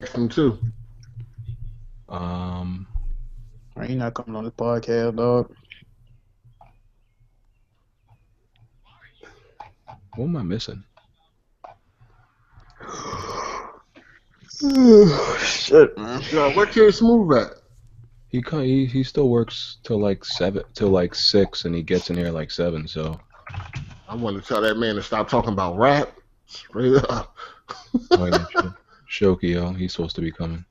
him too. He not coming on this podcast, dog. What am I missing? Shit, man. Yo, where Kidsmove at? He still works till like 6, and he gets in here like 7. So I want to tell that man to stop talking about rap. Straight up. oh, yeah, Shokio, he's supposed to be coming.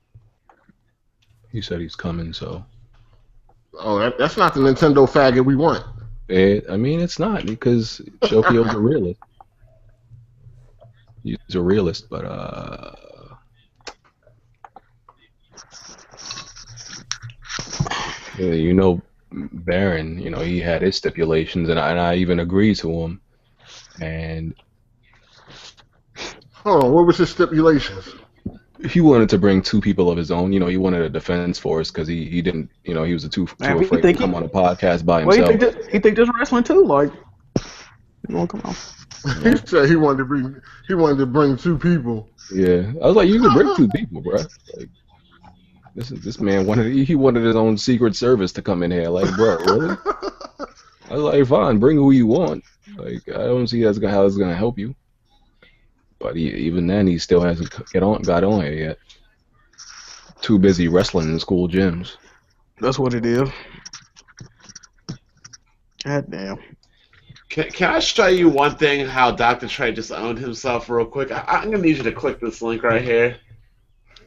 He said he's coming, so. Oh, that's not the Nintendo faggot we want. I mean, it's not, because Shokio's a realist. He's a realist, but yeah, you know, Baron, you know, he had his stipulations, and I even agreed to him. And Hold on, what was his stipulations? he wanted to bring 2 people of his own. You know, he wanted a defense force because he didn't, you know, he was too Man, afraid to come on a podcast by Well, himself. he think this wrestling too, like. You want to come on? He said he wanted to bring 2 people. Yeah, I was like, you can bring 2 people, bro. Like, this man wanted his own secret service to come in here. Like, bro, really? I was like, fine, bring who you want. Like, I don't see how it's gonna help you. But even then, he still hasn't got on here yet. Too busy wrestling in school gyms. That's what it is. God damn. Can I show you one thing how Dr. Trey just owned himself real quick? I'm going to need you to click this link right here.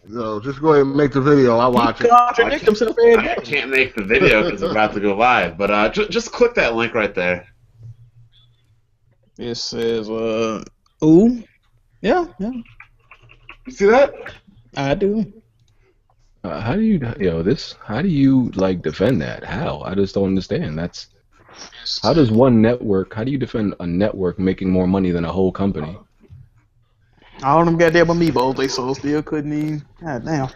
No, just go ahead and make the video. I'll watch it. Contradict himself, I can't make the video because I'm about to go live, but just click that link right there. It says, ooh. Yeah. You see that? I do. How do you like defend that? How? I just don't understand. How do you defend a network making more money than a whole company? All them goddamn amiibos, they sold still couldn't even. God damn.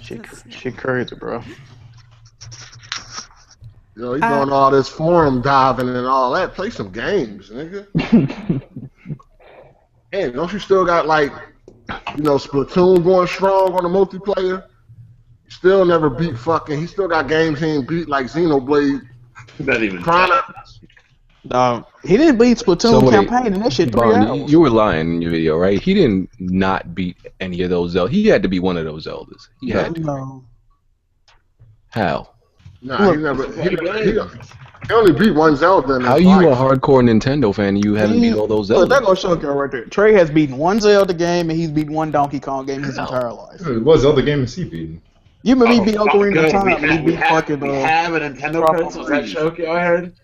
Shit crazy, bro. Yo, he's doing all this forum diving and all that. Play some games, nigga. Hey, don't you still got Splatoon going strong on the multiplayer? He still never beat he still got games he ain't beat like Xenoblade. Not even Chronicles. He didn't beat Splatoon campaign and that shit 3 hours. You were lying in your video, right? He didn't not beat any of those Zeldas. He had to be one of those Zeldas. He had to. No. How? Nah, he only beat one Zelda. How you a hardcore Nintendo fan and you haven't beat all those Zeldas? Look, that goes show you right there. Trey has beaten one Zelda game and he's beaten one Donkey Kong game his entire life. What Zelda game is he beating? You remember he beat Ocarina of Time and he beat fucking... We have a Nintendo console. Was that Shoki I heard?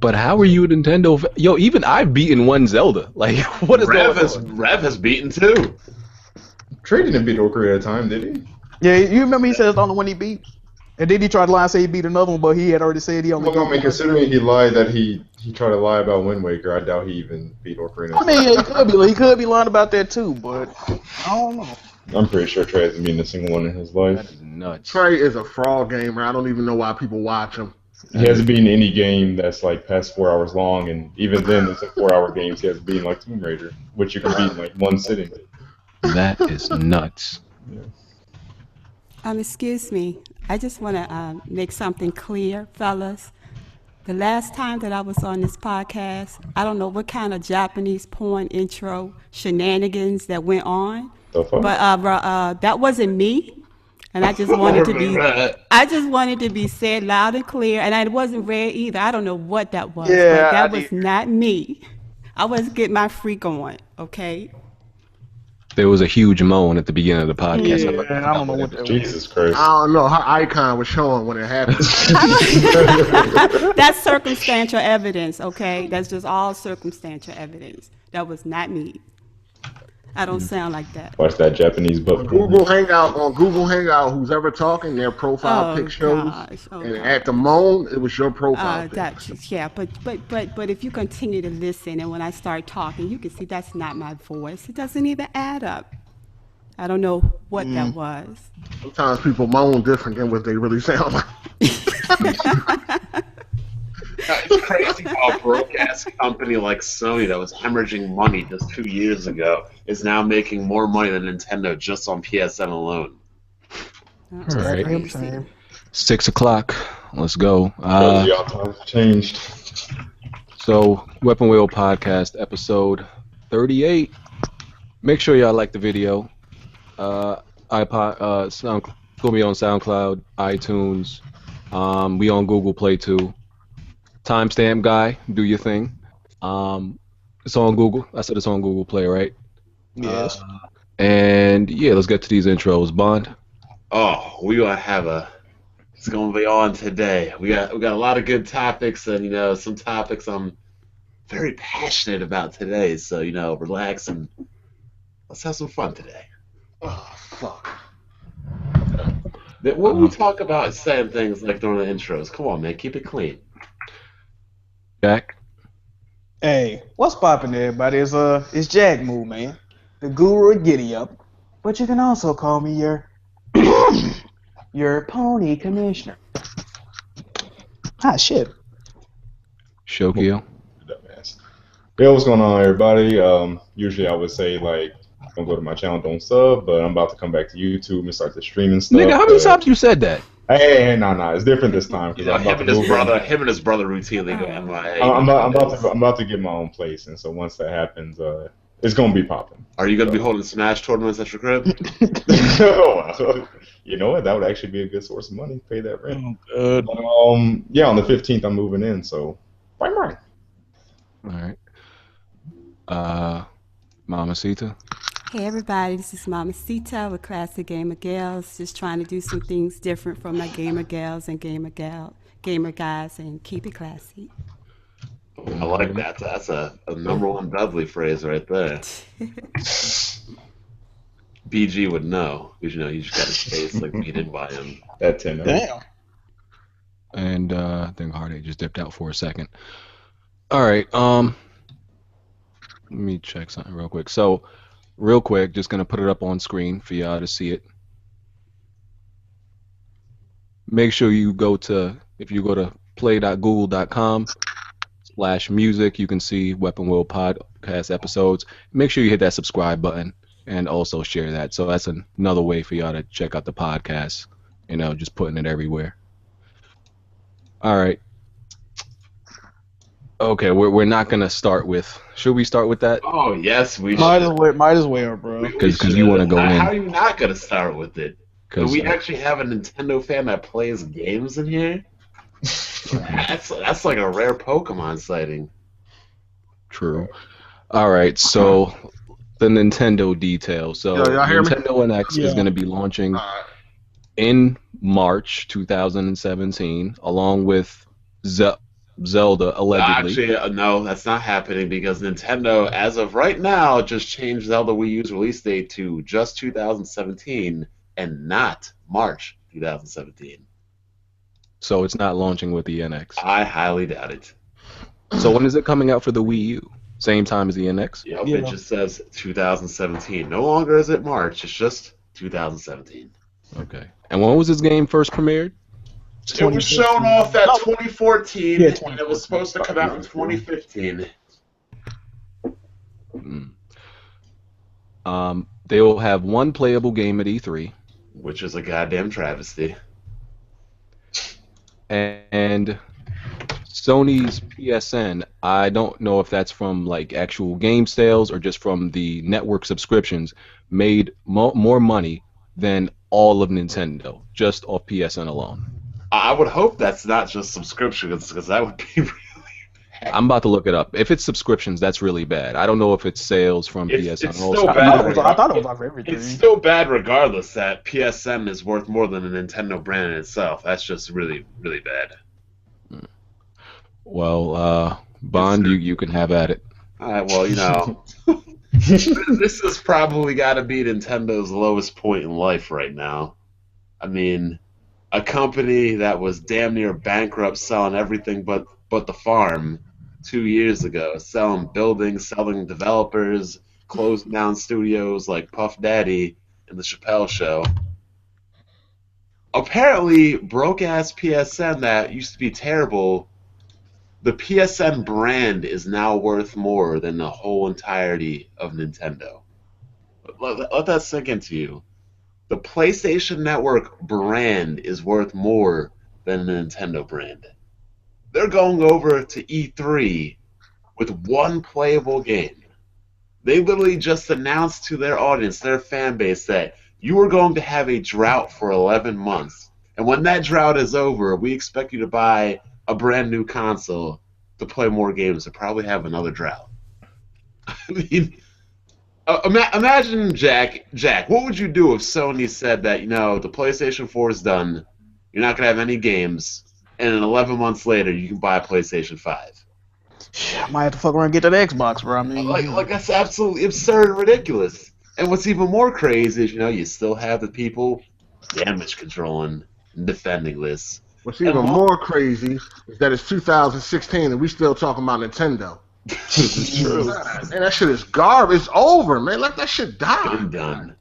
But how are you a Nintendo fan? Yo, even I've beaten one Zelda. Like, what is going on? Rev has beaten 2. Trey didn't beat Ocarina of Time, did he? Yeah, you remember he said it's the only one he beat? And then he tried to lie and say he beat another one, but he had already said he only beat one. Considering he lied that he tried to lie about Wind Waker, I doubt he even beat Ocarina of Time. I mean, he could be lying about that too, but I don't know. I'm pretty sure Trey hasn't beaten a single one in his life. That is nuts. Trey is a fraud gamer. I don't even know why people watch him. He hasn't beaten any game that's like past 4 hours long, and even then, it's a 4-hour games. He hasn't beaten like Tomb Raider, which you can beat in like one sitting. That is nuts. Yeah. Excuse me. I just want to make something clear, fellas. The last time that I was on this podcast, I don't know what kind of Japanese porn intro shenanigans that went on, but that wasn't me. And I just wanted to be said loud and clear, and it wasn't red either. I don't know what that was, but that was not me. I was getting my freak on, okay? There was a huge moan at the beginning of the podcast. Yeah, I don't know what that was. Jesus Christ. I don't know. Her icon was showing when it happened. That's circumstantial evidence, okay? That's just all circumstantial evidence. That was not me. I don't sound like that. Watch that Japanese book. On Google Hangout, who's ever talking, their profile pic shows. And at the moan, it was your profile pic. Yeah, but if you continue to listen and when I start talking, you can see that's not my voice. It doesn't even add up. I don't know what that was. Sometimes people moan different than what they really sound like. It's crazy how a broadcast company like Sony that was hemorrhaging money just 2 years ago is now making more money than Nintendo just on PSN alone. That's All right. crazy. Same. 6 o'clock. Let's go. Because y'all times have changed. So, Weapon Wheel Podcast, episode 38. Make sure y'all like the video. Go be on SoundCloud, iTunes. We on Google Play too. Timestamp guy, do your thing. It's on Google. I said it's on Google Play, right? Yes. And yeah, let's get to these intros. Bond. Oh, we gonna have it's gonna be on today. We got a lot of good topics, and some topics I'm very passionate about today. So relax and let's have some fun today. Oh, fuck. When we talk about saying things like during the intros, come on, man, keep it clean. Jack. Hey, what's poppin', everybody? It's Jack Move, man. The guru of Giddy Up. But you can also call me your pony commissioner. Ah, shit. Shokio. Dumbass. Yo, what's going on, everybody? Usually I would say, like, don't go to my channel, don't sub, but I'm about to come back to YouTube and start the streaming stuff. Nigga, how many times you said that? Hey, no, it's different this time. Him and his brother routinely go MIA. I'm about to get my own place, and so once that happens, it's gonna be popping. Are you gonna be holding Smash tournaments at your crib? You know what? That would actually be a good source of money. Pay that rent. Good. Yeah, on the 15th I'm moving in, so bye. All right. Mamacita. Hey everybody, this is Mamacita with Classic Gamer Gals. Just trying to do some things different from my gamer gals and gamer guys and keep it classy. I like that. That's a number one Dudley phrase right there. BG would know, because he just got his face like beaten by him. That 10. Damn. And I think Heartache just dipped out for a second. All right. Let me check something real quick. So, real quick, just gonna put it up on screen for y'all to see it. Make sure if you go to play.google.com/music, you can see Weapon Wheel podcast episodes. Make sure you hit that subscribe button and also share that. So that's another way for y'all to check out the podcast. Just putting it everywhere. All right. Okay, we're not gonna start with. Should we start with that? Oh yes, we Might should. as well, bro. Because you want to go How are in. you not gonna start with it? Do 'Cause, we actually have a Nintendo fan that plays games in here? That's like a rare Pokemon sighting. True. All right, so the Nintendo details. So Yo, y'all hear me? Nintendo NX is going to be launching in March 2017, along with Zelda, allegedly. Actually, no, that's not happening because Nintendo, as of right now, just changed Zelda Wii U's release date to just 2017 and not March 2017. So it's not launching with the NX. I highly doubt it. So when is it coming out for the Wii U? Same time as the NX? Yep, Yeah. it just says 2017. No longer is it March, it's just 2017. Okay. And when was this game first premiered? It was shown off at 2014, Yeah, and it was supposed to come out in 2015. They will have one playable game at E3. Which is a goddamn travesty. And Sony's PSN, I don't know if that's from like actual game sales or just from the network subscriptions, made more money than all of Nintendo just off PSN alone. I would hope that's not just subscriptions, because that would be really bad. I'm about to look it up. If it's subscriptions, that's really bad. I don't know if it's sales from It's PSN. still also. bad. I thought it was off everything. It's still bad regardless that PSN is worth more than a Nintendo brand in itself. That's just really, really bad. Well, Bond, you can have at it. All right, well, this has probably got to be Nintendo's lowest point in life right now. I mean, a company that was damn near bankrupt, selling everything but the farm 2 years ago, selling buildings, selling developers, closing down studios like Puff Daddy and The Chappelle Show. Apparently, broke-ass PSN that used to be terrible, the PSN brand is now worth more than the whole entirety of Nintendo. Let that sink into you. The PlayStation Network brand is worth more than the Nintendo brand. They're going over to E3 with one playable game. They literally just announced to their audience, their fan base, that you are going to have a drought for 11 months. And when that drought is over, we expect you to buy a brand new console to play more games, to probably have another drought. I mean, imagine, Jack, what would you do if Sony said that, the PlayStation 4 is done, you're not going to have any games, and then 11 months later, you can buy a PlayStation 5? I might have to fuck around and get that Xbox, bro. I mean, like that's absolutely absurd and ridiculous. And what's even more crazy is, you still have the people damage controlling and defending this. What's even more crazy is that it's 2016 and we still talking about Nintendo. This is true. Man, that shit is garbage. It's over, man. Let that shit die. Been done.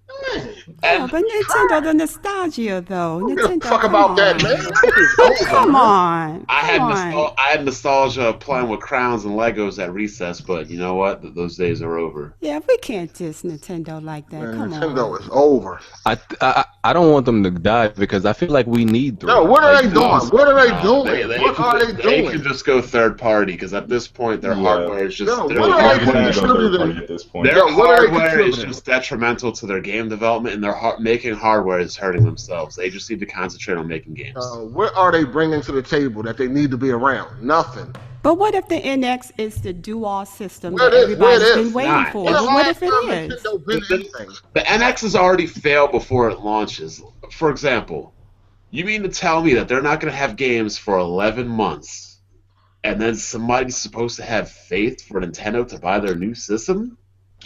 Yeah, but Nintendo, the nostalgia though. Who gives a Nintendo, fuck come about on. that, man? That shit's over, Come man. on. I Come on. had nostalgia of playing with crowns and Legos at recess, but you know what? Those days are over. Yeah, we can't diss Nintendo like that. Man, Come Nintendo on. is over. I don't want them to die because I feel like we need three. No, what are they Like, doing? What are they doing? They What are they They doing? can just go third party because at this point their hardware is just No, their what are they hardware, contributing? At this point. their Yo, what are they hardware is contributing? just detrimental to their game development, and their making hardware is hurting themselves. They just need to concentrate on making games. What are they bringing to the table that they need to be around? Nothing. But what if the NX is the dual system Where that it is, where it everybody's is. been waiting Not. for? When's Well, what if it is? Nintendo been anything? The NX has already failed before it launches. For example, you mean to tell me that they're not going to have games for 11 months, and then somebody's supposed to have faith for Nintendo to buy their new system?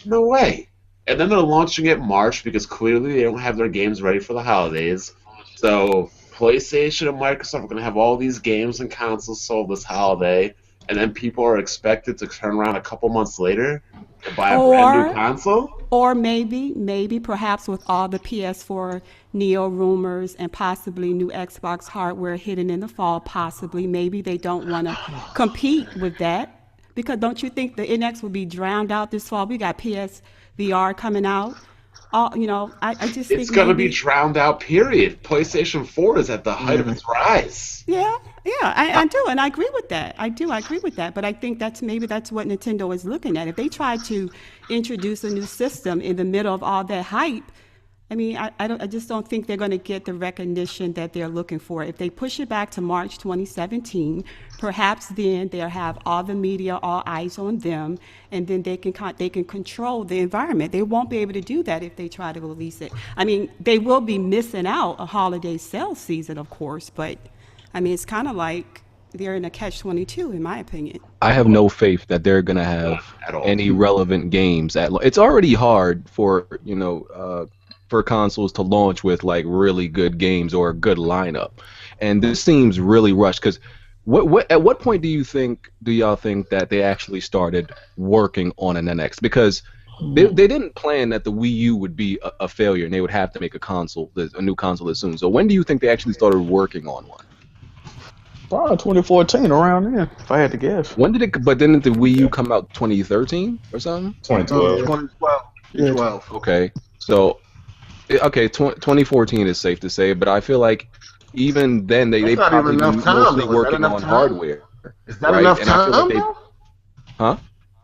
No way. And then they're launching it in March because clearly they don't have their games ready for the holidays. So PlayStation and Microsoft are going to have all these games and consoles sold this holiday, and then people are expected to turn around a couple months later to buy a brand new console? Or maybe, perhaps with all the PS4 Neo rumors and possibly new Xbox hardware hitting in the fall, maybe they don't want to compete with that. Because don't you think the NX will be drowned out this fall? We got PSVR coming out. I just think It's going to be maybe- drowned out, period. PlayStation 4 is at the height of its rise. Yeah, I do, and I agree with that. I agree with that, but I think that's what Nintendo is looking at. If they try to introduce a new system in the middle of all that hype, I mean, I just don't think they're going to get the recognition that they're looking for. If they push it back to March 2017, perhaps then they'll have all the media, all eyes on them, and then they can control the environment. They won't be able to do that if they try to release it. I mean, they will be missing out a holiday sales season, of course, but I mean, it's kind of like they're in a catch-22, in my opinion. I have no faith that they're gonna have At all. any relevant games it's already hard for for consoles to launch with like really good games or a good lineup, and this seems really rushed. Because at what point do y'all think that they actually started working on an NX? Because they didn't plan that the Wii U would be a failure and they would have to make a new console as soon. So when do you think they actually started working on one? Probably 2014, around then, if I had to guess. When did it? But didn't the Wii U come out 2013 or something? 2012. 2012. 2012. Okay, so 2014 is safe to say, but I feel like even then they That's not probably even enough been time, mostly though. Is that working enough on time? hardware. Is that Right, enough and I feel time, like they- though? Huh?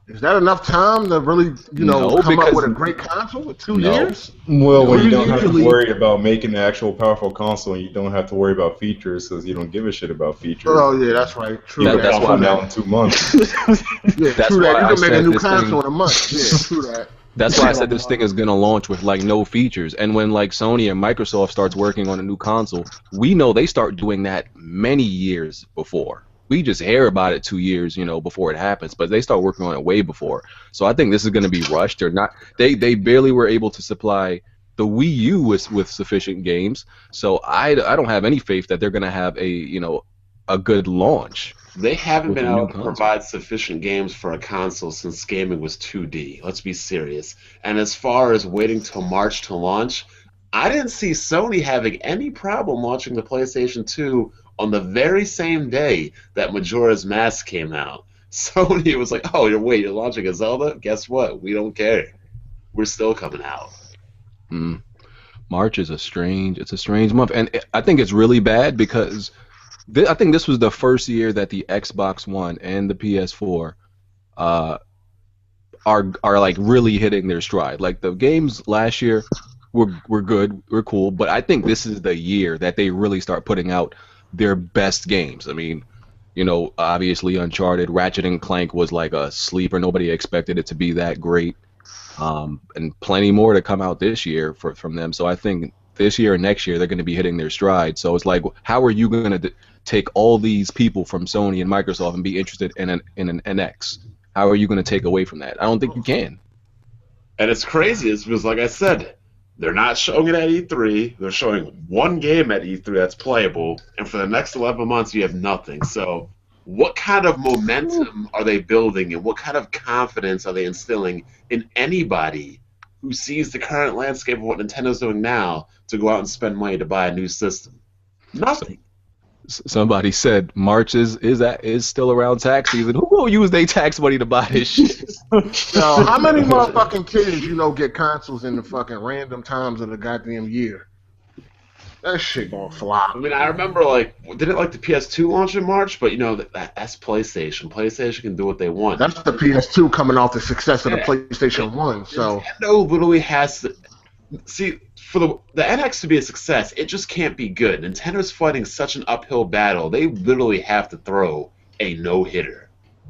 Is that enough time to really, No, come up because- with a great console in 2 No. years? Well, when you don't have to Usually- worry about making the actual powerful console, and you don't have to worry about features because you don't give a shit about features. Oh yeah, that's right. True Yeah, that. that's That's why why now in 2 months. Yeah, That's true why that. I You can make a said new this console thing- in a month. Yeah, true that. That's why I said this thing is gonna launch with like no features. And when like Sony and Microsoft starts working on a new console, we know they start doing that many years before. We just hear about it 2 years, before it happens, but they start working on it way before. So I think this is gonna be rushed or not. They barely were able to supply the Wii U with sufficient games. So I don't have any faith that they're gonna have a good launch. They haven't With been a new able to console. provide sufficient games for a console since gaming was 2D. Let's be serious. And as far as waiting till March to launch, I didn't see Sony having any problem launching the PlayStation 2 on the very same day that Majora's Mask came out. Sony was like, oh, you're launching a Zelda? Guess what? We don't care. We're still coming out. March is a strange month, and I think it's really bad because I think this was the first year that the Xbox One and the PS4 uh, are like really hitting their stride. Like the games last year were good, were cool, but I think this is the year that they really start putting out their best games. I mean, obviously Uncharted, Ratchet and Clank was like a sleeper. Nobody expected it to be that great. And plenty more to come out this year from them. So I think this year and next year they're going to be hitting their stride. So it's like, how are you going to take all these people from Sony and Microsoft and be interested in an NX? How are you going to take away from that? I don't think you can. And it's crazy, is because, like I said, they're not showing it at E3. They're showing one game at E3 that's playable, and for the next 11 months you have nothing. So what kind of momentum are they building, and what kind of confidence are they instilling in anybody who sees the current landscape of what Nintendo's doing now to go out and spend money to buy a new system? Nothing. Somebody said March is still around tax season. Who will use their tax money to buy this shit? Yo, how many motherfucking kids get consoles in the fucking random times of the goddamn year? That shit gonna flop. I mean, I remember, didn't the PS2 launch in March? But, that's PlayStation. PlayStation can do what they want. That's the PS2 coming off the success of the PlayStation 1, so... Nintendo literally has to... See, for the NX to be a success, it just can't be good. Nintendo's fighting such an uphill battle. They literally have to throw a no-hitter.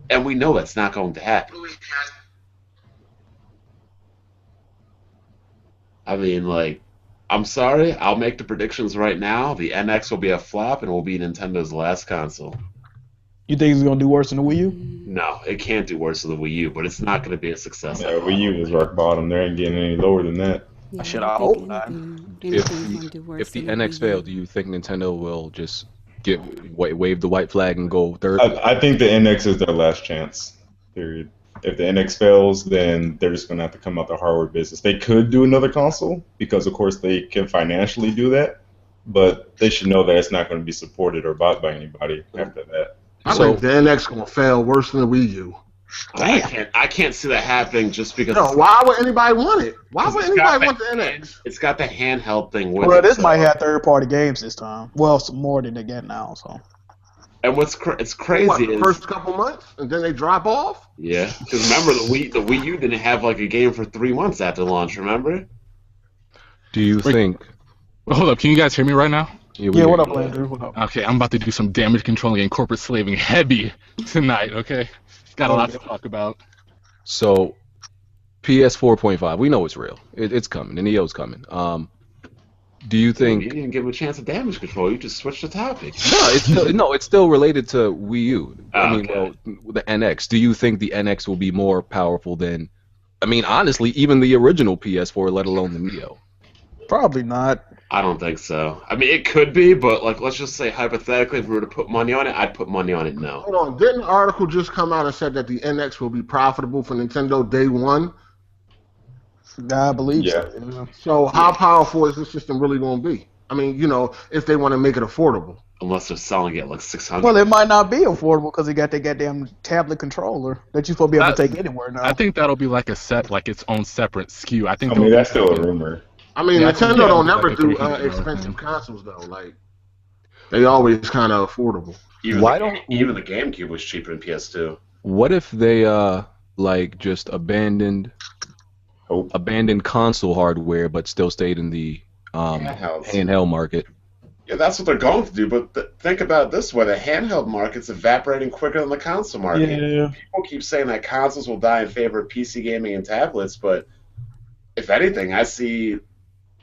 And we know that's not going to happen. I mean, I'm sorry, I'll make the predictions right now. The NX will be a flop and will be Nintendo's last console. You think it's gonna do worse than the Wii U? No, it can't do worse than the Wii U, but it's not going to be a success. Yeah, Wii U was rock bottom. They ain't getting any lower than that. Yeah, Shit, I I think hope not. If anything's gonna do worse if the than NX Wii U. failed, do you think Nintendo will just wave the white flag and go third? I think the NX is their last chance. Period. If the NX fails, then they're just gonna have to come out the hardware business. They could do another console because, of course, they can financially do that, but they should know that it's not going to be supported or bought by anybody after that. I think the NX gonna fail worse than the Wii U. I can't see that happening just because. No, why would anybody want it? Why would anybody want the NX? It's got the handheld thing with Well, it. this might have third-party games this time. Well, some more than they get now. So. And it's crazy What, the is first couple months, and then they drop off? yeah, because remember the Wii U didn't have a game for 3 months after launch. Remember? Do you think? Hold up, can you guys hear me right now? Yeah, what up, Landry? What up? Okay, I'm about to do some damage controlling and corporate slaving heavy tonight, okay? Got a lot to talk about. So, PS 4.5, we know it's real. It's coming. The Neo's coming. Do you think? You didn't give him a chance of damage control. You just switched the topic. It's still related to Wii U. I mean, Okay. the NX. Do you think the NX will be more powerful than? I mean, honestly, even the original PS4, let alone the Neo. Probably not. I don't think so. I mean, it could be, but let's just say hypothetically, if we were to put money on it, I'd put money on it. No. Hold on, didn't an article just come out and said that the NX will be profitable for Nintendo day one? I believe Yeah. so. So how powerful is this system really going to be? I mean, if they want to make it affordable. Unless they're selling it 600. Well, it might not be affordable because they got their goddamn tablet controller that you're supposed to be able to take anywhere now. I think that'll be its own separate SKU. I think. I mean, that's still a rumor. I mean, Yeah, Nintendo yeah, don't like never a do $300 expensive consoles though. They always kind of affordable. Even Why the, don't- even the GameCube was cheaper than PS2? What if they just abandoned console hardware, but still stayed in the Handhelds. handheld market? Yeah, that's what they're going to do. But think about it this way: the handheld market's evaporating quicker than the console market. Yeah. People keep saying that consoles will die in favor of PC gaming and tablets, but if anything, I see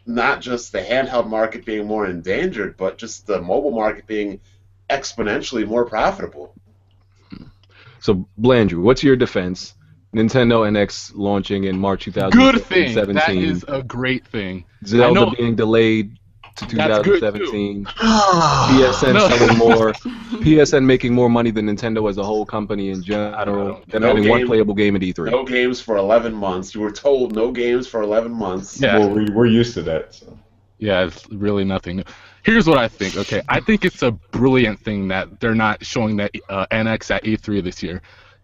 not just the handheld market being more endangered, but just the mobile market being exponentially more profitable. So, Blandrew, what's your defense? Nintendo NX launching in March Good thing. 2017. That is a great thing. I Zelda know- being delayed to That's good, 2017. PSN selling more. PSN making more money than Nintendo as a whole company in general. Them No having one game- playable game at E3. No games for 11 months. You were told no games for 11 months. Yeah. Well, we're used to that. So. Yeah, it's really nothing new. Here's what I think. Okay, I think it's a brilliant thing that they're not showing that NX at E3 this year.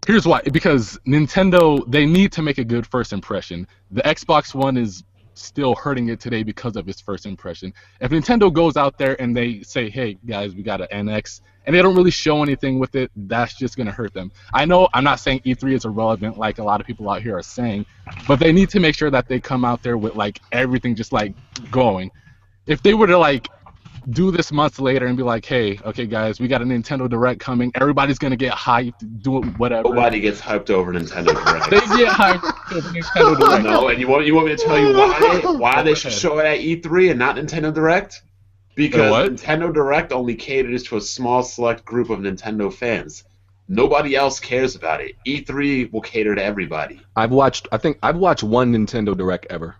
Here's why: because Nintendo, they need to make a good first impression. The Xbox One is still hurting it today because of its first impression. If Nintendo goes out there and they say, hey guys, we got an NX, and they don't really show anything with it, that's just going to hurt them. I know I'm not saying E3 is irrelevant like a lot of people out here are saying, but they need to make sure that they come out there with like everything just like going. If they were to like do this months later and be like, hey, okay guys, we got a Nintendo Direct coming, everybody's gonna get hyped, do whatever. Nobody gets hyped over Nintendo Direct. They get hyped over Nintendo Direct. No, and you want me to tell you why they should show it at E3 and not Nintendo Direct? Because Nintendo Direct only caters to a small select group of Nintendo fans. Nobody else cares about it. E3 will cater to everybody. I think I've watched one Nintendo Direct ever.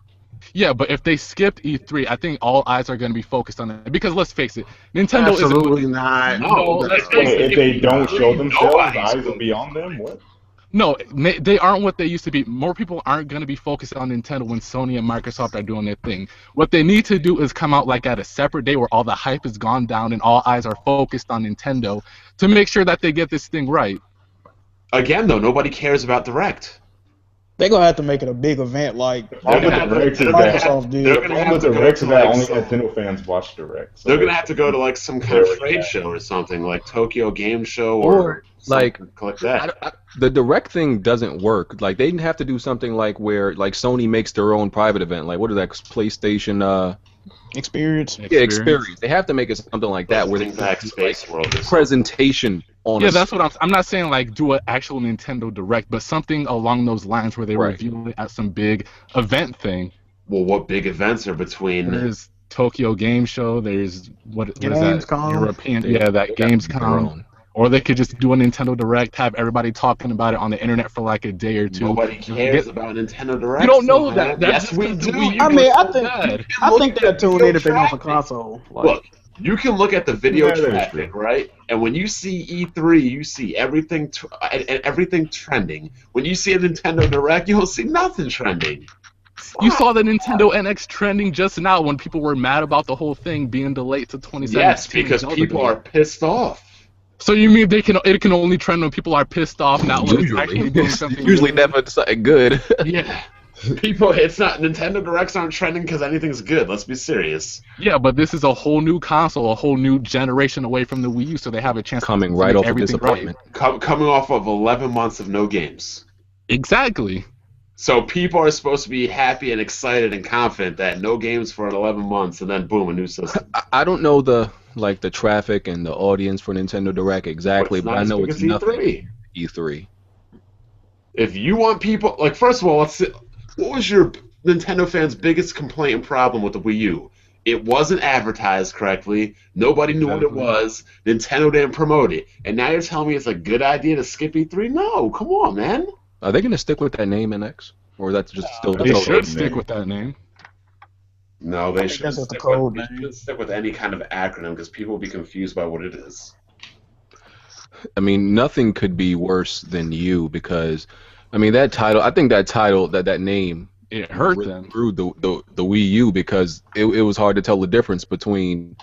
Yeah, but if they skipped E3, I think all eyes are going to be focused on it. Because let's face it, Nintendo absolutely not. No, if they don't show themselves, eyes will be on them. What? No, they aren't what they used to be. More people aren't going to be focused on Nintendo when Sony and Microsoft are doing their thing. What they need to do is come out like at a separate day where all the hype has gone down and all eyes are focused on Nintendo to make sure that they get this thing right. Again, though, nobody cares about Direct. They're gonna have to make it a big event like Microsoft did. They're gonna have to Directs that only Nintendo fans watch Direct. So they're gonna have to go to like some kind of trade show or something, like Tokyo Game Show or like that. The Direct thing doesn't work. Like they'd have to do something like where like Sony makes their own private event. Like what is that? PlayStation Experience. Yeah, Experience. They have to make it something like that where they have Space World presentation on. Yeah, that's what I'm not saying like do an actual Nintendo Direct, but something along those lines where they reveal it at some big event thing. Well, what big events are between? There's Tokyo Game Show. There's what is that? European. Yeah, that Gamescom. Or they could just do a Nintendo Direct, have everybody talking about it on the internet for like a day or two. Nobody cares about Nintendo Direct. You don't know that. Yes, we do. I mean, I think they'll tune in if they know for console. Look, you can look at the video traffic, right? And when you see E3, you see everything everything trending. When you see a Nintendo Direct, you don't see nothing trending. You saw the Nintendo NX trending just now when people were mad about the whole thing being delayed to 2017. Yes, because people are pissed off. So you mean it can only trend when people are pissed off, not when it's actually doing something usually good? Never something good. Yeah. It's not Nintendo Directs aren't trending because anything's good. Let's be serious. Yeah, but this is a whole new console, a whole new generation away from the Wii U, so they have a chance coming to right make off of everything disappointment. Right. Coming off of 11 months of no games. Exactly. So people are supposed to be happy and excited and confident that no games for 11 months, and then boom, a new system. I don't know the traffic and the audience for Nintendo Direct exactly, but I know it's nothing. E3. If you want people, like, first of all, let's see, what was your Nintendo fans' biggest complaint and problem with the Wii U? It wasn't advertised correctly. Nobody knew what it was. Nintendo didn't promote it. And now you're telling me it's a good idea to skip E3? No, come on, man. Are they going to stick with that name, NX? Or is that just still the They total should name? stick with that name. No, they should that's the code stick with any kind of acronym because people will be confused by what it is. I mean, nothing could be worse than you because, I mean, that title. I think that name. It hurt them through the Wii U because it was hard to tell the difference between,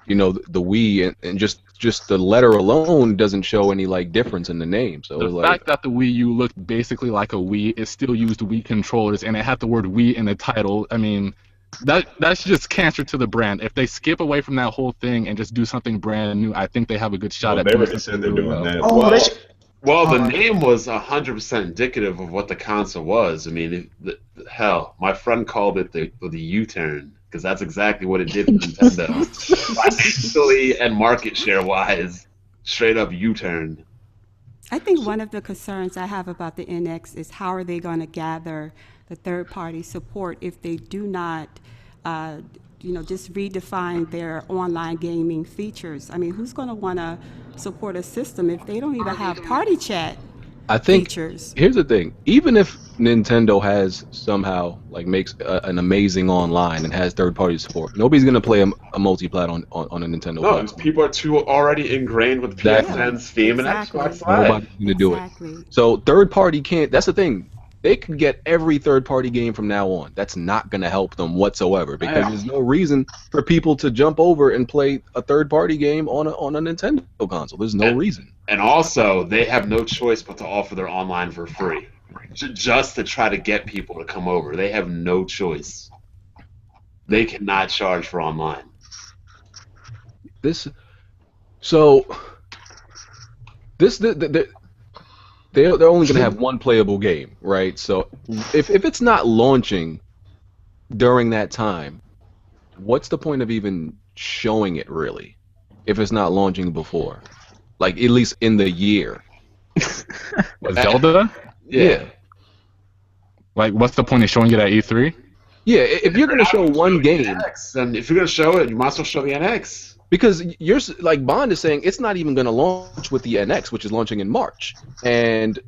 the Wii and just the letter alone doesn't show any like difference in the name. So the fact that the Wii U looked basically like a Wii, it still used Wii controllers and it had the word Wii in the title. I mean, that's just cancer to the brand. If they skip away from that whole thing and just do something brand new, I think they have a good shot at. They already said they're doing that. Well, the name was 100% indicative of what the console was. I mean, hell, my friend called it the U-turn because that's exactly what it did for Nintendo. Financially and market share-wise, straight up U-turn. I think one of the concerns I have about the NX is how are they going to gather the third-party support if they do not, just redefine their online gaming features. I mean, who's going to want to support a system if they don't even have party chat features? Here's the thing. Even if Nintendo has somehow makes an amazing online and has third-party support, nobody's going to play a multi-plat on a Nintendo platform. People are too already ingrained with PSN, Steam, and Xbox Live. Nobody's going to do it. So third-party can't. That's the thing. They can get every third-party game from now on. That's not going to help them whatsoever because there's no reason for people to jump over and play a third-party game on a Nintendo console. There's no reason. And also, they have no choice but to offer their online for free, just to try to get people to come over. They have no choice. they cannot charge for online. They're only going to have one playable game, right? So if it's not launching during that time, what's the point of even showing it, really, if it's not launching before? Like, at least in the year. What, Zelda? Yeah. Like, what's the point of showing it at E3? Yeah, if you're going to show one game... And if you're going to show it, you might as well show the NX. Because you're like Bond is saying, it's not even going to launch with the NX, which is launching in March. And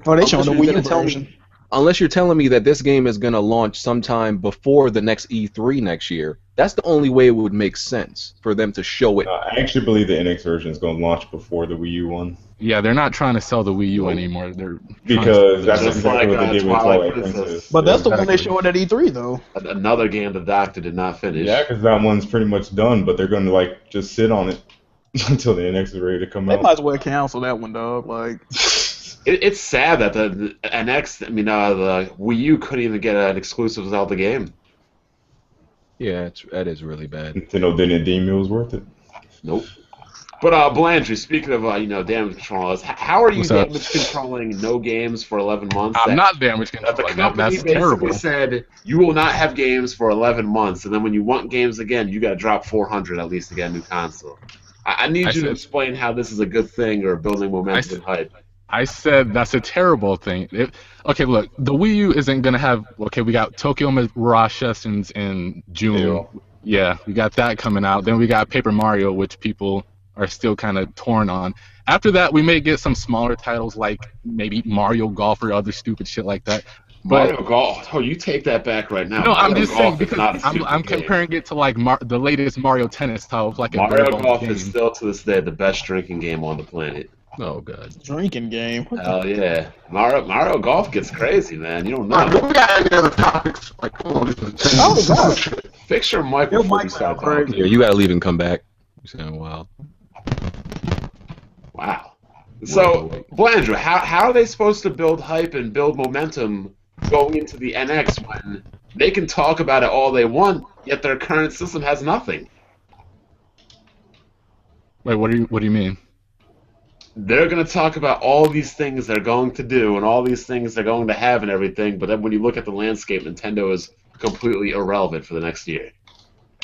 they showing the Wii U version. Unless you're telling me that this game is going to launch sometime before the next E3 next year, that's the only way it would make sense for them to show it. I actually believe the NX version is going to launch before the Wii U one. Yeah, they're not trying to sell the Wii U anymore. Because that's exactly what they did with Twilight Princess. But that's the one they showed at E3, though. Another game the doctor did not finish. Yeah, because that one's pretty much done, but they're going to like just sit on it until the NX is ready to come out. They might as well cancel that one, dog. Like, it's sad that the NX, the Wii U couldn't even get an exclusive Zelda game. Yeah, that is really bad. Nintendo didn't deem it was worth it. Nope. But Blandry, speaking of damage controllers, how are you damage controlling no games for 11 months? I'm not damage controlling. The company basically said you will not have games for 11 months, and then when you want games again, you got to drop $400 at least to get a new console. I need you to explain how this is a good thing or building momentum and hype. I said that's a terrible thing. Okay, look, the Wii U isn't gonna have. Okay, we got Tokyo Mirage Sessions in June. Yeah, we got that coming out. Then we got Paper Mario, which people are still kind of torn on. After that, we may get some smaller titles like maybe Mario Golf or other stupid shit like that. But, Mario Golf? Oh, you take that back right now. No, I'm just saying because I'm comparing it to like the latest Mario Tennis title, like Mario Golf is still to this day the best drinking game on the planet. Oh god, drinking game. Hell yeah, Mario Golf gets crazy, man. You don't know. We got any other topics? Like, come on, Fix your mic before you start talking. Yeah, you gotta leave and come back. You sound wild. Wow. So, Blandrew, how are they supposed to build hype and build momentum going into the NX when they can talk about it all they want, yet their current system has nothing? Wait, what do you mean? They're going to talk about all these things they're going to do and all these things they're going to have and everything, but then when you look at the landscape, Nintendo is completely irrelevant for the next year.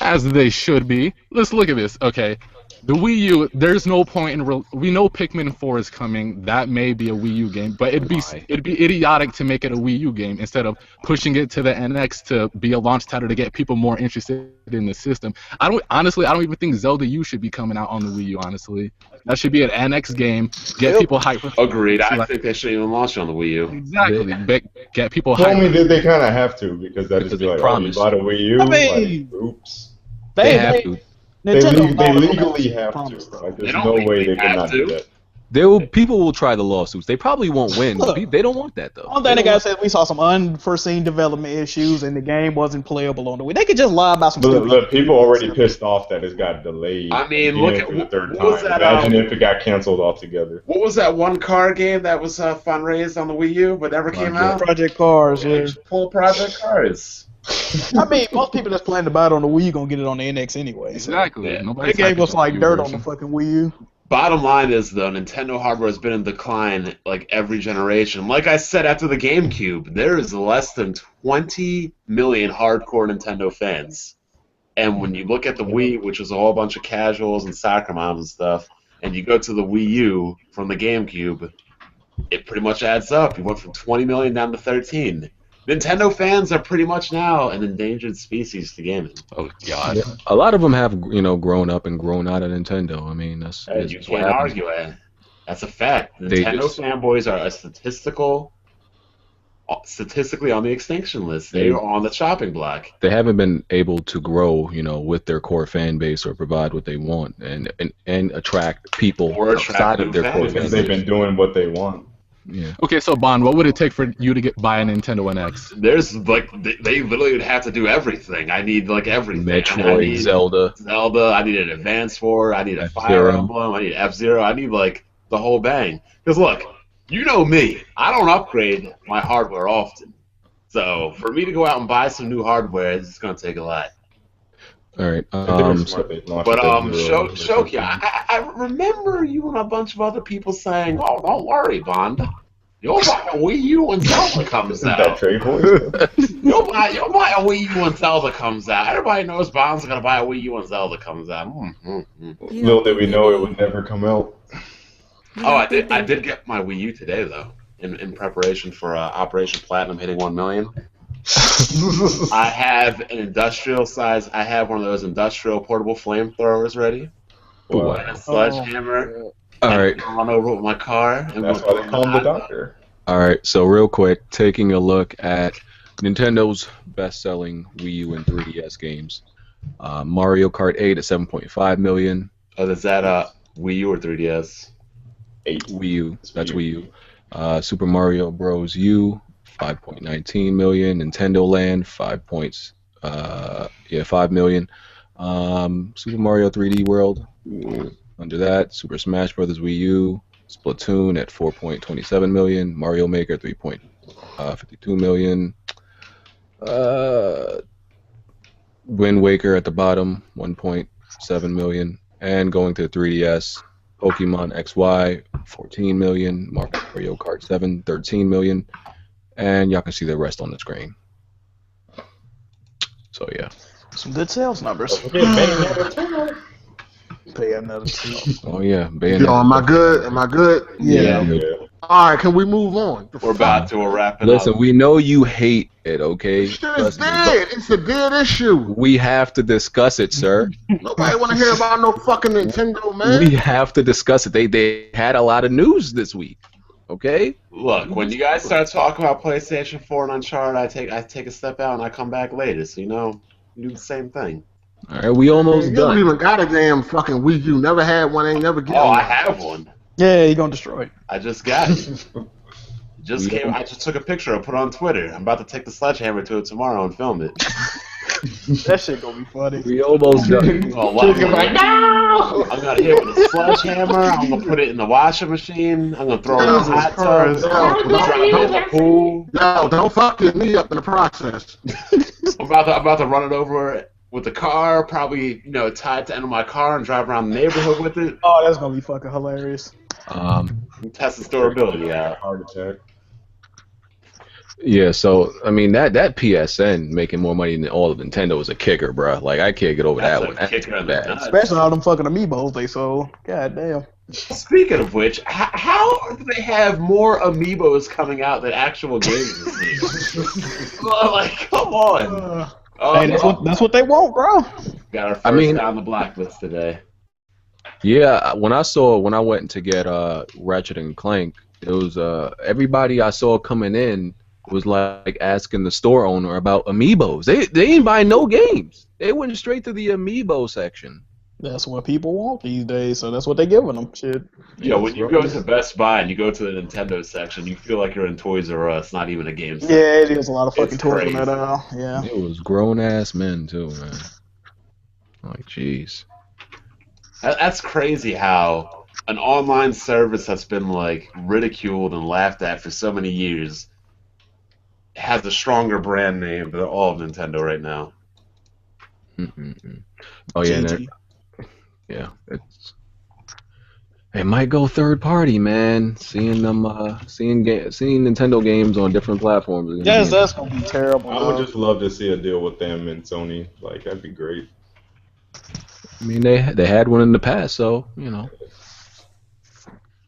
As they should be. Let's look at this. Okay, the Wii U, there's no point in... we know Pikmin 4 is coming. That may be a Wii U game, but it'd be idiotic to make it a Wii U game instead of pushing it to the NX to be a launch title to get people more interested in the system. I don't even think Zelda U should be coming out on the Wii U, honestly. That should be an NX game. Get people hyped. Agreed. I think they shouldn't even launch it on the Wii U. Exactly. Get people hyped. Tell me that they kind of have to because that is like, oh, you bought a Wii U? I mean, like, oops. They have to. They legally have to. Like, there's no way they cannot do that. People will try the lawsuits. They probably won't win. Look, they don't want that though. One thing the guy said, we saw some unforeseen development issues and the game wasn't playable on the Wii. They could just lie about some stuff. Look, people already pissed off that it's got delayed. I mean, look at the third time. Imagine if it got canceled altogether. What was that one car game that was fundraised on the Wii U but never came out? Project Cars, yeah. Full Project Cars. I mean, most people that's planning to buy it on the Wii gonna get it on the NX anyway. Exactly. Yeah. That game looks like dirt on the fucking Wii U. Bottom line is, though, Nintendo hardware has been in decline like every generation. Like I said after the GameCube, there is less than 20 million hardcore Nintendo fans. And when you look at the Wii, which was a whole bunch of casuals and soccer moms and stuff, and you go to the Wii U from the GameCube, it pretty much adds up. You went from 20 million down to 13. Nintendo fans are pretty much now an endangered species to gaming. Oh God! Yeah. A lot of them have, grown up and grown out of Nintendo. I mean, you can't argue it. That's a fact. Nintendo fanboys are statistically on the extinction list. They are on the chopping block. They haven't been able to grow, with their core fan base or provide what they want and attract people outside of their core fan base. They've been doing what they want. Yeah. Okay, so Bond, what would it take for you to buy a Nintendo NX? There's they literally would have to do everything. I need everything. Metroid, Zelda. I need an Advance 4. I need a Fire Emblem. I need F-Zero. I need the whole bang. Because look, you know me. I don't upgrade my hardware often. So for me to go out and buy some new hardware, it's going to take a lot. All right. If they were smart, they'd launch But it at zero. Shoki, I remember you and a bunch of other people saying, "Oh, don't worry, Bond. You'll buy a Wii U when Zelda comes Isn't that out. trade voice? You'll buy a Wii U when Zelda comes out. Everybody knows Bond's gonna buy a Wii U when Zelda comes out." Little did we know it would never come out. Oh, I did get my Wii U today though, in preparation for Operation Platinum hitting 1 million. I have an industrial size. I have one of those industrial portable flamethrowers ready. Wow. And a sledgehammer. All right. I'll run over with my car. And That's why they call him the doctor. All right. So real quick, taking a look at Nintendo's best-selling Wii U and 3DS games. Mario Kart 8 at 7.5 million. Oh, is that Wii U or 3DS? 8. Wii U. That's Wii U. Super Mario Bros. U 5.19 million. Nintendo Land 5 million. Super Mario 3D World under that. Super Smash Bros. Wii U. Splatoon at 4.27 million. Mario Maker 3.52 million. Wind Waker at the bottom 1.7 million. And going to 3DS, Pokemon XY 14 million. Mario Kart 7 13 million. And y'all can see the rest on the screen. So yeah. Some good sales numbers. Bayonetta. Oh yeah. Yo, am I good? Am I good? Yeah. All right, can we move on? We're about to wrap it Listen, up. we know you hate it, okay? Shit is dead. It's a dead issue. We have to discuss it, sir. Nobody want to hear about no fucking Nintendo, man. We have to discuss it. They had a lot of news this week, okay? Look, when you guys start talking about PlayStation 4 and Uncharted, I take a step out and I come back later. So, you do the same thing. All right, we almost You don't done. even got a damn fucking Wii U. Never had one. Ain't never get Oh, one. I have one. Yeah, you're gonna destroy it. I just got it. I just took a picture and put it on Twitter. I'm about to take the sledgehammer to it tomorrow and film it. That shit gonna be funny. We almost done. Oh, what? I'm gonna hit it with a sledgehammer. I'm gonna put it in the washing machine. I'm gonna throw it in the hot tub. Drop it in the pool. No, don't fuck your knee up in the process. I'm about to run it over with the car. Probably tie it to the end of my car and drive around the neighborhood with it. Oh, that's gonna be fucking hilarious. Test the storability out. Heart attack. Yeah, so I mean that PSN making more money than all of Nintendo is a kicker, bro. Like I can't get over That's that a one. That's kicker in the bad. nuts. Especially all them fucking amiibos they sold. God damn. Speaking of which, how do they have more amiibos coming out than actual games this year? Like, come on. Hey, that's what they want, bro. Got our first on the blacklist today. Yeah, when I went to get Ratchet and Clank, it was everybody I saw coming in was like asking the store owner about amiibos. They didn't buy no games. They went straight to the amiibo section. That's what people want these days, so that's what they giving them. Shit. Yeah, when you go to Best Buy and you go to the Nintendo section, you feel like you're in Toys R Us, not even a game section. Yeah, it is a lot of fucking It's toys in that crazy. aisle. Yeah. It was grown ass men too, man. Like, jeez. That's crazy how an online service that's been like ridiculed and laughed at for so many years has a stronger brand name than all of Nintendo right now. Oh yeah, GG. yeah. It might go third party, man. Seeing them, seeing Nintendo games on different platforms. is gonna Yes, be- that's gonna be terrible. I would just love to see a deal with them and Sony. Like that'd be great. I mean, they had one in the past, so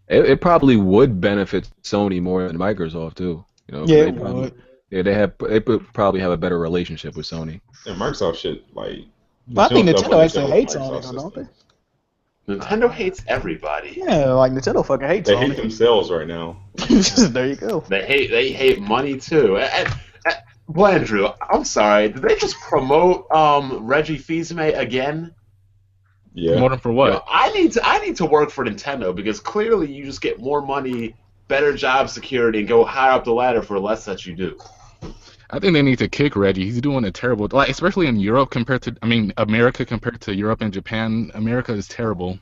it probably would benefit Sony more than Microsoft too. Yeah, they it probably, would. yeah, they would probably have a better relationship with Sony. And Microsoft shit like. But I think Nintendo Nintendo actually doesn't hates like on it, Microsoft don't they? system. Nintendo hates everybody. Yeah, like Nintendo fucking hates They on hate it. themselves right now. There you go. They hate money too. Blandrew, I'm sorry. Did they just promote Reggie Fils-Aimé again? Yeah. Promote him for what? Yo, I need to work for Nintendo because clearly you just get more money, better job security, and go higher up the ladder for less that you do. I think they need to kick Reggie. He's doing a terrible, like especially in Europe America compared to Europe and Japan. America is terrible.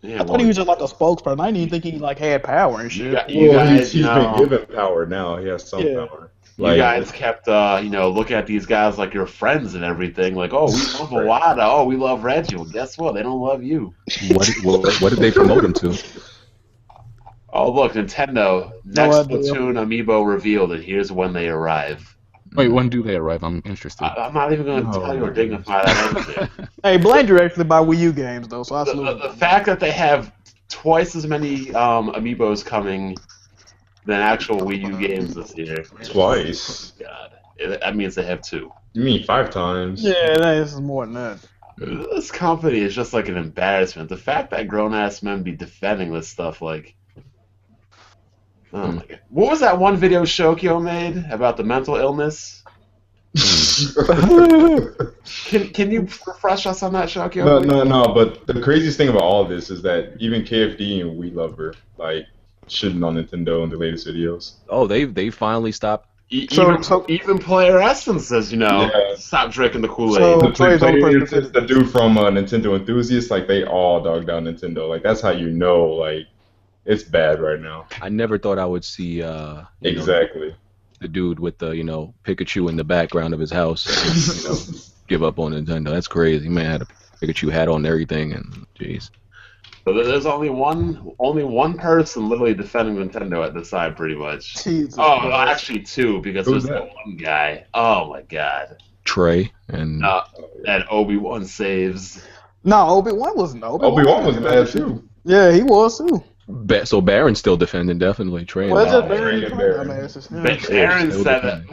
Yeah, I thought he was just like a spokesperson. I didn't even think he like had power and shit. you guys he's know. been given power now. He has some Yeah. power. You guys kept, looking at these guys like your friends and everything. Like, oh, we love Iwata. Oh, we love Reggie. Well, guess what? They don't love you. What did they promote him to? Oh, look, Nintendo. Next Splatoon amiibo revealed, and here's when they arrive. Wait, when do they arrive? I'm interested. I'm not even going to tell you or dignify that answer. Hey, Blandrew actually buy Wii U games though, so I salute the fact that they have twice as many amiibos coming than actual Wii U games this year. Twice. God, that means they have 2. You mean 5 times? Yeah, that is more than that. This company is just like an embarrassment. The fact that grown-ass men be defending this stuff, like... Oh my God. What was that one video Shokyo made about the mental illness? Can you refresh us on that, Shokyo? No. But the craziest thing about all of this is that even KFD and We Lover like shitting on Nintendo in the latest videos. Oh, they finally stopped. Even Player Essence says, stop drinking the Kool-Aid. The dude from Nintendo Enthusiasts, like they all dog down Nintendo. Like that's how you know, like. It's bad right now. I never thought I would see exactly the dude with the Pikachu in the background of his house give up on Nintendo. That's crazy. Man had a Pikachu hat on and everything, and jeez. So there's only one person literally defending Nintendo at this side, pretty much. Jesus actually 2 because there's that one guy. Oh my God. Trey and Obi-Wan saves. No, Obi-Wan wasn't. Obi-Wan was bad too. Yeah, he was too. So Baron's still defending, definitely. Trey. Well, Baron said that.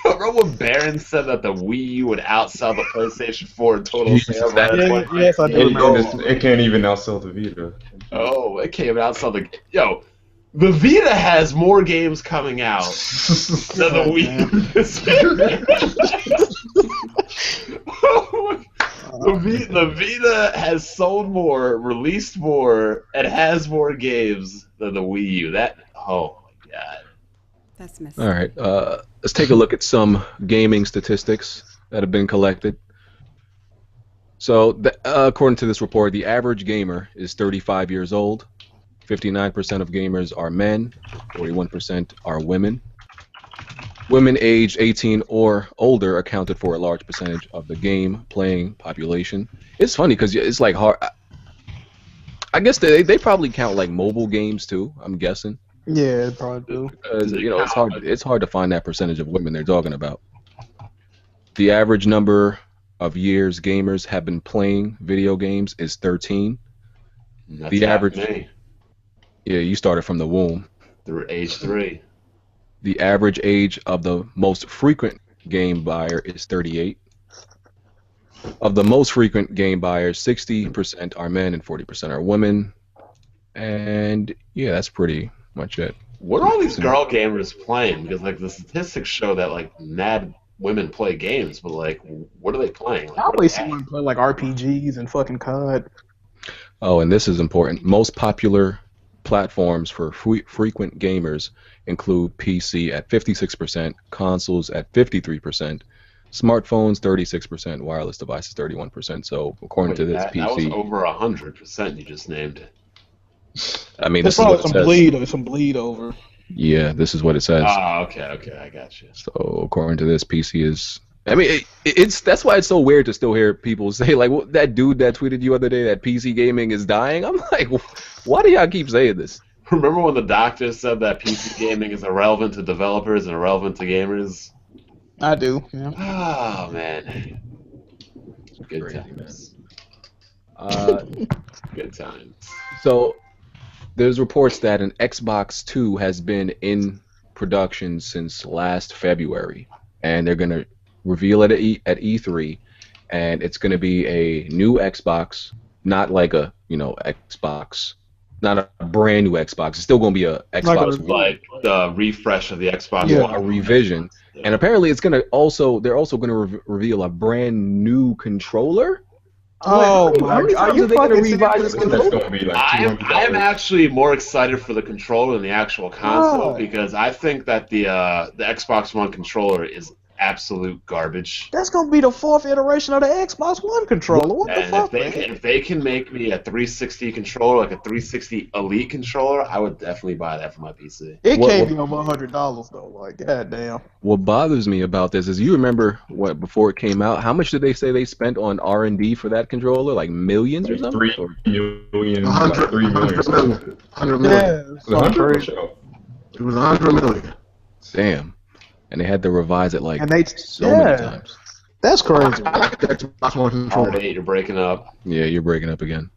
Remember when Baron said that the Wii U would outsell the PlayStation 4 in total sales? Yes, I do remember. It can't even outsell the Vita. Oh, it can't even outsell the. The Vita has more games coming out than the Wii. The Vita has sold more, released more, and has more games than the Wii U. Oh my God. That's messy. All right, let's take a look at some gaming statistics that have been collected. So, according to this report, the average gamer is 35 years old. 59% of gamers are men. 41% are women. Women aged 18 or older accounted for a large percentage of the game-playing population. It's funny because it's like hard. I guess they probably count like mobile games too. I'm guessing. Yeah, they probably do. Because it's hard to find that percentage of women they're talking about. The average number of years gamers have been playing video games is 13. That's the average. Me. Yeah, you started from the womb. Through age 3. The average age of the most frequent game buyer is 38. Of the most frequent game buyers, 60% are men and 40% are women. And yeah, that's pretty much it. What are all these girl gamers playing? Because like the statistics show that like mad women play games, but like what are they playing? Like, I always see women play like RPGs and fucking COD. Oh, and this is important. Most popular platforms for frequent gamers include PC at 56%, consoles at 53%, smartphones 36%, wireless devices 31%. So according to this PC, that was over 100% you just named. I mean, there's this is what it says. Some bleed over. Yeah, this is what it says. Oh, okay, I got you. So according to this, PC is. I mean, it's that's why it's so weird to still hear people say like, well, that dude that tweeted you other day that PC gaming is dying. I'm like, why do y'all keep saying this? Remember when the doctor said that PC gaming is irrelevant to developers and irrelevant to gamers? I do. Yeah. Oh man, good Crazy, times. Good times. So there's reports that an Xbox 2 has been in production since last February, and they're gonna reveal it at E3, and it's gonna be a new Xbox, not like a Xbox. Not a brand new Xbox. It's still going to be a Xbox like the refresh of the Xbox One, a revision. Yeah. And apparently, it's going to they're also going to reveal a brand new controller. Oh, how many times are they going to revise this controller? I'm actually more excited for the controller than the actual console because I think that the Xbox One controller is absolute garbage. That's gonna be the 4th iteration of the Xbox One controller. What the And fuck, if they can make me a 360 controller, like a 360 Elite controller, I would definitely buy that for my PC. It can't be over $100 though. Like, goddamn. What bothers me about this is, you remember what before it came out? How much did they say they spent on R&D for that controller? Like millions or something? 3 million. 100 million. 100 million. Yeah, it's fucking crazy. It was 100 million. Damn. And they had to revise it like And they, so many times. That's crazy. I like the Xbox One controller. You're breaking up. Yeah, you're breaking up again.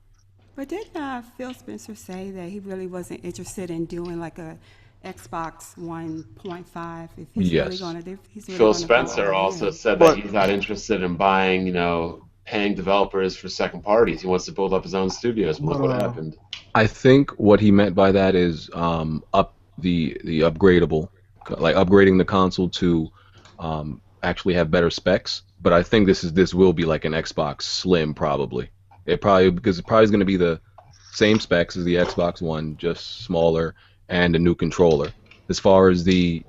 But didn't Phil Spencer say that he really wasn't interested in doing like a Xbox 1.5 if he's really going to? Phil Spencer also said that he's not interested in buying, paying developers for second parties. He wants to build up his own studios. But look what happened. I think what he meant by that is up the upgradable, like upgrading the console to actually have better specs. But I think this will be like an Xbox Slim probably. Because it probably is going to be the same specs as the Xbox One, just smaller and a new controller. As far as the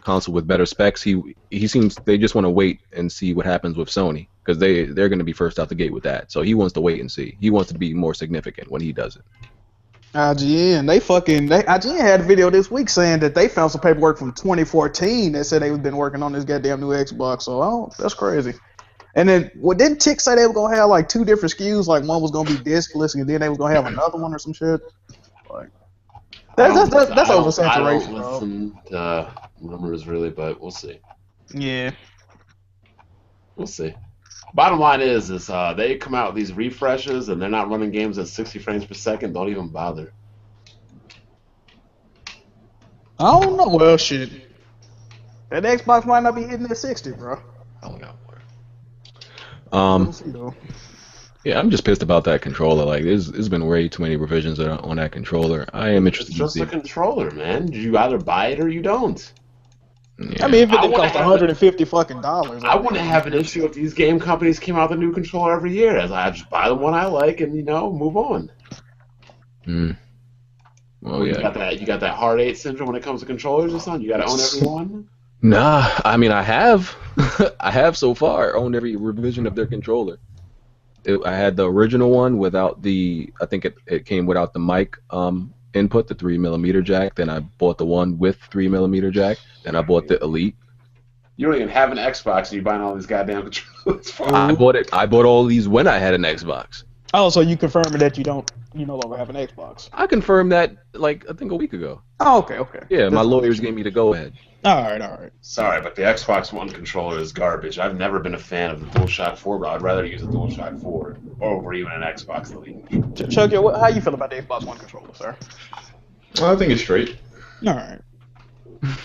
console with better specs, he seems they just want to wait and see what happens with Sony, because they're going to be first out the gate with that. So he wants to wait and see. He wants to be more significant when he does it. IGN, IGN had a video this week saying that they found some paperwork from 2014 that said they've been working on this goddamn new Xbox. So that's crazy. And then, didn't Tick say they were gonna have like 2 different SKUs? Like one was gonna be discless, and then they was gonna have another one or some shit. Like that's oversaturation. I don't listen to rumors really, but we'll see. Yeah, we'll see. Bottom line is they come out with these refreshes and they're not running games at 60 frames per second. Don't even bother. I don't know. Well, shit. That Xbox might not be hitting at 60, bro. I don't know. Yeah, I'm just pissed about that controller. Like, there's been way too many revisions on that controller. I am interested. It's just a controller, man. You either buy it or you don't. Yeah. I mean, if it didn't cost $150 fucking dollars, I wouldn't have an issue if these game companies came out with a new controller every year. As I just buy the one I like and move on. Well, yeah. You got that hard 8 syndrome when it comes to controllers or something. You got to own every one. Nah, I mean, I have. I have so far owned every revision of their controller. I had the original one without I think it came without the mic input, the 3mm jack. Then I bought the one with 3mm jack. Then I bought the Elite. You don't even have an Xbox and you're buying all these goddamn controllers. I bought all these when I had an Xbox. Oh, so you confirmed that you no longer have an Xbox? I confirmed that like I think a week ago. Oh, okay. Yeah, my lawyers gave me the go ahead. All right. Sorry, but the Xbox One controller is garbage. I've never been a fan of the DualShock 4, but I'd rather use a DualShock 4 over even an Xbox Elite. Chuck, how you feel about the Xbox One controller, sir? Well, I think it's straight. All right.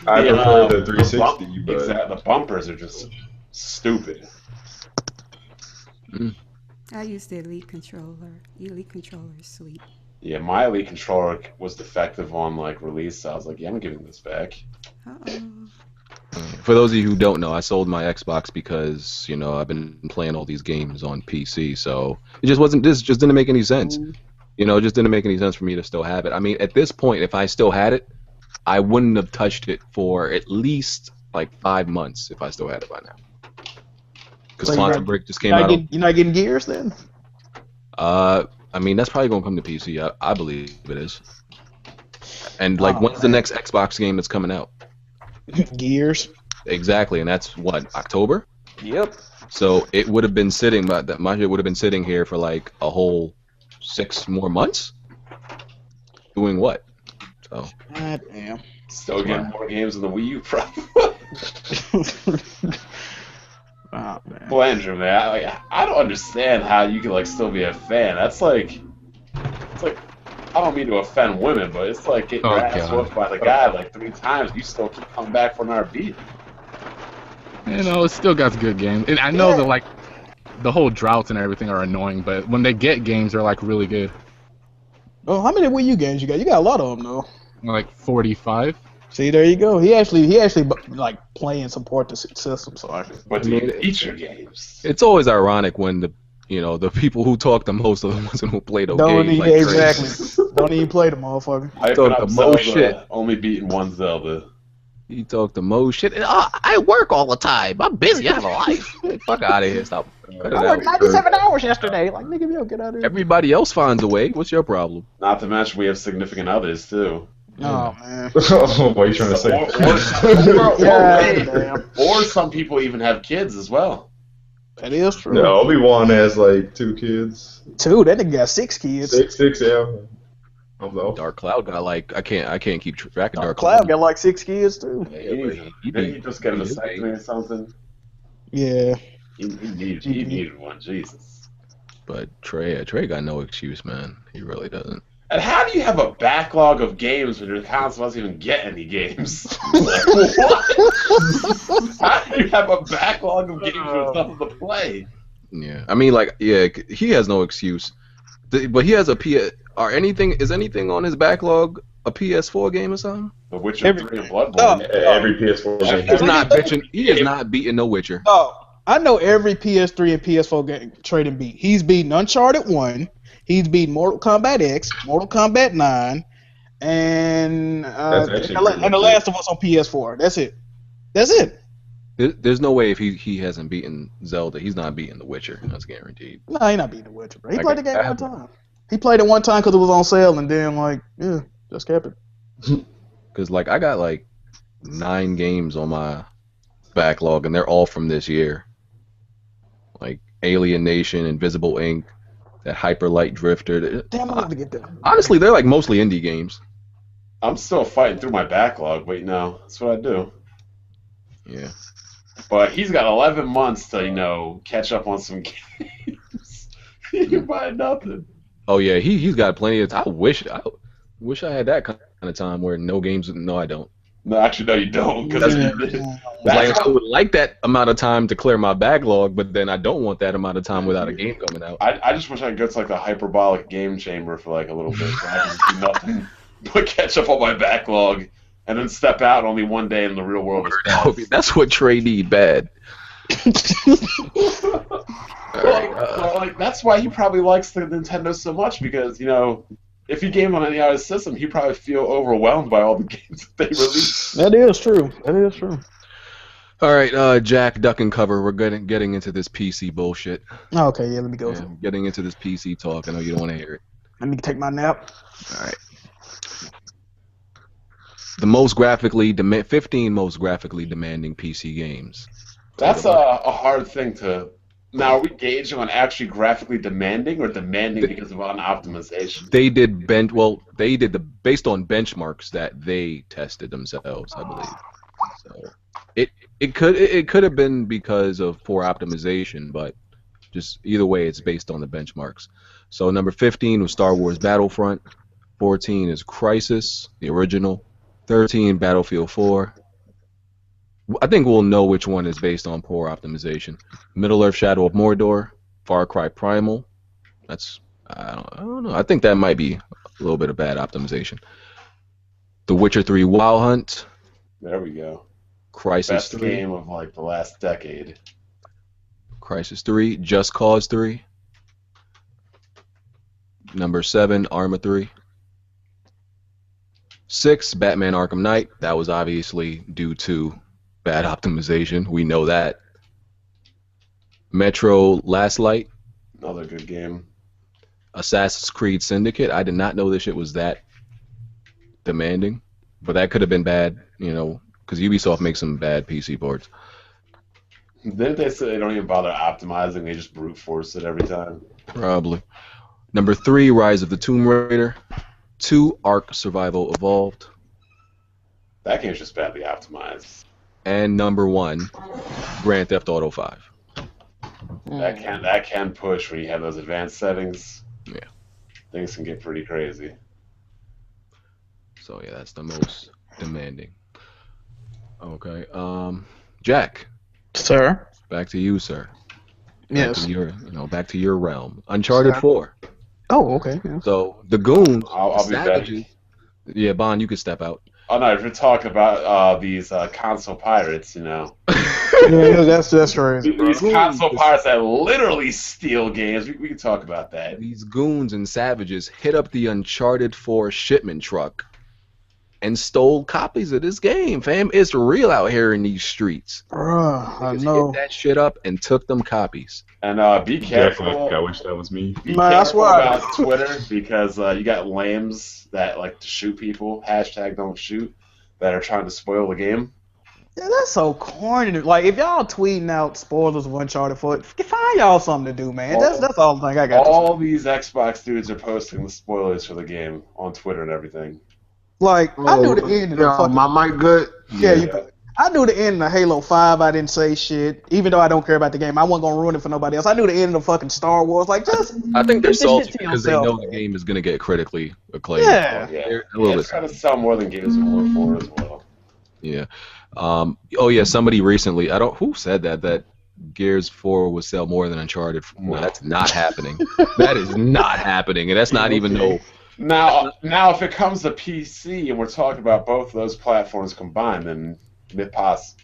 I prefer the 360, but the bumpers are just stupid. I use the Elite controller. Elite controller is sweet. Yeah, my Elite controller was defective on release. So I was like, yeah, I'm giving this back. For those of you who don't know, I sold my Xbox because I've been playing all these games on PC, so it just didn't make any sense. It just didn't make any sense for me to still have it. I mean, at this point, if I still had it, I wouldn't have touched it for at least 5 months if I still had it by now. Because Quantum Break just came out. You're not getting Gears then? I mean, that's probably gonna come to PC. I believe it is. And when's the next Xbox game that's coming out? Gears. Exactly, and that's what, October? Yep. So it would have been sitting, my shit would have been sitting here for a whole 6 more months. Doing what? So. God damn. Still getting more games than the Wii U, probably. Oh, man. Well, Andrew, man, I don't understand how you can still be a fan. That's it's I don't mean to offend women, but it's like getting your ass whooped by the guy 3 times. You still keep coming back for another beat. It still got good games. And I know that the whole droughts and everything are annoying, but when they get games, they're really good. Oh, how many Wii U games you got? You got a lot of them though. 45. See, there you go. He actually play and support the system. So but do you feature games? It's always ironic when the people who talk the most are the ones who play those games. Exactly. Don't even play the motherfucker. I talk the most shit. Only beating one Zelda. He talked the most shit. I work all the time. I'm busy. I have a life. Fuck out of here. Stop. Cut it I worked out. 97 hours yesterday. Like, nigga, yo, get out of here. Everybody else finds a way. What's your problem? Not to mention we have significant others too. Oh, man. What are you trying to say? Or some people even have kids as well. That is true. No, Obi-Wan has like 2 kids. 2? That nigga got 6 kids. Six, yeah. Dark Cloud got like I can't keep track of Dark Cloud got like 6 kids, too. Didn't he just get a vasectomy or something? Yeah. He needed one, Jesus. But Trey got no excuse, man. He really doesn't. And how do you have a backlog of games when your console doesn't even get any games? What? How do you have a backlog of games with nothing to play? Yeah, I mean, like, yeah, he has no excuse. But he has a PS. Is anything on his backlog a PS4 game or something? The Witcher 3 and Bloodborne. Every PS4 game. He's not bitching. He is not beating no Witcher. No, I know every PS3 and PS4 game Trey beat. He's beaten Uncharted 1. He's beaten Mortal Kombat X, Mortal Kombat 9, and The Last of Us on PS4. That's it. There's no way if he hasn't beaten Zelda, he's not beating The Witcher. That's guaranteed. No, he's not beating The Witcher, bro. He played the game one time. He played it one time because it was on sale, and then, like, yeah, just kept it. Because, like, I got, like, 9 games on my backlog, and they're all from this year. Like, Alien Nation, Invisible Inc., that Hyper Light Drifter. Damn, I have to get that. Honestly, they're, like, mostly indie games. I'm still fighting through my backlog. Wait, no. That's what I do. Yeah. But he's got 11 months to, catch up on some games. He can buy nothing. Oh yeah, he's got plenty of time. I wish I had that kind of time where no games. No, I don't. No, actually, no, you don't. Because I would like that amount of time to clear my backlog, but then I don't want that amount of time without a game coming out. I just wish I could go to the hyperbolic game chamber for a little bit, so I can do nothing but catch up on my backlog, and then step out only one day in the real world. That's what Trey need bad. That's why he probably likes the Nintendo so much, because if he gamed on any other system, he'd probably feel overwhelmed by all the games that they release. That is true. All right, Jack, duck and cover. We're getting into this PC bullshit. Okay, yeah, let me go. Yeah, getting into this PC talk. I know you don't want to hear it. Let me take my nap. All right. The 15 most graphically demanding PC games. That's a hard thing to. Now, are we gauging on actually graphically demanding or demanding because of optimization? They did based on benchmarks that they tested themselves, I believe. So it could have been because of poor optimization, but just either way, it's based on the benchmarks. So number 15 was Star Wars Battlefront. 14 is Crysis, the original. 13, Battlefield 4. I think we'll know which one is based on poor optimization. Middle-earth Shadow of Mordor, Far Cry Primal. I don't know. I think that might be a little bit of bad optimization. The Witcher 3 Wild Hunt. There we go. Crysis Best 3. game of the last decade. Crysis 3, Just Cause 3. Number 7, Arma 3. 6, Batman Arkham Knight. That was obviously due to bad optimization. We know that. Metro Last Light. Another good game. Assassin's Creed Syndicate. I did not know this shit was that demanding. But that could have been bad, because Ubisoft makes some bad PC boards. Didn't they say they don't even bother optimizing? They just brute force it every time? Probably. Number 3, Rise of the Tomb Raider. 2, Ark Survival Evolved. That game's just badly optimized. And number 1, Grand Theft Auto 5. That can push when you have those advanced settings. Yeah. Things can get pretty crazy. So yeah, that's the most demanding. Okay. Jack. Sir. Back to you, sir. Yes. Back to your realm. Uncharted 4. Oh, okay. Yeah. So the goons, I'll be back. Yeah, Bond, you can step out. Oh no, if you're talking about these console pirates, Yeah, that's crazy. These console pirates that literally steal games. We can talk about that. These goons and savages hit up the Uncharted 4 shipment truck and stole copies of this game, fam. It's real out here in these streets. Bruh, I Niggas know. hit that shit up and took them copies. And be careful. Definitely, I wish that was me. Be Man, I careful swear. about Twitter because you got lambs that like to shoot people. #Don'tShoot that are trying to spoil the game. Yeah, that's so corny. Like, if y'all tweeting out spoilers of Uncharted 4, find y'all something to do, man. That's all the thing I got. All these Xbox dudes are posting the spoilers for the game on Twitter and everything. Like, I knew the end of the fucking... my mic good? Yeah, you could. I knew the end of Halo 5. I didn't say shit. Even though I don't care about the game, I wasn't gonna ruin it for nobody else. I knew the end of fucking Star Wars. Like, just I think they're keep this salty shit to because they yourself, know man. the game is gonna get critically acclaimed. Yeah. Yeah, A little it's bit. trying to sell more than Gears of War 4 as well. Yeah. Oh yeah, somebody recently, who said that Gears 4 would sell more than Uncharted 4. No, that's not happening. That is not happening, and that's not even no. Now, if it comes to PC and we're talking about both of those platforms combined, then that's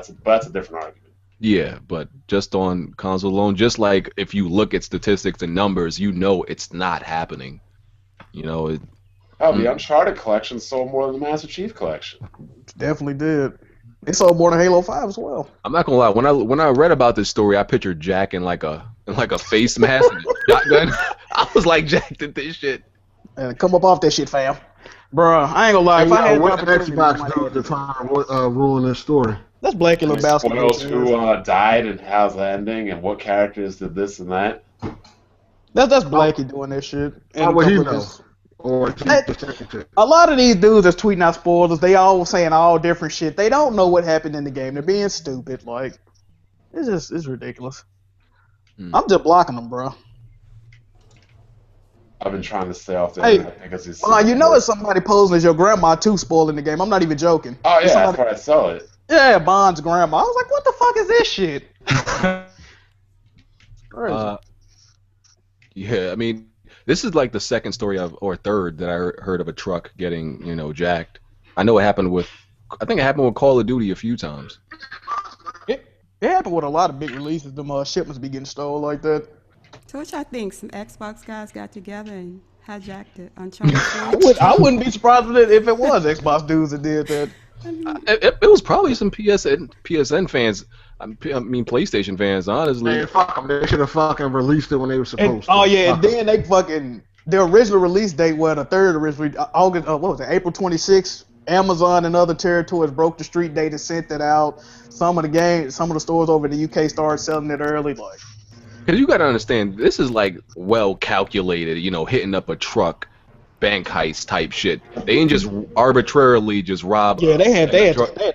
a different argument. Yeah, but just on console alone, just like if you look at statistics and numbers, you know it's not happening. You know, The Uncharted collection sold more than the Master Chief collection. Definitely did. It sold more than Halo 5 as well. I'm not gonna lie. When I read about this story, I pictured Jack in like a face mask and a shotgun. I was like, Jack did this shit. And come up off that shit, fam. Bruh, I ain't gonna lie. If I had the what opportunity, Xbox dude to try to ruin this story? that's Blackie It Lebowski. spoils who died and how's the ending and what characters did this and that. That's Blackie doing that shit. And How would he a couple of know? his- Or A lot of these dudes that's tweeting out spoilers, they all saying all different shit. They don't know what happened in the game. They're being stupid. Like, it's ridiculous. I'm just blocking them, bro. I've been trying to stay off the Hey, internet because it's. You know it's somebody posing as your grandma too spoiling the game. I'm not even joking. Oh yeah, It's that's somebody- why I saw it. Yeah, Bond's grandma. I was like, what the fuck is this shit? Crazy. Yeah, I mean, this is like the second story or third that I heard of a truck getting, jacked. I know I think it happened with Call of Duty a few times. It happened with a lot of big releases. Them shipments be getting stolen like that. So what y'all think? Some Xbox guys got together and hijacked it Uncharted 4? I wouldn't be surprised if it was Xbox dudes that did that. It was probably some PSN fans. I mean, PlayStation fans, honestly. Man, fuck them. They should have fucking released it when they were supposed to. Oh yeah, Fuck and then they fucking their original release date was the third originally August. What was it? April 26th. Amazon and other territories broke the street date and sent it out. Some of the stores over in the UK started selling it early. Like, because you got to understand, this is like well calculated. Hitting up a truck, bank heist type shit. They ain't just arbitrarily just rob. yeah, they had a truck. they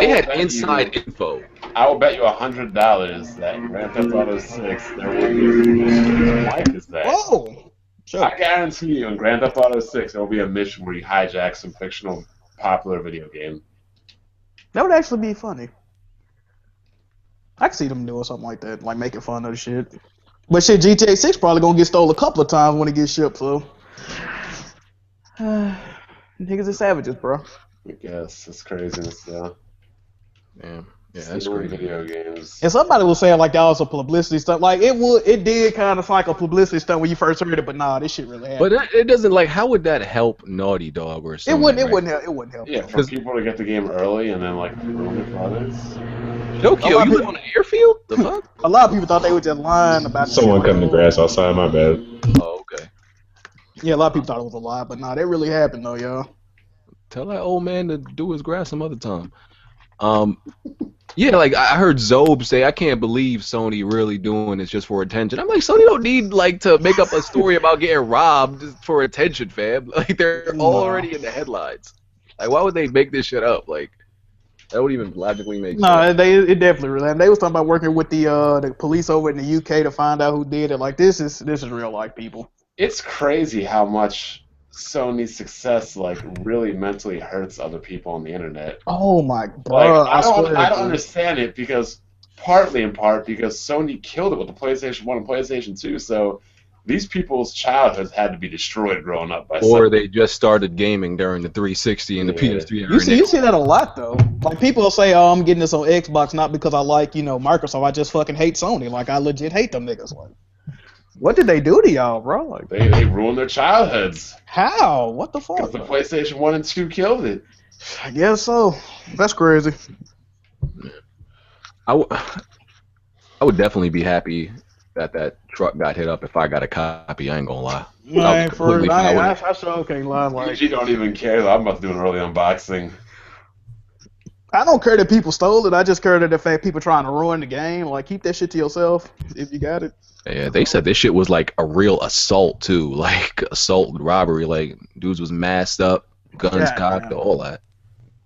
They had inside info. I will bet you $100 that Grand Theft Auto 6 there will be a mission like that. Whoa! Sure. I guarantee you in Grand Theft Auto 6 there will be a mission where you hijack some fictional popular video game. That would actually be funny. I could see them doing something like that, like making fun of the shit. But shit, GTA 6 probably gonna get stolen a couple of times when it gets shipped, so. Niggas are savages, bro. I guess it's craziness, though. Yeah, that's Stealing crazy. video games. And somebody was saying like that was a publicity stunt. Like it did kind of like a publicity stunt when you first heard it, but nah, this shit really happened. But it doesn't how would that help Naughty Dog or It something? wouldn't help. Yeah, for people to get the game early and then ruin it for others. Tokyo, you live on an airfield? The fuck? A lot of people thought they were just lying about the Someone shit. cutting the grass outside, my bad. Oh, okay. Yeah, a lot of people thought it was a lie, but nah, that really happened though, y'all. Tell that old man to do his grass some other time. Yeah, I heard Zob say, I can't believe Sony really doing this just for attention. I'm like, Sony don't need to make up a story about getting robbed just for attention, fam. Like they're already in the headlines. Like why would they make this shit up? Like that would even logically make sense. No, it definitely really happened. They was talking about working with the police over in the UK to find out who did it. Like this is real life, people. It's crazy how much Sony's success really mentally hurts other people on the internet. Oh my god! I don't understand it because in part because Sony killed it with the PlayStation 1 and PlayStation 2, so these people's childhoods had to be destroyed growing up by Or they just started gaming during the 360 and the PS3 era. You see that a lot though. Like people will say, "Oh, I'm getting this on Xbox not because I like Microsoft. I just fucking hate Sony. Like I legit hate them niggas." Like, What did they do to y'all, bro? Like, They ruined their childhoods. how? What the Because fuck? the PlayStation 1 and 2 killed it. I guess so. That's crazy. I would definitely be happy that truck got hit up if I got a copy. I ain't gonna lie. Man, for completely real, fine with I sure can't lie. Like, You don't even care. I'm about to do an early unboxing. I don't care that people stole it. I just care that the fact people trying to ruin the game. Like, keep that shit to yourself if you got it. Yeah, they said this shit was like a real assault too, like assault robbery. Like dudes was masked up, guns cocked, all that.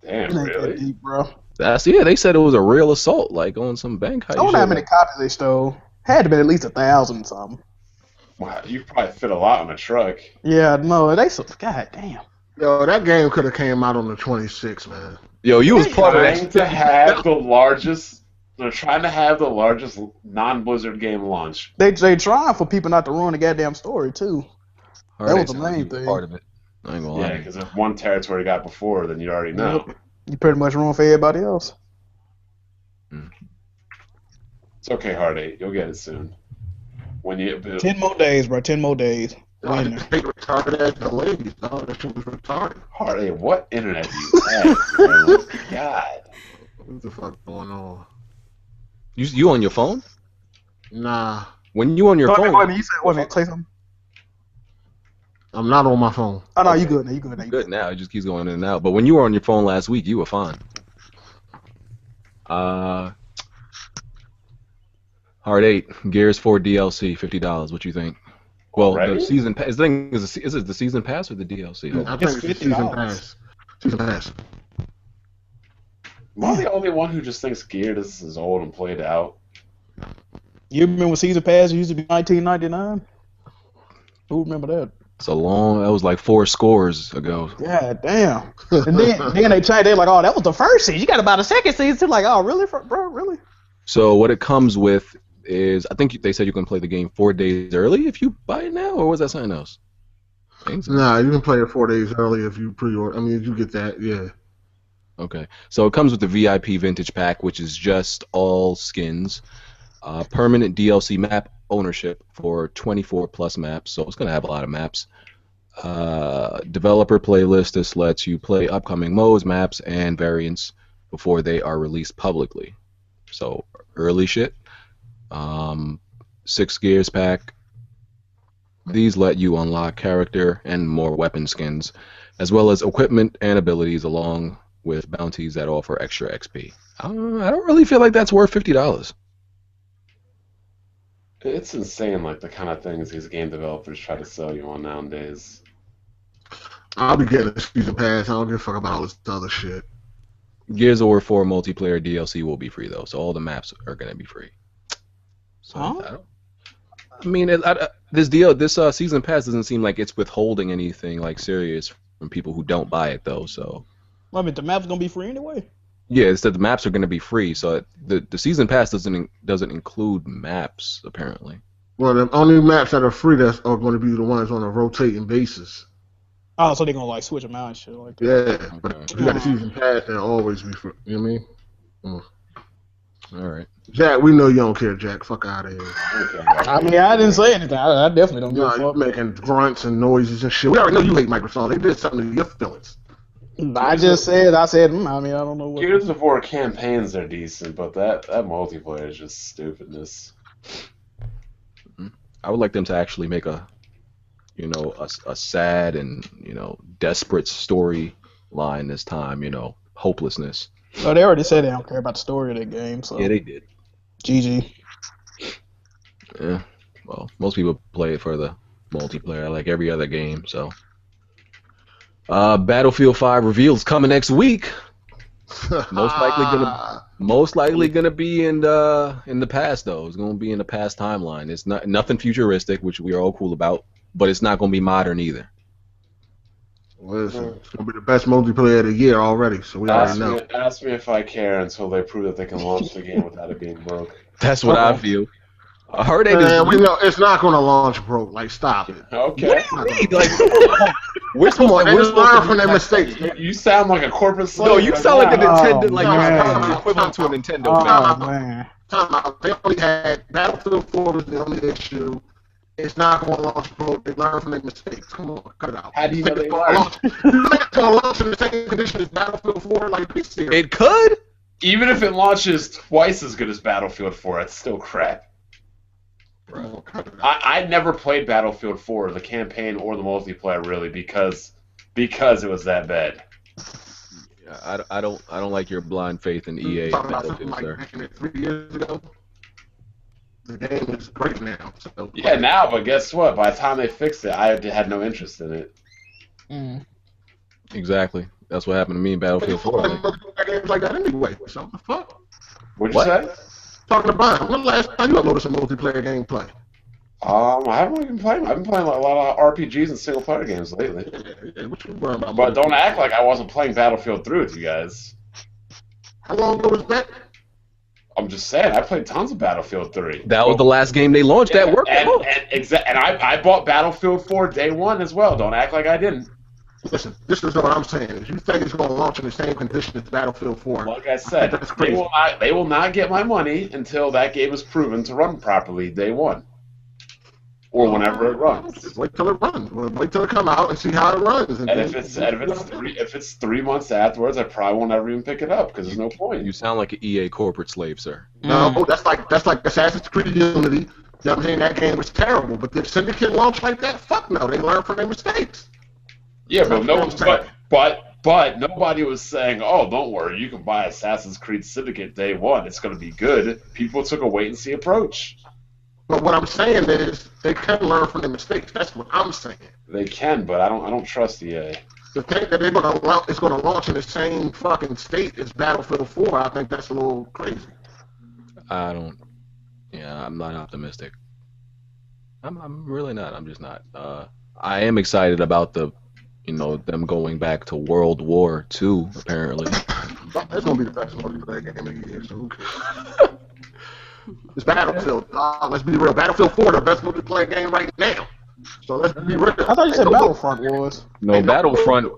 Damn, It ain't that really? deep, bro. They said it was a real assault, like on some bank heist. I wonder how many copies they stole. Had to be at least 1,000 something. Wow, you probably fit a lot on a truck. Yeah, no, they so god damn. Yo, that game could have came out on the 26th, man. Yo, you was part of Trying that. to have the largest. They're trying to have the largest non-Blizzard game launch. They trying for people not to ruin the goddamn story too. That was the main thing. Part of it. I ain't gonna Yeah, lie. because if one territory got before, then you already know. You pretty much ruined for everybody else. It's okay, Hard 8. You'll get it soon. When you 10 more days, bro. 10 more days. Yo, they retarded ass delays, dog. That shit was retarded. Hard 8, what internet do you have? Oh my God. What the fuck going on? You on your phone? Nah, When you on your phone? Wait a minute, you said, wait a minute, say something. I'm not on my phone. Oh, no, you good now. You good now. Good now. It just keeps going in and out. But when you were on your phone last week, you were fine. Hard 8, Gears 4 DLC, $50. What you think? Well, Already? the season pass. Thing is it the season pass or the DLC? I think it's the season $50. pass. Season pass. Am I the only one who just thinks Gears is old and played out? You remember when Season Pass used to be $19.99? Who remember that? It's a long. That was like 4 scores ago. God damn. And then they changed. They're like, oh, that was the first season. You got to buy the second season. Like, oh, really, bro? Really? So what it comes with is, I think they said you can play the game 4 days early if you buy it now, or was that something else? Nah, you can play it 4 days early if you pre-order. I mean, you get that, yeah. Okay, so it comes with the VIP Vintage Pack, which is just all skins, permanent DLC map ownership for 24 plus maps, so it's going to have a lot of maps. Developer playlist. This lets you play upcoming modes, maps, and variants before they are released publicly. So early shit. 6 Gears pack. These let you unlock character and more weapon skins, as well as equipment and abilities, along with bounties that offer extra XP. I don't really feel like that's worth $50. It's insane, like the kind of things these game developers try to sell you on nowadays. I'll be getting a season pass. I don't give a fuck about all this other shit. Gears of War 4 multiplayer DLC will be free though, so all the maps are gonna be free. So this season pass doesn't seem like it's withholding anything like serious from people who don't buy it though. So I mean, the map's going to be free anyway. yeah, it's that the maps are gonna be free. So the season pass doesn't include maps apparently. Well, the only maps that are free are going to be the ones on a rotating basis. Oh, so they're going to, like, switch them out and shit like that. Yeah, but if you got a season pass, they'll always be free. You know what I mean? All right. Jack, we know you don't care, Jack. Fuck out of here. I mean, I didn't say anything. I definitely don't give No, a you're fuck. making grunts and noises and shit. We already know you hate Microsoft. They did something to your feelings. I mean, I don't know what. Gears of War campaigns are decent, but that multiplayer is just stupidness. I would like them to actually make a sad and desperate story line this time. Hopelessness. Oh, they already said they don't care about the story of that game, so. Yeah, they did. GG. Yeah. Well, most people play it for the multiplayer, like every other game. So, Battlefield 5 reveals coming next week. Most likely gonna be in the past though. It's gonna be in the past timeline. It's nothing futuristic, which we are all cool about, but it's not gonna be modern either. Listen, it's gonna be the best multiplayer of the year already, so we already know. Ask me if I care until they prove that they can launch the game without it being broke. That's what I feel. I heard it. We know it's not gonna launch broke. Like, stop it. Okay. What do you mean? Like, we're Come on, supposed they learn from their mistakes. You sound like a corporate slave. No, you sound like a Oh, Nintendo, like man. you're equivalent to a Nintendo Oh, fan. man. Time out. They only had Battlefield 4 was the only issue. It's not going to launch, bro. They learn from their mistakes. Come on, cut it out. How do you know they You learn? think it's going to launch in the same condition as Battlefield 4? Like, be serious. It could. Even if it launches twice as good as Battlefield 4, it's still crap. Come on, cut it out. I never played Battlefield 4, the campaign or the multiplayer, really, because it was that bad. Yeah, I don't like your blind faith in EA Talking about something Battlefield, like sir. making it 3 years ago. The game is great now. So Yeah, now, but guess what? By the time they fixed it, I had no interest in it. Exactly. That's what happened to me in Battlefield 4. Like, games like that anyway. So what the fuck? What'd you say? Talking about when the last time you uploaded some multiplayer gameplay? I haven't really been playing. I've been playing a lot of RPGs and single player games lately. Yeah, what you worrying about? But don't act like I wasn't playing Battlefield 3 with you guys. How long ago was that? I'm just saying, I played tons of Battlefield 3. that was the last game they launched that worked. And I bought Battlefield 4 day one as well. Don't act like I didn't. Listen, this is what I'm saying. If you think it's going to launch in the same condition as Battlefield 4, Like I said, that's crazy. they will not get my money until that game is proven to run properly day one. Or whenever it runs. Just wait till it runs. Wait till it come out and see how it runs. And if it's 3 months afterwards, I probably won't ever even pick it up because there's no point. You sound like an EA corporate slave, sir. No, that's like Assassin's Creed Unity. You know what I'm saying? That game was terrible. But did Syndicate launch like that? Fuck no. They learned from their mistakes. Yeah, but nobody was saying, "Oh, don't worry, you can buy Assassin's Creed Syndicate day one. It's going to be good." People took a wait and see approach. But what I'm saying is they can learn from their mistakes. That's what I'm saying. They can, but I don't trust EA. The thing that it's going to launch in the same fucking state as Battlefield 4, I think that's a little crazy. I'm not optimistic. I'm really not. I'm just not. I am excited about them going back to World War II, apparently. That's going to be the best multiplayer game of the year, so who cares? It's Battlefield. Let's be real. Battlefield 4 the best multiplayer game right now. So let's be real. I thought you said Battlefront was. No, Battlefront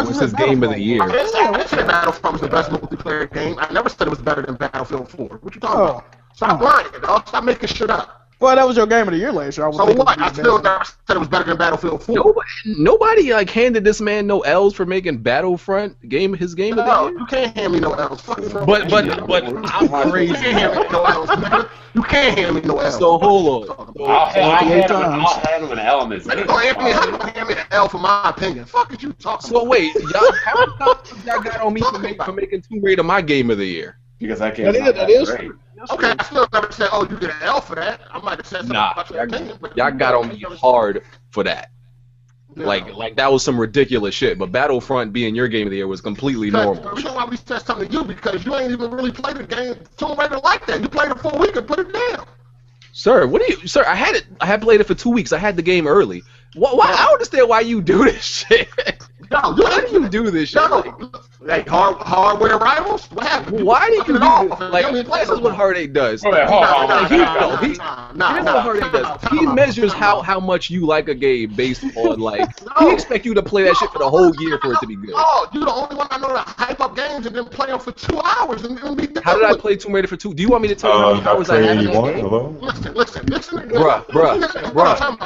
was his game of the year. I didn't say Battlefront was the best multiplayer game. I never said it was better than Battlefield 4. What you talking about? Stop lying, dog. Stop making shit up. Well, that was your game of the year last year. So what? I still never said it was better than Battlefield 4. Nobody handed this man no L's for making Battlefront his game of the year. You can't hand me no L's. But I'm crazy. You can't hand me no L's, nigga. You can't hand me no L's. So hold on. I'll hand him an L in his name. How you gonna hand me an L for my opinion? Fuck is you talking So wait, y'all, how many times y'all got on me for making Tomb Raider my game of the year? Because that game's not that great. Okay, I still never said, oh, you get an L for that. I might have said something about your opinion. But Y'all got on me hard for that. Yeah. Like that was some ridiculous shit. But Battlefront being your game of the year was completely normal. The reason why we said something to you because you ain't even really played the game Tomb Raider like that. You played it for a week and put it down. Sir, I had played it for 2 weeks. I had the game early. Why? I don't understand why you do this shit. No, Why do you do this shit? Like hardware rivals? What happened? Why do you do this? Like, this is what Heartache does. Wait, hold on. Here's what Heartache does. He measures how much you like a game based on, he expect you to play that shit for the whole year for it to be good. Oh, you're the only one I know to hype up games and then play them for 2 hours and be done. How did I play Tomb Raider for 2? Do you want me to tell you how many hours I had in that game? Listen. Bruh.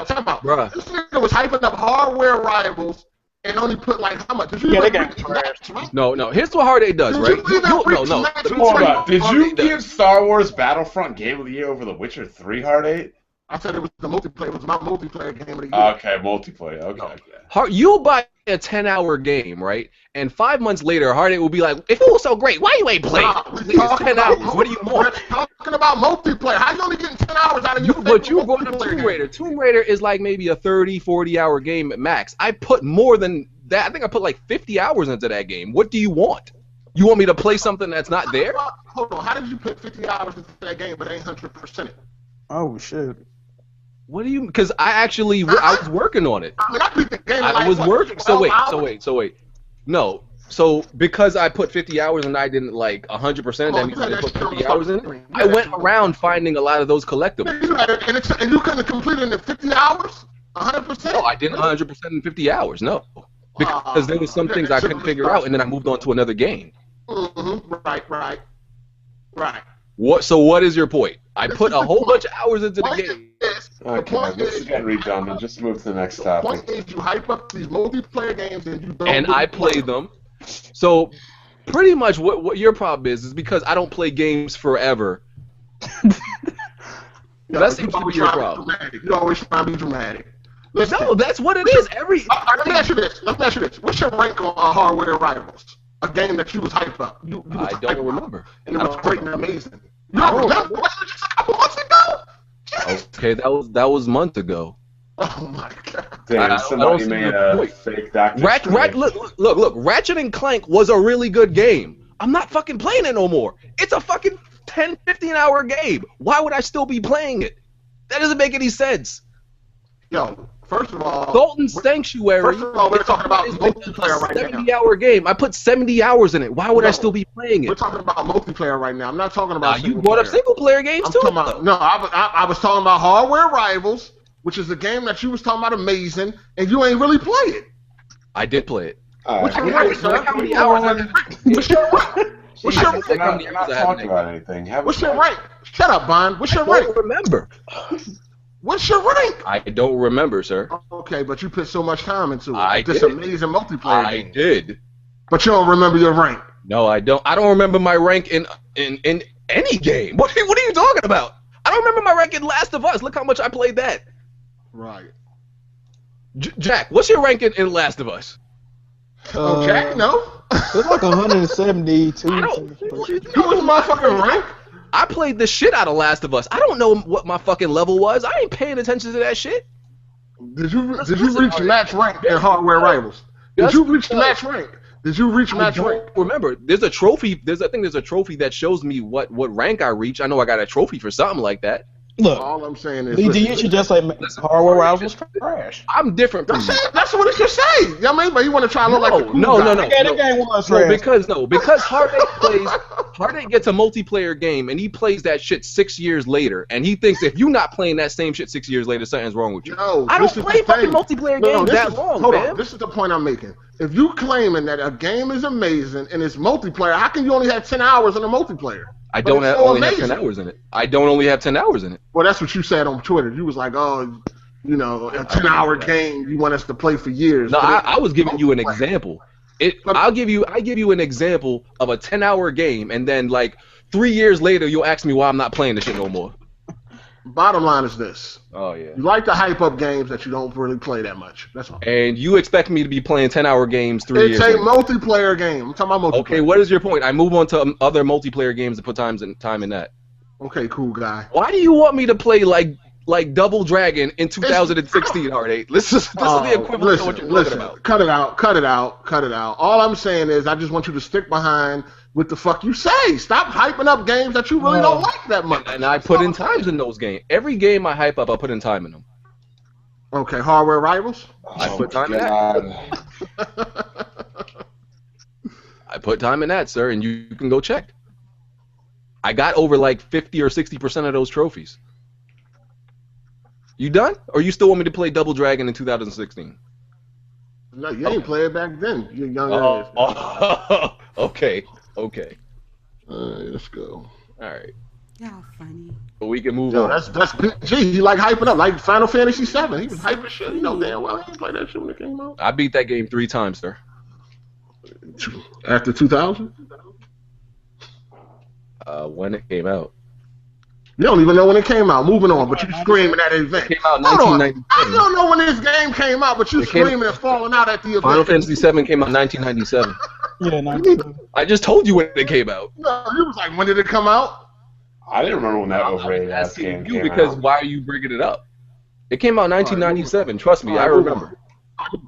Time out. This nigga was hyping up hardware rivals and only put how much? Did you they even got reach trash. match? No. Here's what Heartache does, Did right? you even reach No. match? Hold on. Did you Heartache give does. Star Wars Battlefront Game of the Year over The Witcher 3, Heartache? I said it was the multiplayer. It was my multiplayer game of the year. Okay, multiplayer. Okay. You'll buy a 10-hour game, right? And 5 months later, Heartache will be like, if it was so great, why you ain't playing? It's 10 hours. What do you want? We're talking about multiplayer. How you only getting 10 hours out of your But you brought up Tomb Raider. Tomb Raider is maybe a 30, 40-hour game at max. I put more than that. I think I put 50 hours into that game. What do you want? You want me to play something that's not there? Hold on. How did you put 50 hours into that game but ain't 100%? Oh shit. What do you? Because I was working on it. I mean, I beat the game. I was working. So wait. No. So because I put 50 hours and I didn't 100%, that means I didn't put 50 hours in it. I went around finding a lot of those collectibles. And you couldn't complete it in 50 hours? 100%? No, I didn't 100% in 50 hours. No. Because there was some things I couldn't figure out, and then I moved on to another game. Mm-hmm. Right. So what is your point? I put a whole bunch of hours into the game. Okay, this is getting redundant. Just move to the next The topic. point is, you hype up these multiplayer games and you don't. And really I play them. So pretty much what your problem is because I don't play games forever. That seems to be your problem. You always try to be dramatic. Listen, No, that's what it is. let me ask you this. What's your rank on Hardware Rivals? A game that you was hyped up. You was I hyped don't up, remember. and it was great and amazing. You don't remember? Wasn't it just a couple months ago? Okay, that was months ago. Oh my god. Damn, I somebody don't see made the a point. fake Dr. Look, Ratchet Clank was a really good game. I'm not fucking playing it no more. It's a fucking 10, 15-hour game. Why would I still be playing it? That doesn't make any sense. Yo, first of all, Dalton Sanctuary. First of all, we're talking about multiplayer right now. 70-hour game. I put 70 hours in it. Why would I still be playing We're it? talking about multiplayer right now. I'm not talking about You brought up single-player games I'm too. talking about, no, I was talking about Hardware Rivals, which is a game that you was talking about amazing, and you ain't really play it. I did play it. What's your We're rank, sir? How many hours? What's your rank? What's your rank? You're not talking about anything. What's your rank? Shut up, Bond. What's your I rank? don't remember. What's your rank? I don't remember, sir. Okay, but you put so much time into it. I This did. amazing multiplayer I game. did. But you don't remember your rank. No, I don't. I don't remember my rank in any game. What are you talking about? I don't remember my rank in Last of Us. Look how much I played that. Right. Jack, what's your rank in Last of Us? Oh, Jack, no. It's like 172. I don't. You know what's my fucking rank? I played the shit out of Last of Us. I don't know what my fucking level was. I ain't paying attention to that shit. Did you reach match rank in Hardware Rivals? Did you reach match rank? Did you reach match rank? Remember, there's a trophy. I think there's a trophy that shows me what rank I reach. I know I got a trophy for something like that. Look, All I'm saying is, you should just say Hardware Rivals was trash. I'm different from you. That's what it should say. You know what I mean? But you want to try to look like the cool No. guy. Okay, that game was trash. Because Hardate gets a multiplayer game and he plays that shit 6 years later, and he thinks if you're not playing that same shit 6 years later, something's wrong with you. No, I don't this is play the fucking thing. multiplayer No, games this that is- long, hold man. on, this is the point I'm making. If you claiming that a game is amazing and it's multiplayer, how can you only have 10 hours in a multiplayer? I But don't it's have, so only have 10 amazing. hours in it. I don't only have 10 hours in it. Well, that's what you said on Twitter. You was like, oh, you know, a 10-hour game you want us to play for years. No, But I was giving you an example. I give you an example of a 10-hour game, and then like 3 years later, you'll ask me why I'm not playing this shit no more. Bottom line is this. Oh yeah. You like to hype up games that you don't really play that much. That's all. And you expect me to be playing 10-hour games 3 years It's a later. multiplayer game. I'm talking about multiplayer. Okay, what is your point? I move on to other multiplayer games and put time in that. Okay, cool guy. Why do you want me to play like Double Dragon in 2016, Hardate? This is the equivalent of what you're talking about. Cut it out. All I'm saying is I just want you to stick behind what the fuck you say. Stop hyping up games that you really don't like that much. And I put in times in those games. Every game I hype up, I put in time in them. Okay, Hardware Rivals? I put time in that. I put time in that, sir, and you can go check. I got over like 50 or 60% of those trophies. You done? Or you still want me to play Double Dragon in 2016? No, you ain't play it back then. You young ass. Oh, okay. All right, let's go. All right. Y'all funny. But we can move Yo, on. that's gee, he like hyping up like Final Fantasy VII. He was hyping shit. You know damn well he didn't play that shit when it came out. I beat that game 3 times, sir. After 2000? When it came out. You don't even know when it came out. Moving on, but you screaming at an event. It came out in Hold on. 1997. I don't know when this game came out, but you screaming and falling out at the event. Final Fantasy VII came out in 1997. Yeah, 92. I just told you when it came out. No, you was like, when did it come out? I didn't remember when that overrated ass Asking game you came because out. why are you bringing it up? It came out in 1997. Trust me, I remember.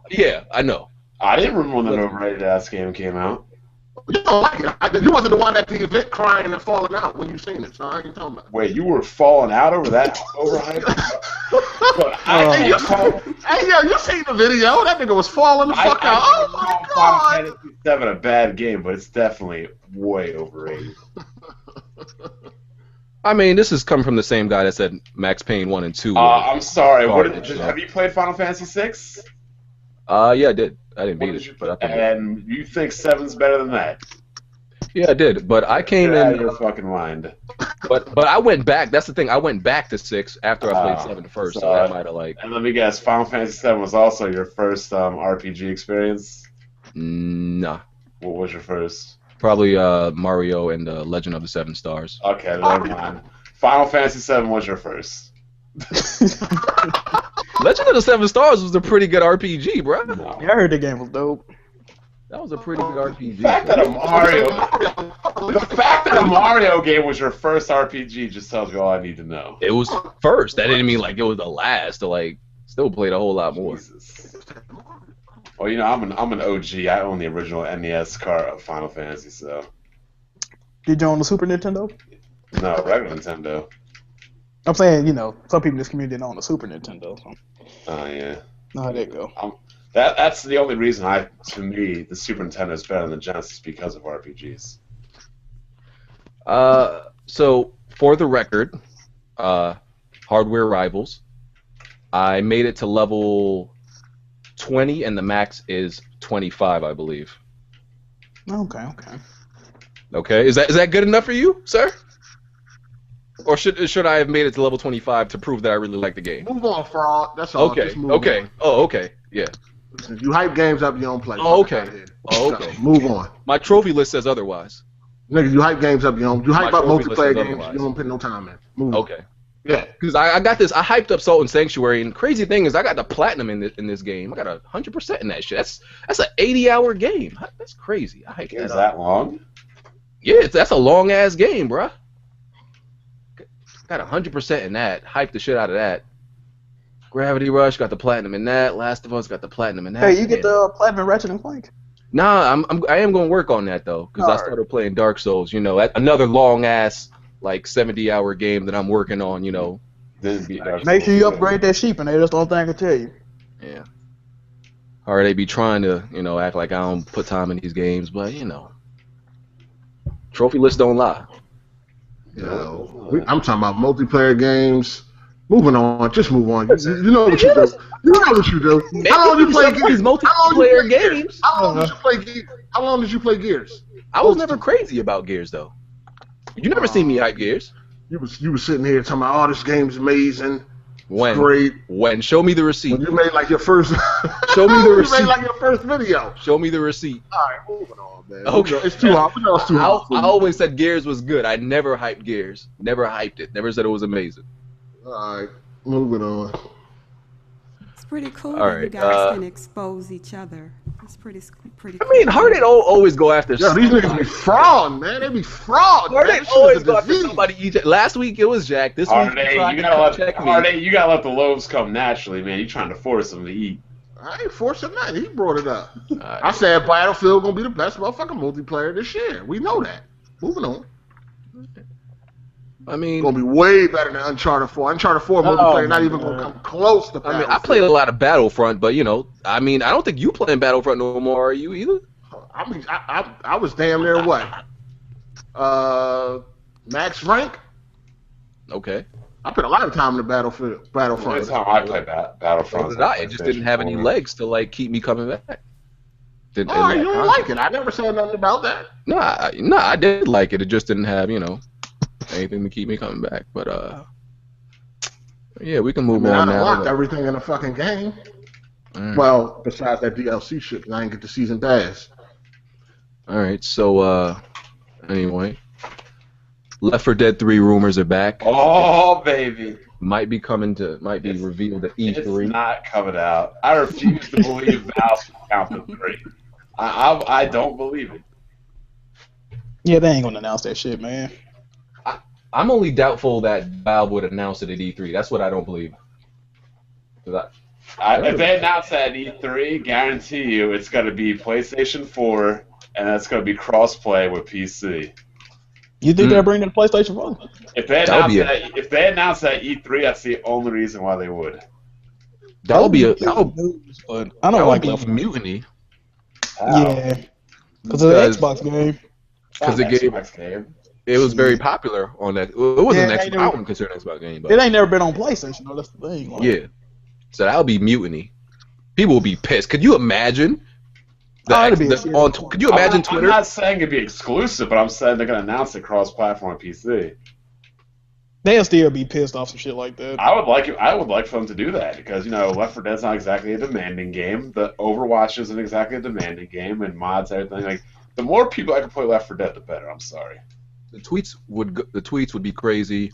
Yeah, I know. I didn't remember when that overrated ass game came out. You don't like it. You wasn't the one at the event crying and falling out when you seen it, so I ain't talking about. Wait, you were falling out over that overhyped? Hey, yo, you seen the video? That nigga was falling the fuck out. Oh my god! Final Fantasy VII a bad game, but it's definitely way overrated. I mean, this is coming from the same guy that said Max Payne 1 and 2. I'm sorry. Garbage, Have you played Final Fantasy VI? Yeah, I did. I didn't beat it. But I think And you think 7's better than that? Yeah, I did, but I came Get out in. of your fucking mind. But I went back. That's the thing. I went back to 6 after I played 7 first, so that might have like. And let me guess, Final Fantasy 7 was also your first RPG experience? Nah, What was your first? probably Mario and Legend of the Seven Stars. Okay, never mind. Final Fantasy 7 was your first. Legend of the Seven Stars was a pretty good RPG, bro. No. Yeah, I heard the game was dope. That was a pretty good RPG. The fact that a Mario game was your first RPG just tells me all I need to know. It was first. That didn't mean like it was the last. To like still played a whole lot more. Jesus. Well, you know, I'm an OG. I own the original NES cart of Final Fantasy, so Did you own the Super Nintendo? no, regular Nintendo. I'm saying, you know, some people in this community didn't own the Super Nintendo. So. Oh yeah. No, how that go? That's the only reason to me, the Super Nintendo is better than the Genesis because of RPGs. So for the record, Hardware Rivals, I made it to level 20, and the max is 25, I believe. Okay. Okay, is that good enough for you, sir? Or should I have made it to level 25 to prove that I really like the game? Move on, fraud. That's all. Okay. Just move Okay. on. Oh, okay. Yeah. Listen, you hype games up, you don't play. Oh, Fuck okay. outta here. Oh, okay. So, move on. My trophy list says otherwise. Nigga, you hype games up, you don't. You hype My up trophy list multiplayer is games, otherwise. you don't put no time in. Move on. Okay. Yeah. Because I got this. I hyped up Salt and Sanctuary, and crazy thing is I got the platinum in this game. I got 100% in that shit. That's an 80-hour game. That's crazy. I hyped Is that that up. long? Yeah, that's a long ass game, bruh. Got 100% in that. Hyped the shit out of that. Gravity Rush got the platinum in that. Last of Us got the platinum in that. Hey, you get the platinum Ratchet and Clank? Nah, I am gonna work on that though, because I started playing Dark Souls. You know, another long ass like 70-hour game that I'm working on. You know. Didn't beat Dark Make sure you Souls. upgrade that sheep, and that's the only thing I can tell you. Yeah. Or they be trying to, act like I don't put time in these games, but trophy lists don't lie. I'm talking about multiplayer games. Moving on, just move on. You know what you do. You know what you do. How long did you play these Gears? multiplayer games? How long did you play Gears? I was never crazy about Gears though. You never seen me hype Gears. You was sitting here talking about, this game's amazing. When? Great. When? Show me the receipt. When you made like your first. Show me the receipt. You made like your first video. Show me the receipt. All right, moving on, man. Okay. It's too hot. We know it's too hot. I always said Gears was good. I never hyped Gears. Never hyped it. Never said it was amazing. All right, moving on. It's pretty cool All that you right, guys can expose each other. It's pretty cool. I mean, Hardait always go after. Yo, these niggas be fraud, man. They be fraud. Man. Hardait This always shit is a go after disease. somebody. Last week it was Jack. This week Hardait, you gotta let the loaves come naturally, man. You're trying to force them to eat. I ain't forcing nothing. He brought it up. Right. I said Battlefield gonna be the best motherfucking multiplayer this year. We know that. Moving on. I mean, Gonna be way better than Uncharted 4. Uncharted 4 multiplayer not even gonna come close to I Battlefield. played a lot of Battlefront, but I don't think you playing Battlefront no more, are you either? I mean, I was damn near what? Max rank? Okay. I put a lot of time in the Battlefront. That's how I play Battlefront. It just didn't have any legs to keep me coming back. You don't like it. I never said nothing about that. Nah, I did like it. It just didn't have, anything to keep me coming back. But yeah, we can move on I now. unlocked everything in the fucking game. Well, besides that DLC shit, 'cause I didn't get the season pass. All right, so anyway, Left 4 Dead 3 rumors are back. Oh baby, Might be revealed at E3. It's not coming out. I refuse to believe Valve can count to 3. I don't believe it. Yeah, they ain't gonna announce that shit, man. I'm only doubtful that Valve would announce it at E3. That's what I don't believe. If they announce that at E3, guarantee you it's going to be PlayStation 4, and that's going to be cross-play with PC. You think they'll bring the PlayStation 4? If they announce that at E3, that's the only reason why they would. That would be but I don't like Left Mutiny. Yeah, because of the Xbox game. Because it was very popular on that. It wasn't an Xbox. I wouldn't consider an Xbox game, but it ain't never been on PlayStation. Though. That's the thing. Yeah, so that'll be Mutiny. People will be pissed. Could you imagine it'd be a shit. Could you imagine Twitter? I'm not saying it'd be exclusive, but I'm saying they're gonna announce it cross-platform on PC. They'll still be pissed off some shit like that. I would like for them to do that because Left 4 Dead's not exactly a demanding game. The Overwatch isn't exactly a demanding game, and mods, everything. Like the more people I can play Left 4 Dead, the better. I'm sorry. The tweets would be crazy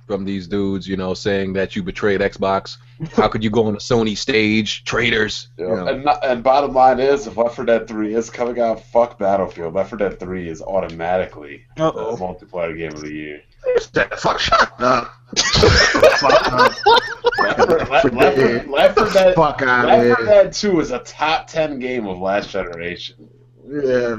from these dudes, saying that you betrayed Xbox. How could you go on a Sony stage, traitors? And bottom line is, if Left 4 Dead 3 is coming out, fuck Battlefield. Left 4 Dead 3 is automatically the multiplayer game of the year. Fuck, shut up. Left 4 Dead, Fuck out Left 4 here. Dead 2 is a top 10 game of last generation. Yeah.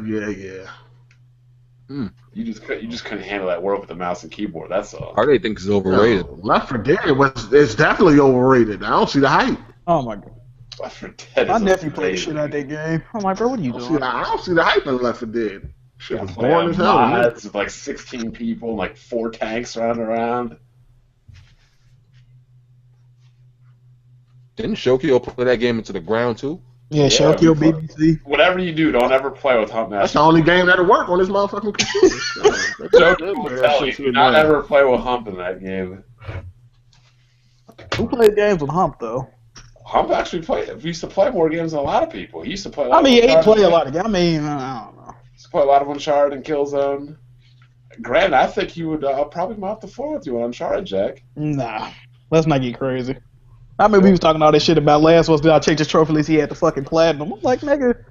You just couldn't handle that work with the mouse and keyboard. That's all. Hardy thinks it's overrated. Left 4 Dead it's definitely overrated. I don't see the hype. Oh my god. Left 4 Dead. My is nephew played the amazing. shit out of that game. I'm like, bro, what are you doing? I don't see the hype in Left 4 Dead. Shit was Play boring on as hell. man. mods with like 16 people and like 4 tanks running around. Didn't Shokio play that game into the ground too? Yeah, Shokio BBC. Whatever you do, don't ever play with Hunt That's the Master. only game that'll work on this motherfucking computer. Shokio will tell you, do not ever play with Hump in that game. Who played games with Hump though? Hump actually used to play more games than a lot of people. He used to play. I mean, he played a lot of games. I mean, I don't know. He used to play a lot of Uncharted and Killzone. Grant, I think he would probably mop the floor with you on Uncharted, Jack. Nah, let's not get crazy. I mean, we was talking all this shit about last was did I check his trophy list? He had the fucking platinum. I'm like, nigga.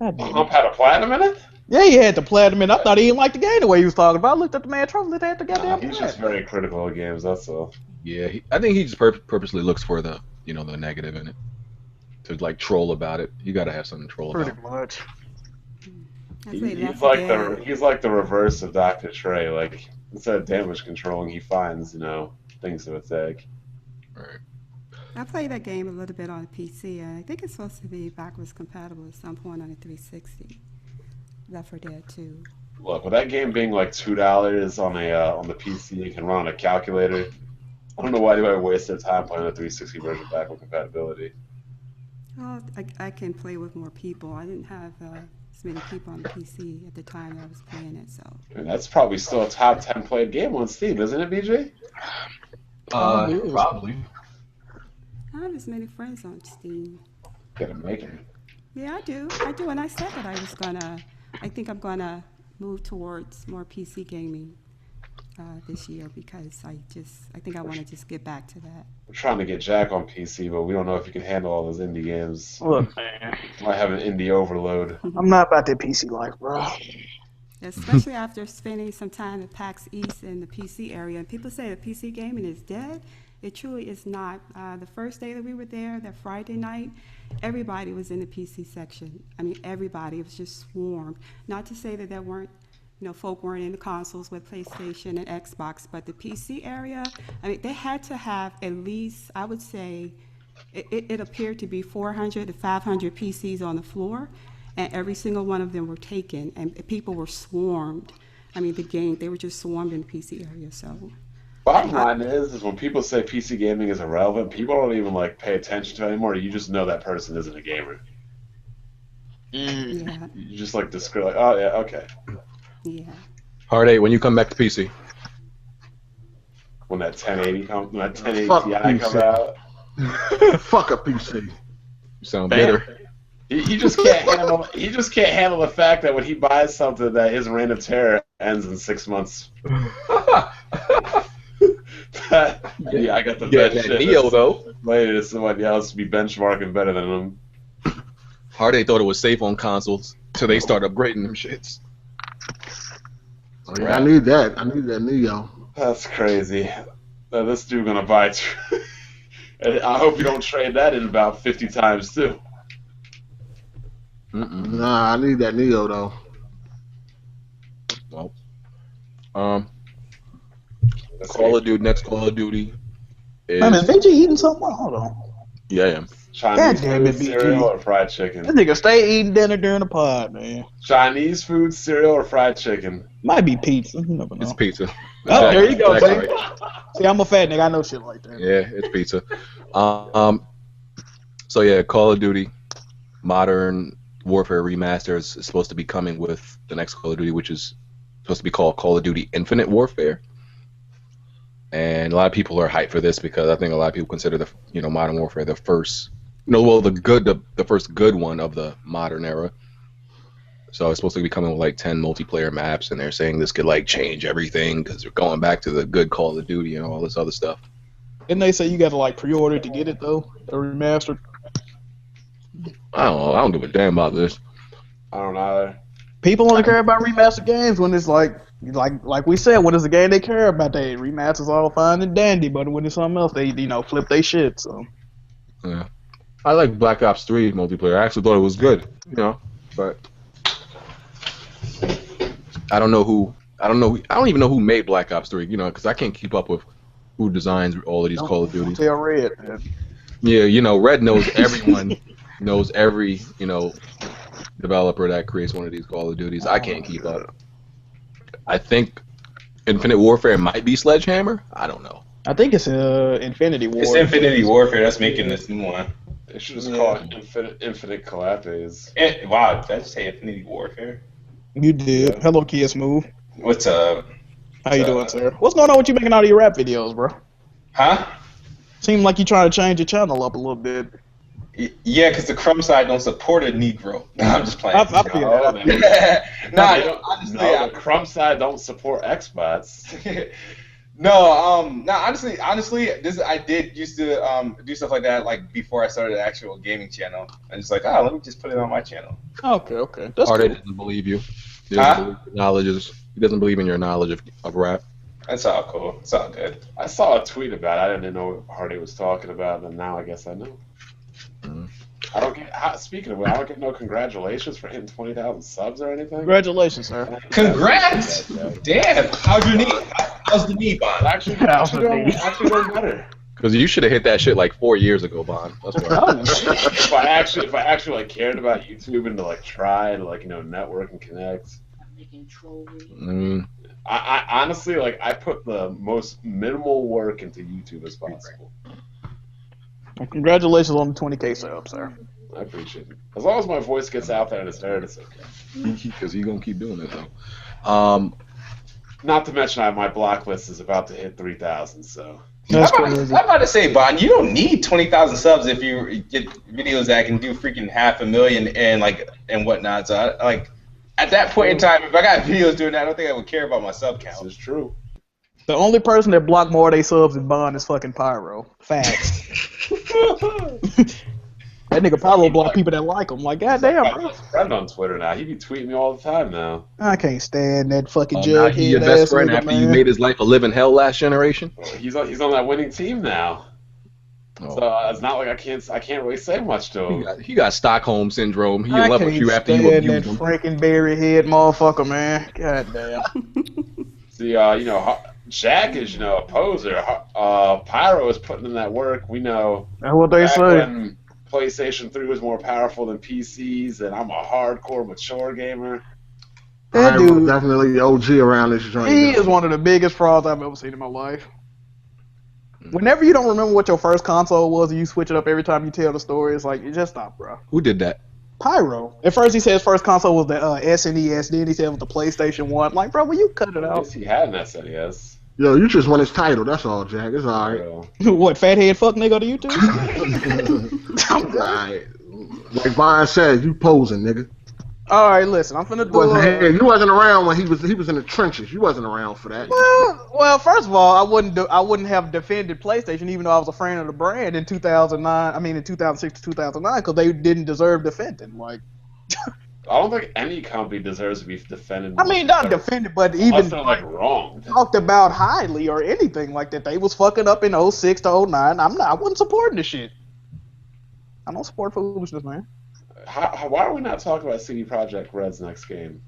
Hump had a platinum in it? Yeah, he had the platinum, and I thought he didn't like the game the way he was talking about. I looked at the man trophy list, had the goddamn He's just platinum. very critical of games, that's all. Yeah, I think he just purposely looks for the the negative in it to like troll about it. You got to have something to troll Pretty about. much. He's like the reverse of Dr. Trey. Like instead of damage controlling, he finds things to attack. Right. I played that game a little bit on PC, and I think it's supposed to be backwards compatible at some point on the 360. Left 4 Dead 2. Look, with that game being like $2 on the PC, you can run on a calculator. I don't know why anybody waste their time playing the 360 version backward compatibility. Well, I can play with more people. I didn't have as many people on the PC at the time that I was playing it, so. And that's probably still a top 10 played game on Steam, isn't it, BJ? Probably. I don't have as many friends on Steam. Gotta make it. Yeah, I do, and I said that I think I'm gonna move towards more PC gaming this year because I think I want to just get back to that. We're trying to get Jack on PC, but we don't know if he can handle all those indie games. Look, man. Might have an indie overload. I'm not about that PC life, bro. Especially after spending some time at PAX East in the PC area. And people say that PC gaming is dead. It truly is not. The first day that we were there, that Friday night, everybody was in the PC section. I mean, everybody. It was just swarmed. Not to say that there weren't, folk weren't in the consoles with PlayStation and Xbox, but the PC area, I mean, they had to have at least, I would say, it appeared to be 400 to 500 PCs on the floor, and every single one of them were taken, and people were swarmed. I mean, they were just swarmed in the PC area, so. Bottom line is when people say PC gaming is irrelevant, people don't even pay attention to it anymore. You just know that person isn't a gamer. Yeah. You just discredit, oh yeah, okay. Yeah. Hard 8 when you come back to PC. When that 1080 Ti Fuck comes PC. out. Fuck a PC. You sound bitter. He just can't handle. He just can't handle the fact that when he buys something, that his reign of terror ends in 6 months. Yeah, I got the best that shit. Neo though. Later, somebody else be benchmarking better than him. Hard 8 thought it was safe on consoles till they start upgrading them shits. Oh, yeah, I need that. I need that Neo. That's crazy. This dude gonna buy two. And I hope you don't trade that in about 50 times too. Nah, I need that Neo though. Well, next Call of Duty is. Man, is BG eating something? Hold on. Yeah, I am. Chinese damn it, food, cereal, BG. or fried chicken? This nigga stay eating dinner during the pod, man. Chinese food, cereal, or fried chicken? Might be pizza. You never know. It's pizza. Oh, there you go, Jack's baby. right. See, I'm a fat nigga. I know shit like that. Yeah, it's pizza. So yeah, Call of Duty, Modern Warfare Remaster is supposed to be coming with the next Call of Duty, which is supposed to be called Call of Duty Infinite Warfare. And a lot of people are hyped for this because I think a lot of people consider the Modern Warfare the first, the first good one of the modern era. So it's supposed to be coming with like 10 multiplayer maps, and they're saying this could like change everything because they're going back to the good Call of Duty and all this other stuff. Didn't they say you got to like pre-order to get it though, the remastered? I don't know. I don't give a damn about this. I don't either. People only care about remastered games when it's like we said, when it's a game they care about. They remasters all fine and dandy, but when it's something else, they flip they shit. So yeah, I like Black Ops 3 multiplayer. I actually thought it was good, but I don't even know who made Black Ops 3, because I can't keep up with who designs all of these Call of Duties. Tell Red, man. Yeah, Red knows everyone, knows every, developer that creates one of these Call of Duties. I can't keep up. I think Infinite Warfare might be Sledgehammer. I don't know. I think it's Infinity War. It's Infinity Warfare that's making this new one. They should just call it Infinite Calapes. Wow, did I just say Infinity Warfare? You did. Yeah. Hello, Kidsmove. What's up? How you doing, sir? What's going on with you making all your rap videos, bro? Huh? Seems like you trying to change your channel up a little bit. Yeah, because the Crumb side don't support a Negro. No, I'm just playing. I feel that. The Crumb side don't support Xbox. Honestly, I did used to do stuff like that like before I started an actual gaming channel. I'm just like, let me just put it on my channel. Okay. That's Artie cool. doesn't believe you. He doesn't believe in your knowledge of rap. That's all cool. It's all good. I saw a tweet about it. I didn't know what Hardy was talking about, and now I guess I know. I don't get. Speaking of which, I don't get no congratulations for hitting 20,000 subs or anything. Congratulations, sir. Congrats! Damn. How's your knee? How's the knee, Bond? Actually doing better. Because you should have hit that shit like 4 years ago, Bond. That's why. if I actually like cared about YouTube and to like try and like network and connect. I honestly like I put the most minimal work into YouTube as possible. Well, congratulations on the 20K subs, sir. I appreciate it. As long as my voice gets out there and it's heard, it's okay. Because he's gonna keep doing it though. Not to mention, my block list is about to hit 3,000. So. That's I'm about to say, Bond, you don't need 20,000 subs if you get videos that can do freaking 500,000 and whatnot. So at that point in time, if I got videos doing that, I don't think I would care about my sub count. This is true. The only person that blocked more of their subs than Bond is fucking Pyro. Facts. That nigga Pyro block people that like him. Like, goddamn, bro. He's a friend on Twitter now. He be tweeting me all the time now. I can't stand that fucking Now jughead he your best friend nigga, after man. you made his life a living hell last generation. He's on that winning team now. Oh. So it's not like I can't really say much to him. He got Stockholm syndrome. He in I love can't with you after you stand abused that him. freaking berry head motherfucker, man. Goddamn. See, Jack is, a poser. Pyro is putting in that work. We know. That's what they back say. when PlayStation 3 was more powerful than PCs, and I'm a hardcore, mature gamer. That Pyro dude, definitely OG around this joint. he is one of the biggest frauds I've ever seen in my life. Whenever you don't remember what your first console was and you switch it up every time you tell the story, it's like, you just stop, bro. Who did that? Pyro. At first he said his first console was the SNES, then he said it was the PlayStation 1. Like, bro, will you cut it At out? least he had an SNES. Yo, you just won his title. That's all, Jack. It's all right. What, fathead fuck nigga to YouTube? All right. Like Brian said, you posing, nigga. All right, listen, I'm finna do You wasn't around when he was in the trenches. You wasn't around for that. Well, first of all, I wouldn't have defended PlayStation even though I was a fan of the brand in 2009. I mean, in 2006 to 2009, because they didn't deserve defending. Like, I don't think any company deserves to be defended. I mean, not defended, but even they're wrong. talked about highly or anything like that. They was fucking up in 06 to 09. I wasn't supporting this shit. I don't support foolishness, man. Why are we not talking about CD Projekt Red's next game?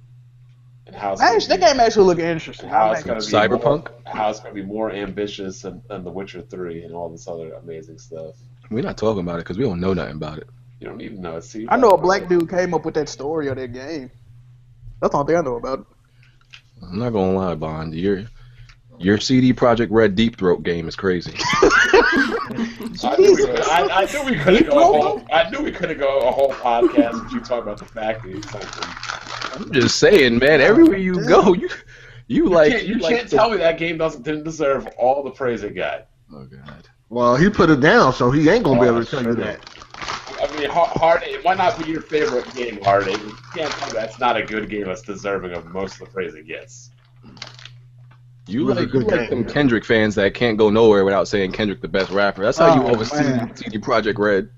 And how That game actually look interesting. How it's going to be Cyberpunk? How it's going to be more ambitious than The Witcher 3 and all this other amazing stuff. We're not talking about it because we don't know nothing about it. You don't need to know. It's CD I know a Projekt black Red. dude came up with that story of that game. That's the only thing I know about it. I'm not gonna lie, Bond. Your CD Projekt Red Deep Throat game is crazy. I knew we couldn't go a whole podcast with you talking about the factory or something. I'm just saying, man. Everywhere you go, you can't tell me that game didn't deserve all the praise it got. Oh god. Well, he put it down, so he ain't gonna be able to tell you that. I mean, Hard Eight, it might not be your favorite game, Hard Eight. You can't tell me that's not a good game that's deserving of most of the praise it gets. You like them Kendrick fans that can't go nowhere without saying Kendrick the best rapper. That's how you oversee CD Projekt Red.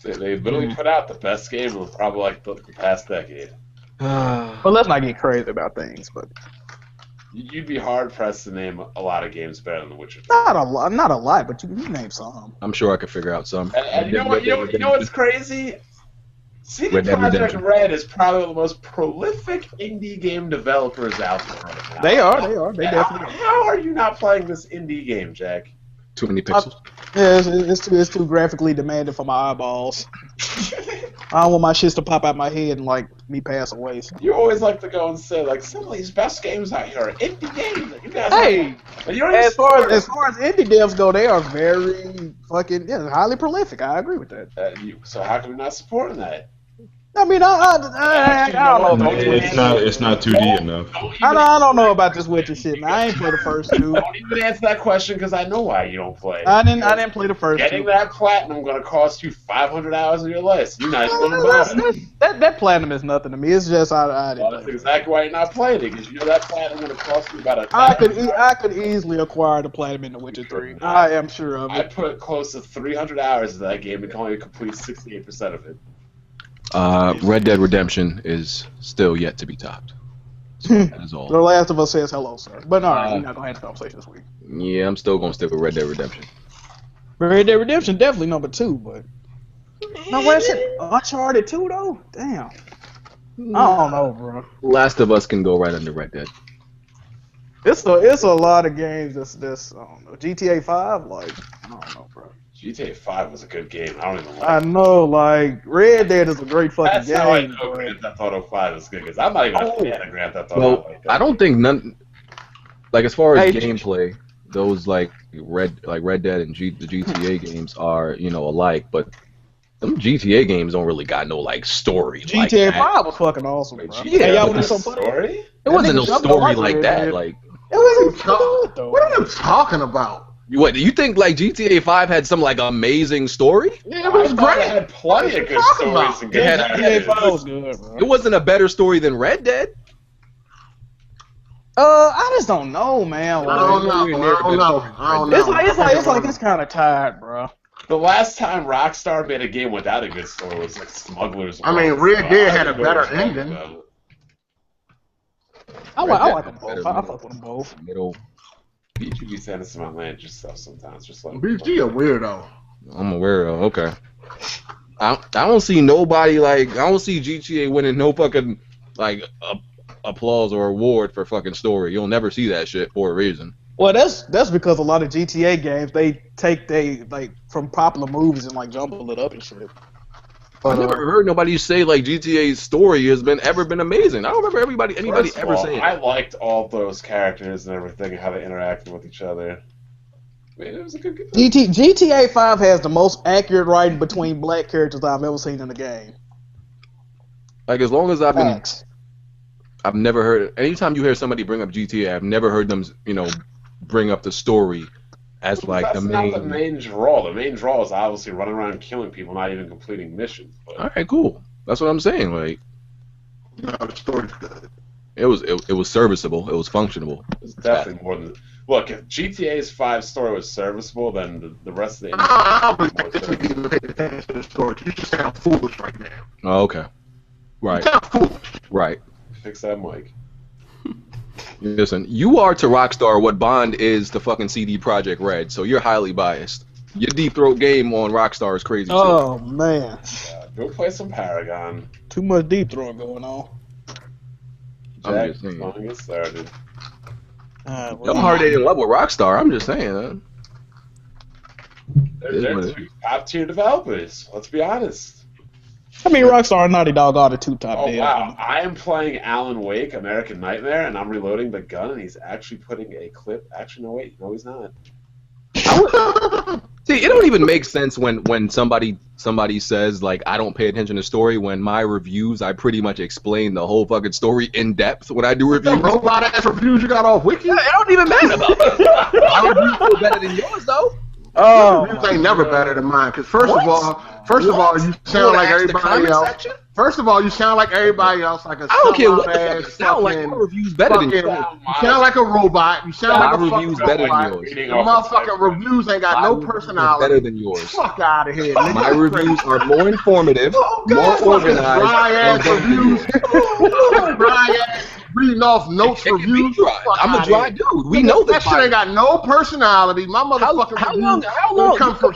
They literally put out the best game of probably like the past decade. Well, let's not get crazy about things, but you'd be hard pressed to name a lot of games better than The Witcher. Not a lot, but you can name some. I'm sure I could figure out some. And you know what's crazy? CD Projekt Red is probably the most prolific indie game developers out there right now. They are. They definitely are. How are you not playing this indie game, Jack? Too many pixels. Yeah, it's too graphically demanding for my eyeballs. I don't want my shits to pop out my head and like me pass away. So. You always like to go and say like some of these best games out here are indie games. You guys as far as indie devs go, they are very fucking highly prolific. I agree with that. So how come you're not supporting that? I mean, I don't know. It's not 2D enough. I don't know about this Witcher shit, man. I ain't played the first two. Don't even answer that question because I know why you don't play. I didn't play the first two. Getting that platinum going to cost you 500 hours of your life. You're not even going to that platinum is nothing to me. It's just I didn't. That's exactly why you're not playing it because you know that platinum going to cost you about I could easily acquire the platinum in The Witcher 3. I am sure of it. I put close to 300 hours into that game and can only complete 68% of it. Red Dead Redemption is still yet to be topped. So that is all. The Last of Us says hello, sir. But all right, we're not gonna have the conversation this week. Yeah, I'm still gonna stick with Red Dead Redemption. Red Dead Redemption definitely number 2, but no, where's it? Uncharted 2 though? Damn. I don't know, bro. Last of Us can go right under Red Dead. It's a lot of games that's I don't know. GTA 5, like I don't know, bro. GTA 5 was a good game. I don't even like it. I know, like, Red Dead is a great fucking game. That's how I know Grand Theft Auto 5 is good, because I'm not even a fan of Grand Theft Auto. Well, I don't think like, as far as gameplay, those, like, Red Dead and the GTA games are, alike, but them GTA games don't really got no, like, story GTA 5 was fucking awesome, bro. GTA y'all was a story? It wasn't no story like that, like... It wasn't good, though. What are you talking about? What, do you think, like, GTA 5 had some, like, amazing story? Yeah, it was great. It had plenty of good stories and good GTA 5 was good, bro. It wasn't a better story than Red Dead? I just don't know, man. Like, I don't know. It's like it's kind of tired, bro. The last time Rockstar made a game without a good story was like Smugglers. I mean, Red Dead had a better ending. I like them both. I fuck with them both. Middle. You be saying some outlandish stuff sometimes. Just like BG a weirdo. I'm a weirdo. Okay. I don't see nobody I don't see GTA winning no fucking like applause or award for fucking story. You'll never see that shit for a reason. Well, that's because a lot of GTA games they take from popular movies and like jumble it up and shit. I never heard nobody say like GTA's story has ever been amazing. I don't remember anybody ever saying. I liked all those characters and everything and how they interacted with each other. I mean, it was a good game. GTA 5 has the most accurate writing between black characters I've ever seen in a game. Like, as long as I've never heard. Anytime you hear somebody bring up GTA, I've never heard them, bring up the story as like That's not the main draw. The main draw is obviously running around killing people, not even completing missions. But... All right, cool. That's what I'm saying. Like, no, the story's good. It was serviceable. It was functional. It's definitely more than. Look, if GTA's 5 story was serviceable, then the rest of the. I don't think this would even take attention to the story. You just sound foolish right now. Oh, okay. Right. You sound foolish. Right. Fix that mic. Listen, you are to Rockstar what Bond is to fucking CD Projekt Red, so you're highly biased. Your Deep Throat game on Rockstar is crazy too. Oh man. Go play some Paragon. Too much Deep Throat going on. I'm just saying. Don't get started. Y'all hard in love with Rockstar. I'm just saying. They're two top tier developers. Let's be honest. I mean, Rockstar and Naughty Dog are the two top Oh devs. wow! I am playing Alan Wake, American Nightmare, and I'm reloading the gun, and he's actually putting a clip. Actually, no, wait, no, he's not. See, it don't even make sense when somebody says like I don't pay attention to story. When my reviews, I pretty much explain the whole fucking story in depth when I do reviews. Robot ass reviews you got off Wiki. Yeah, it don't even matter about that. My reviews are better than yours though. Oh, Reviews ain't never better than mine. Cause first of all, you sound like everybody else. First of all, you sound like everybody else, like a I don't care what the ass fuck you sound like. My review's better than yours. You sound like a robot. You sound like a My review's better than yours. The motherfucking reviews ain't got no personality. Better than yours. Fuck out of here. Nigga. My reviews are more informative, more organized. Dry ass reviews. Dry ass reading off notes reviews. I'm a dry dude. We know that shit ain't got no personality. My motherfucking reviews come from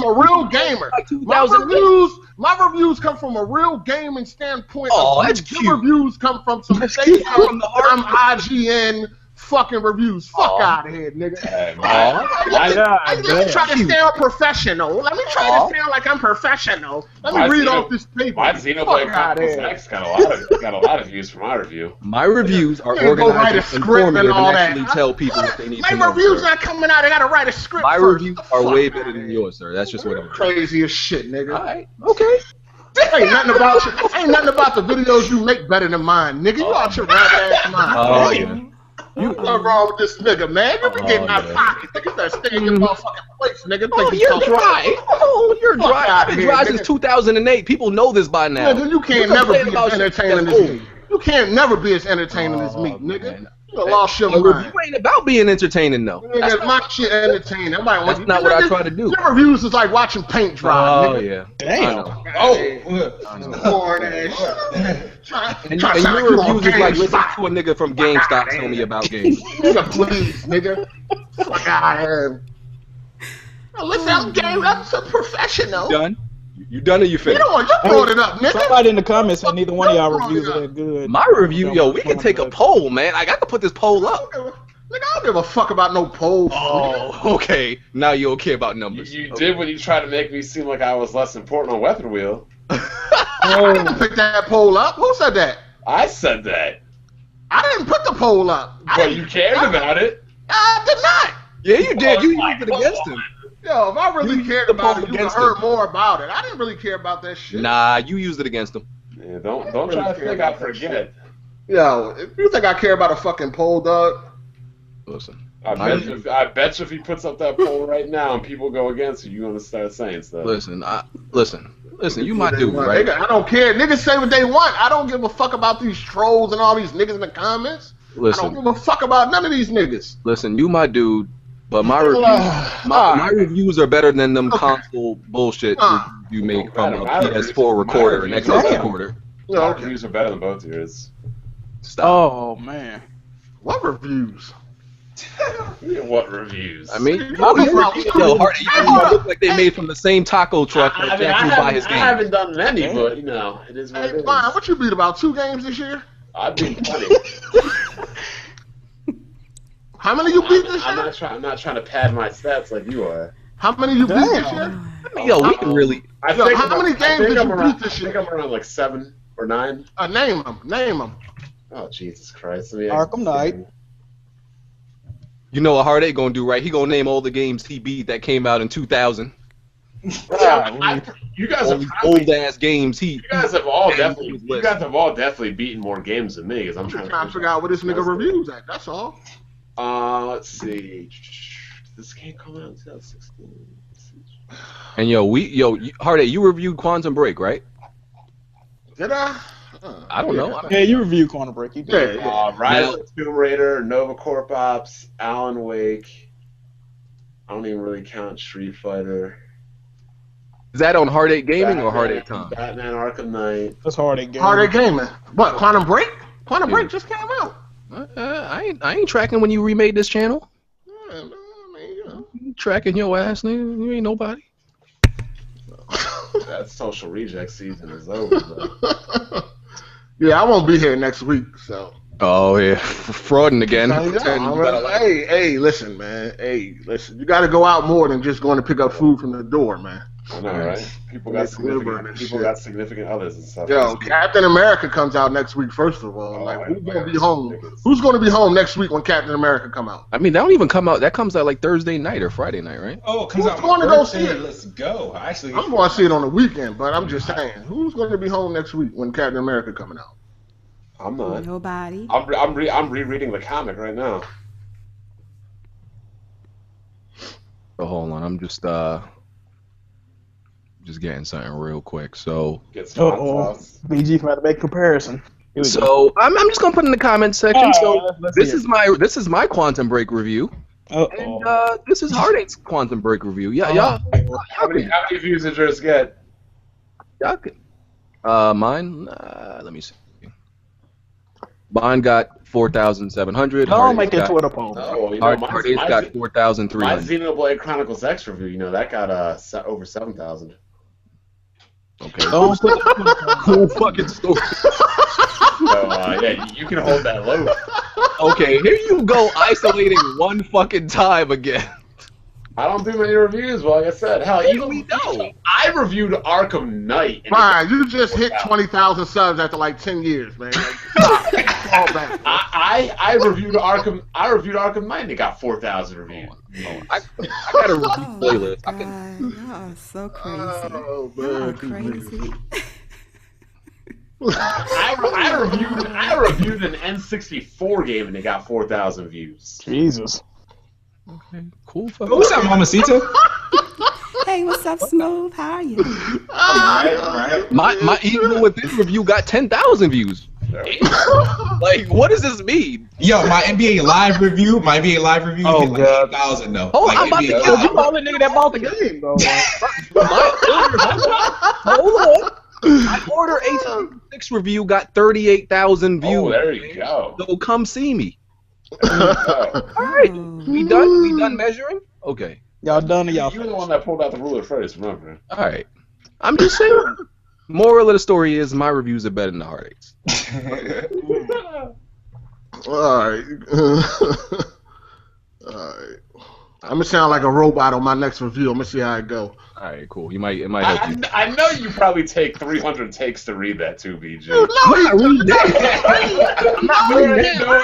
a real gamer. My reviews come from a real gaming standpoint. Oh, that's cute. Your reviews come from some fake I'm IGN fucking reviews. Fuck out of here, nigga. Let me try to sound professional. Let me try to sound like I'm professional. Let me read off this paper. My Xenoblade Chronicles X got a lot of views for my review. My reviews are organized and informative and actually tell people what they need to know. My reviews not coming out. I gotta write a script. My reviews are way better than yours, sir. That's just what I'm crazy as shit, nigga. All right, okay. Ain't nothing about the videos you make better than mine, nigga. You out your rabbit ass mind. Oh yeah. What's wrong with this nigga, man? You be getting out of pocket. Nigga, better stay in your motherfucking place, nigga. Oh, you're dry. Oh, you're dry. I've been dry since 2008. People know this by now. Nigga, you can't never be as entertaining as me. You can't never be as entertaining as me, nigga. You lost your mind. You ain't about being entertaining, though. Nigga, my shit entertaining. That's not what I try to do. Your reviews is like watching paint dry, nigga. Oh, yeah. Damn. And your reviews is like listening to a nigga from GameStop tell me about games. Nigga, please, nigga. Fuck out of here. Listen, I'm so professional. You done? You done or you finished? You brought it up, nigga. Somebody in the comments said neither one of y'all reviews are that good. My review, yo, we can take a poll, man. I got to put this poll up. Nigga, I don't give a fuck about no polls. Oh, okay. Now you don't care about numbers. You did when you tried to make me seem like I was less important on Weapon Wheel. I didn't pick that poll up. Who said that? I said that. I didn't put the poll up. But you cared about it. I did not. Yeah, you did. You used it against him. Yo, if I really cared about it, you would have heard more about it. I didn't really care about that shit. Nah, you used it against him. Yeah, don't try to think I forget. Yo, if you think I care about a fucking poll, dog. Listen. I bet you if he puts up that poll right now and people go against you, you're gonna start saying stuff. Listen, you my dude, right? Nigga, I don't care. Niggas say what they want. I don't give a fuck about these trolls and all these niggas in the comments. Listen. I don't give a fuck about none of these niggas. Listen, you my dude. But my reviews are better than them console bullshit you make from a PS4 recorder and Xbox recorder. My reviews are better than both yours. Stop. Oh man. What reviews? What reviews? I mean, you look like they made from the same taco truck that Jack used by his game. I haven't done any, but it is what it is. Fine. What you beat about 2 games this year? I beat 20. How many you beat this year? I'm not trying to pad my stats like you are. How many you beat this year? Yo, we can really. How many games did you beat this year? I think I'm around like 7 or 9. Name them. Oh Jesus Christ! Arkham Knight. You know what Heartache gonna do, right? He gonna name all the games he beat that came out in 2000. You guys have old ass games. You guys have all definitely beaten more games than me. Because I'm trying to figure out what this nigga reviews at. That's all. Let's see. This game come out in 2016. And Heartache, you reviewed Quantum Break, right? Did I? I don't know. Yeah, you reviewed Quantum Break. You did. Rise of the Tomb Raider, Nova Corp Ops, Alan Wake. I don't even really count Street Fighter. Is that on Heartache Gaming or Heartache Tom? Batman Arkham Knight. That's Heartache Gaming. Heartache Gaming. What? Quantum Break? Quantum Break just came out. I ain't tracking when you remade this channel. I mean, you know. Tracking your ass, nigga. You ain't nobody. That social reject season is over. Yeah, I won't be here next week, so. Oh yeah, frauding again. Hey, listen, man. Hey, listen. You got to go out more than just going to pick up food from the door, man. I know, right? People got significant others and stuff. Yo, Captain America comes out next week. First of all, who's gonna be home? Who's gonna be home next week when Captain America come out? I mean, that don't even come out. That comes out like Thursday night or Friday night, right? Oh, it comes Who's out. going to go see it? Let's go. Actually, I'm going to see it on the weekend, but I'm just saying, who's going to be home next week when Captain America coming out? I'm not. Nobody. I'm rereading the comic right now. So hold on, I'm just getting something real quick. So Get some hot sauce. BG about to make a comparison. So I'm just gonna put in the comments section. So let's this hear is my Quantum Break review, and this is Heartache's Quantum Break review. Yeah, y'all. How many views did yours get? Y'all can, mine. Let me see. Mine got 4,700. Don't make that Twitter poll. Oh, you know, Heartache's got 4,300. My Xenoblade Chronicles X review, you know, that got over 7,000. Okay. Cool fucking story. So yeah, you can hold that low. Okay, here you go, isolating one fucking time again. I don't do many reviews. Well, like I said, hell, even we know. I reviewed Arkham Knight. Fine, you just hit 20,000 subs after like 10 years, man. Like, fall back. I reviewed Arkham. I reviewed Arkham Knight and it got 4,000 reviews. I got a review playlist. God, y'all are so crazy. Oh, Y'all are man. crazy. I reviewed an N64 game and it got 4,000 views. Jesus. Okay, cool. What's up, Mamacita? Hey, what's up, Smooth? How are you? Alright. My Evil Within review got 10,000 views. Like, what does this mean? Yo, my NBA Live review hit like 8,000 though. Oh, like I'm about to NBA kill Live. you. I'm the nigga that bought the game, though. Hold on. My Order 806 review got 38,000 views. Oh, there you go. So come see me. There you go. All right, we done. We done measuring. Okay. Y'all done or y'all You were the one that pulled out the ruler first, remember? All right. I'm just saying. Moral of the story is my reviews are better than the Heartaches. Alright. Alright. I'm gonna sound like a robot on my next review. I'm gonna see how it go. All right, cool. It might help you. I know you probably take 300 takes to read that too, BG. I'm not reading that.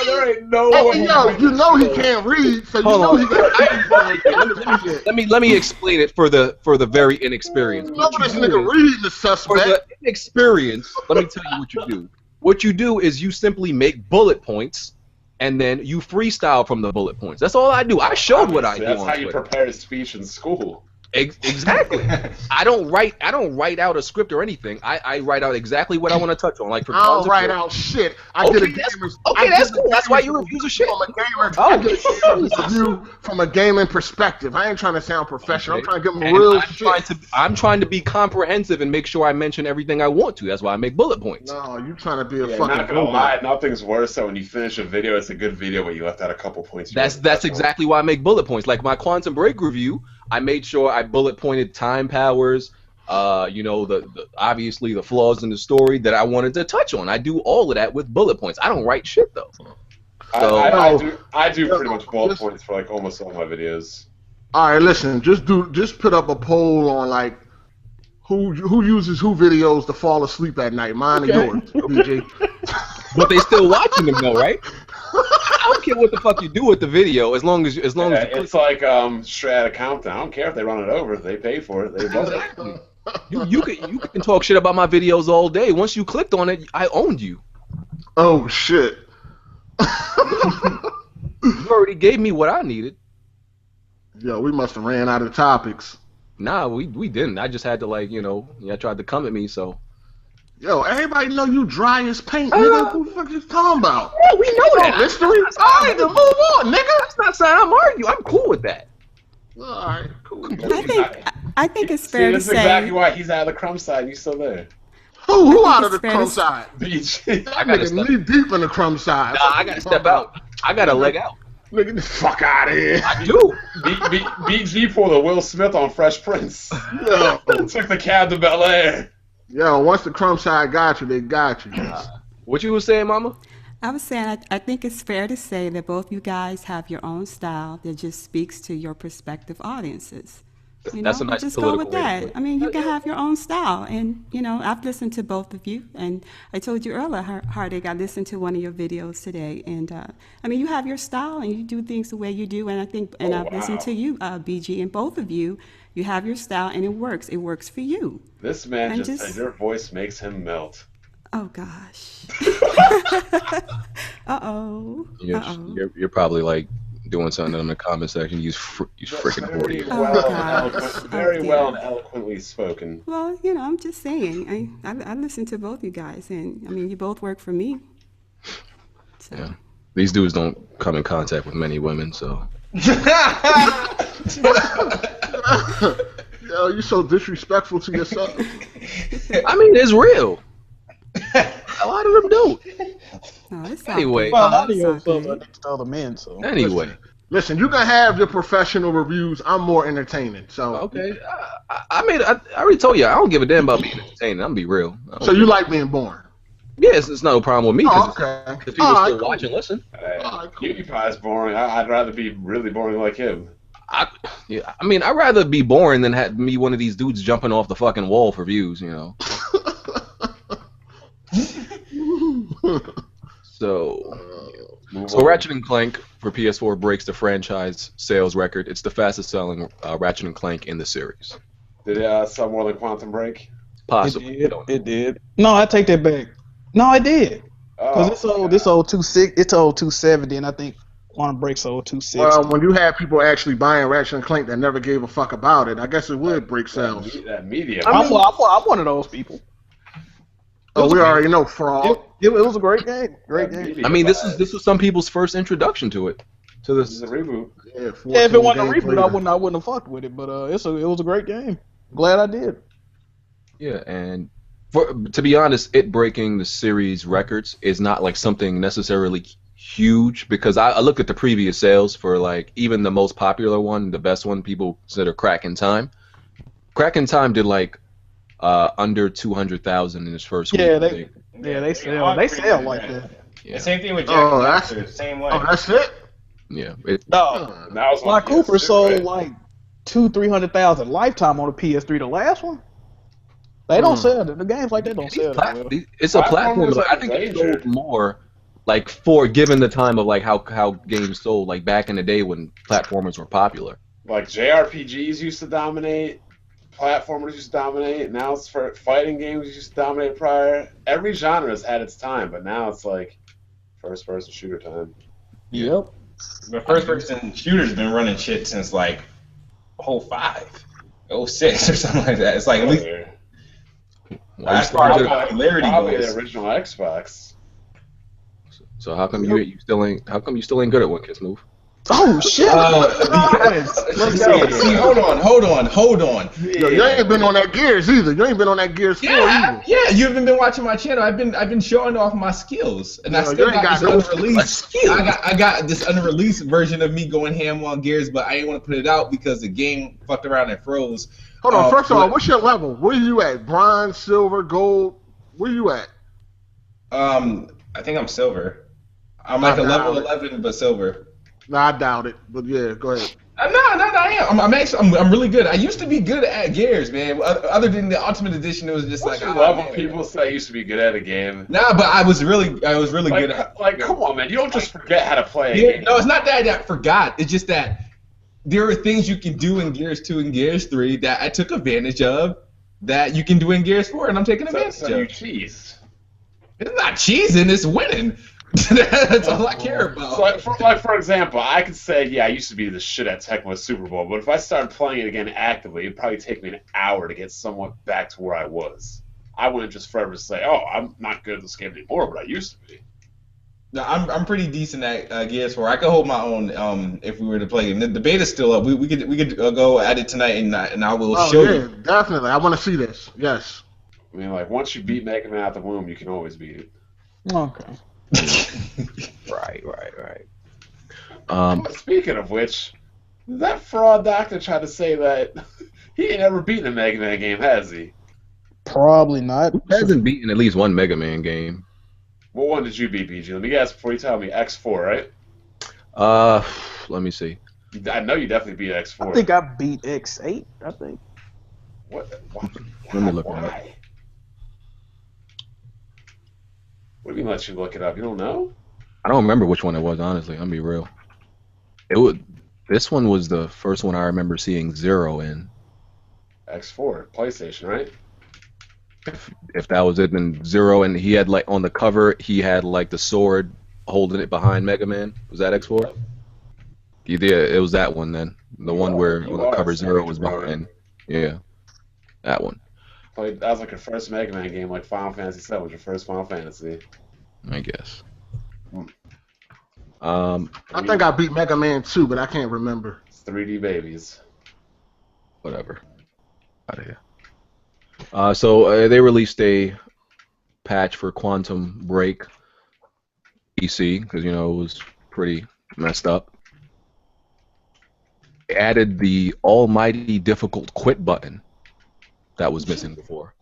There ain't no Hey, way. yo, you know he can't read, so you Hold know on. he got Let me explain it for the very inexperienced. You know this nigga reading the For suspect. the inexperienced, let me tell you what you do. What you do is you simply make bullet points, and then you freestyle from the bullet points. That's all I do. I showed what I do That's on how you Twitter. prepare speech in school. Exactly. I don't write out a script or anything. I write out exactly what I want to touch on. Like for I don't Concept write Work. out shit. I Okay, get a that's- gamer's. okay, I that's get a cool. That's why gamer's your reviews are shit. From a gamer, Oh. I get a gamer's review from a gaming perspective. I ain't trying to sound professional. Okay. I'm trying to give them And real shit. I'm trying to be comprehensive and make sure I mention everything I want to. That's why I make bullet points. No, you trying to be a Yeah, fucking not gonna lie, robot. nothing's worse than when you finish a video, it's a good video, but you left out a couple points. That's exactly why I make bullet points. Like my Quantum Break review, I made sure I bullet pointed time powers, the obviously the flaws in the story that I wanted to touch on. I do all of that with bullet points. I don't write shit though. I do pretty much bullet points for like almost all my videos. All right, listen. Just put up a poll on like who uses who videos to fall asleep at night. Mine or yours, BG. But they still watching them though, right? I don't care what the fuck you do with the video, as long as It's like straight out of Compton. I don't care if they run it over. They pay for it. They love it. you can talk shit about my videos all day. Once you clicked on it, I owned you. Oh shit. You already gave me what I needed. Yo, we must have ran out of topics. Nah, we didn't. I just had to y'all tried to come at me, so. Yo, everybody know you dry as paint, nigga. Who the fuck you talking about? Yeah, we know that. Mystery. All right, then move on, nigga. That's not saying I'm arguing. I'm cool with that. All right, cool. I think it's fair to That's say. exactly why he's out of the crumb side and you still there. Who out of the it's fair crumb to- side? Beach. That gotta nigga step- knee deep in the crumb side. Nah, I gotta step out. I gotta leg out. Nigga, get the fuck out of here. I do. BG pulled a Will Smith on Fresh Prince. Yo, Took the cab to Bel Air. yo, once the crumb side got you, they got you. What you was saying, Mama? I was saying, I think it's fair to say that both you guys have your own style that just speaks to your prospective audiences. That's a nice just go with political way to that. put it. I mean, you can have your own style. And, I've listened to both of you. And I told you earlier, Hardik, I listened to one of your videos today. And, you have your style and you do things the way you do. And I've listened to you, BG, and both of you. You have your style and it works. It works for you. This man And just said your voice makes him melt. Oh, gosh. Uh-oh. You're probably like doing something in the comment section. Use freaking Very audio. well, gosh. very Oh, well dear. and eloquently spoken. Well, I'm just saying. I listen to both you guys. And, you both work for me. So. Yeah. These dudes don't come in contact with many women, so. Yo, you so disrespectful to yourself. I mean, it's real. A lot of them don't. No, it's Anyway. Well, not how do you good. feel next to other men? So Anyway. Listen, you can have your professional reviews. I'm more entertaining. So Okay. I already told you, I don't give a damn about being entertaining. I'm gonna be real. So you like being boring? Yes, it's no problem with me. Oh, Cause okay. if people All right, still cool. watch and listen. Alright, cool. PewDiePie's boring. I'd rather be really boring like him. I'd rather be boring than have me one of these dudes jumping off the fucking wall for views, So Ratchet and Clank for PS4 breaks the franchise sales record. It's the fastest selling Ratchet and Clank in the series. Did it sell more than Quantum Break? Possibly. it did. No, I take that back. No, I did. Because it's old 270, and I think Quantum Break's old 260. Well, when you have people actually buying Ratchet and Clank that never gave a fuck about it, I guess it would break sales. That media. I'm one of those people. Oh, we already know fraud. It was a great game. Great game. I mean, this was some people's first introduction to it. To This this. is a reboot. Yeah, Yeah, if it wasn't a 14 games reboot, later. I wouldn't have fucked with it. But it was a great game. Glad I did. Yeah, and to be honest, it breaking the series records is not like something necessarily huge, because I looked at the previous sales for like even the most popular one, the best one people consider Crack in Time. Crack in Time did like under 200,000 in its first week. Yeah, I think. they sell like that. Yeah. The same thing with Jack Oh, and that's- Daxter, same way. Oh, that's it? Yeah, No, That was Sly on Cooper PS2, sold right? like 200,000-300,000 lifetime on the PS3. The last one, they don't sell. The games like that don't sell. That well. It's a Platform platform, was but like I think it major. sold more, like for given the time of like how games sold, like back in the day when platformers were popular. Like JRPGs used to dominate, platformers used to dominate. Now it's for fighting games used to dominate prior. Every genre has had its time, but now it's like first-person shooter time. Yep. The first person shooter's been running shit since like 05, 06 or something like that. It's like at least as far as popularity Probably goes. the original Xbox. So how come you still ain't good at one Kidsmove? Oh shit! Let's see, hold on. Yo, you ain't been on that Gears either. You ain't been on that Gears 4 either. Yeah, you haven't been watching my channel. I've been showing off my skills, and I Yo, still you ain't got got this no unreleased. skills. I got this unreleased version of me going ham on Gears, but I didn't want to put it out because the game fucked around and froze. Hold on, first of all, but- what's your level? Where you at? Bronze, silver, gold? Where you at? I think I'm silver. I'm like a Nah, level nah. 11, but silver. Nah, I doubt it. But yeah, go ahead. No, I am. I'm really good. I used to be good at Gears, man. Other than the Ultimate Edition, it was just What's like your oh, level man. people say used to be good at a game? Nah, but I was really good at. Like, come on, man. You don't just forget how to play a Yeah, game. no, it's not that I forgot. It's just that there are things you can do in Gears 2 and Gears 3 that I took advantage of that you can do in Gears 4, and I'm taking advantage So you of. cheese. It's not cheesing, it's winning. That's all I care about. So, for example, I could say, yeah, I used to be the shit at Tecmo Super Bowl, but if I started playing it again actively, it'd probably take me an hour to get somewhat back to where I was. I wouldn't just forever say, oh, I'm not good at this game anymore, but I used to be. No, I'm pretty decent at Gears 4. I could hold my own if we were to play. The beta's still up. We could go at it tonight, and I will Oh, show yeah, you. definitely. I want to see this. Yes. I mean, like, once you beat Mega Man out the womb, you can always beat it. Okay. Right. Speaking of which, that fraud doctor tried to say that he ain't ever beaten a Mega Man game, has he? Probably not. Who hasn't beaten at least one Mega Man game? What one did you beat, BG? Let me guess before you tell me. X4, right? Let me see. I know you definitely beat X4. I think I beat X8. I think. What? Let me look it up. Why? What do you mean let you look it up? You don't know? I don't remember which one it was, honestly. I'll be real. This one was the first one I remember seeing 0 in. X4, PlayStation, right? If that was it, then 0, and he had like on the cover, he had like the sword holding it behind Mega Man. Was that X4? Yeah, it was that one then. The one where on the cover 0 was behind. Yeah, that one. That was like your first Mega Man game, like Final Fantasy VII was your first Final Fantasy. I guess. I think I beat Mega Man 2, but I can't remember. It's 3D babies. Whatever. Out of here. So they released a patch for Quantum Break PC because it was pretty messed up. They added the almighty difficult quit button that was missing before.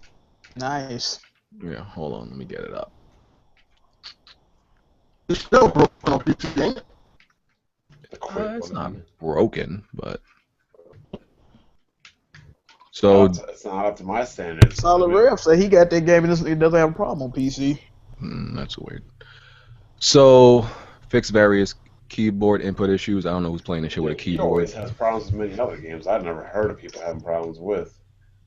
Nice. Yeah, hold on, let me get it up. It's still broken on PC, ain't it? It's not broken, but so it's not up to my standards. Solid Rev said he got that game and it doesn't have a problem on PC. That's weird. So fix various keyboard input issues. I don't know who's playing this shit with a He keyboard. always has problems with many other games I've never heard of people having problems with.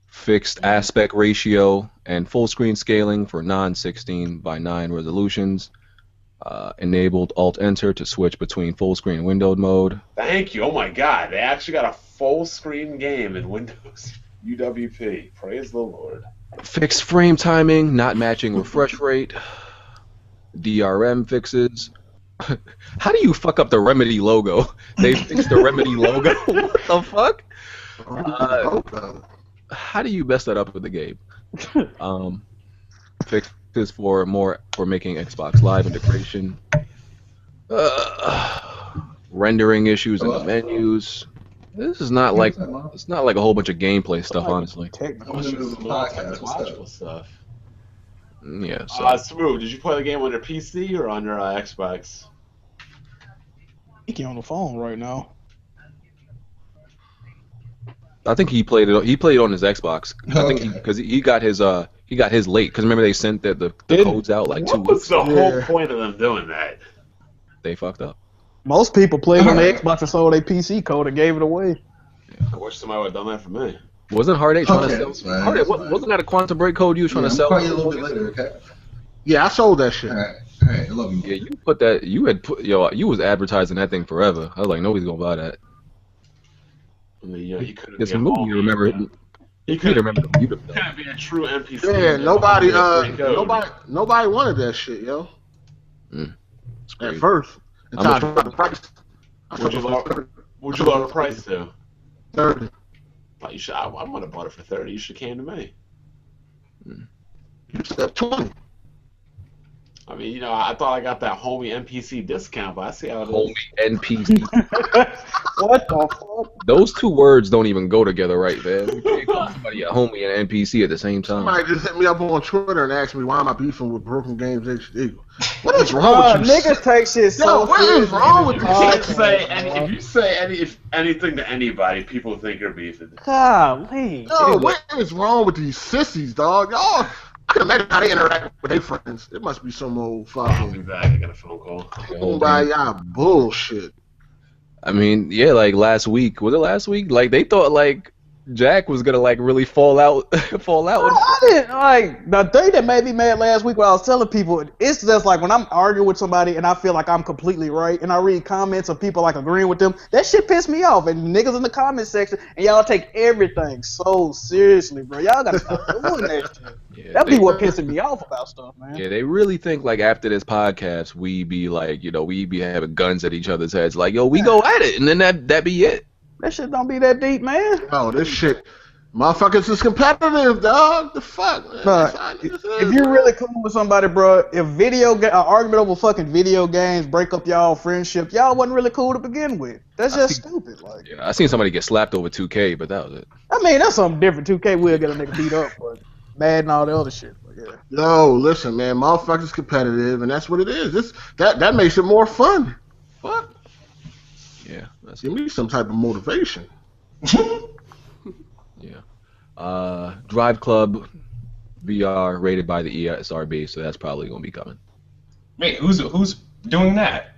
Fixed aspect ratio and full screen scaling for non-16 by 9 resolutions. Enabled Alt-Enter to switch between full screen and windowed mode. Thank you. Oh my God, they actually got a full screen game in Windows UWP. Praise the Lord. Fixed frame timing, not matching refresh rate. DRM fixes. How do you fuck up the Remedy logo? They fixed the Remedy logo? What the fuck? How do you mess that up with the game? Fixes for making Xbox Live integration. Rendering issues in the menus. This is not like a whole bunch of gameplay stuff, honestly. Technical. Technological stuff. Yeah. So. Smooth, did you play the game on your PC or on your Xbox? He on the phone right now. I think he played it. He played it on his Xbox. I think because he got his late. Because remember they sent the codes out like 2 weeks. What's the whole point of them doing that? They fucked up. Most people played on the Xbox and sold their PC code and gave it away. I wish somebody would have done that for me. Wasn't Hard 8 trying to sell? Hard 8, wasn't that a Quantum Break code you were trying to sell? I'll call you a little bit later, okay? Yeah, I sold that shit. All right, I love you. Yeah, you put that. You was advertising that thing forever. I was like, nobody's gonna buy that. I mean, you couldn't It's be a movie. You remember it? He couldn't remember. You be a true NPC. Yeah, nobody wanted that shit, yo. At first, until I dropped the price. Would you lower the price to? 30. You should. I would have bought it for 30. You should have came to me. You said 20. I mean, I thought I got that homie NPC discount, but I see how it is. Homie NPC. What the fuck? Those two words don't even go together right, man. You can't call somebody a homie and an NPC at the same time. Somebody just hit me up on Twitter and asked me why am I beefing with Broken Games HD. What is wrong with you? Niggas take shit so what is wrong with you? If you say anything to anybody, people think you're beefing. Golly. Yo, what is wrong with these sissies, dog? Y'all, I can imagine how they interact with their friends. It must be some old I'll be fucking back. I got a phone call. y'all bullshit. I mean, yeah, like last week. Was it last week? Like they thought like Jack was gonna like really fall out. I didn't like the thing that made me mad last week when I was telling people. It's just like when I'm arguing with somebody and I feel like I'm completely right, and I read comments of people like agreeing with them. That shit pissed me off. And niggas in the comment section, and y'all take everything so seriously, bro. Y'all gotta stop doing that shit. Yeah, That be what pissing me off about stuff, man. Yeah, they really think like after this podcast we be like, we be having guns at each other's heads. Like, yo, we go at it, and then that be it. That shit don't be that deep, man. Oh, this shit, motherfuckers is competitive, dog. The fuck, man. Nah, if you're really cool with somebody, bro, if an argument over fucking video games break up y'all friendship, y'all wasn't really cool to begin with. That's just stupid. Like, Yeah, I seen somebody get slapped over 2K, but that was it. I mean, that's something different. 2K will get a nigga beat up, but Mad and all the other shit. But yeah. Yo, listen, man, motherfuckers competitive, and that's what it is. That makes it more fun. Fuck. Yeah. Give me some type of motivation. Yeah. Driveclub VR rated by the ESRB, so that's probably gonna be coming. Wait, who's doing that?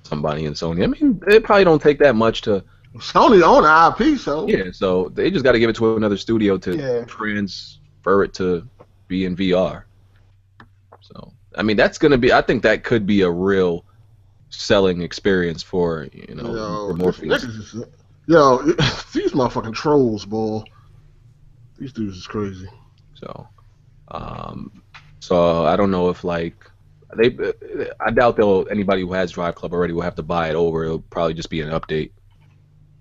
Somebody in Sony. I mean, it probably don't take that much to. Sony own the IP, so Yeah, so they just got to give it to another studio to Yeah. transfer it to be in VR. So, I mean, that's gonna be. I think that could be a real selling experience for for Morpheus. These motherfucking trolls, boy. These dudes is crazy. So, so I don't know if like I doubt anybody who has Drive Club already will have to buy it over. It'll probably just be an update.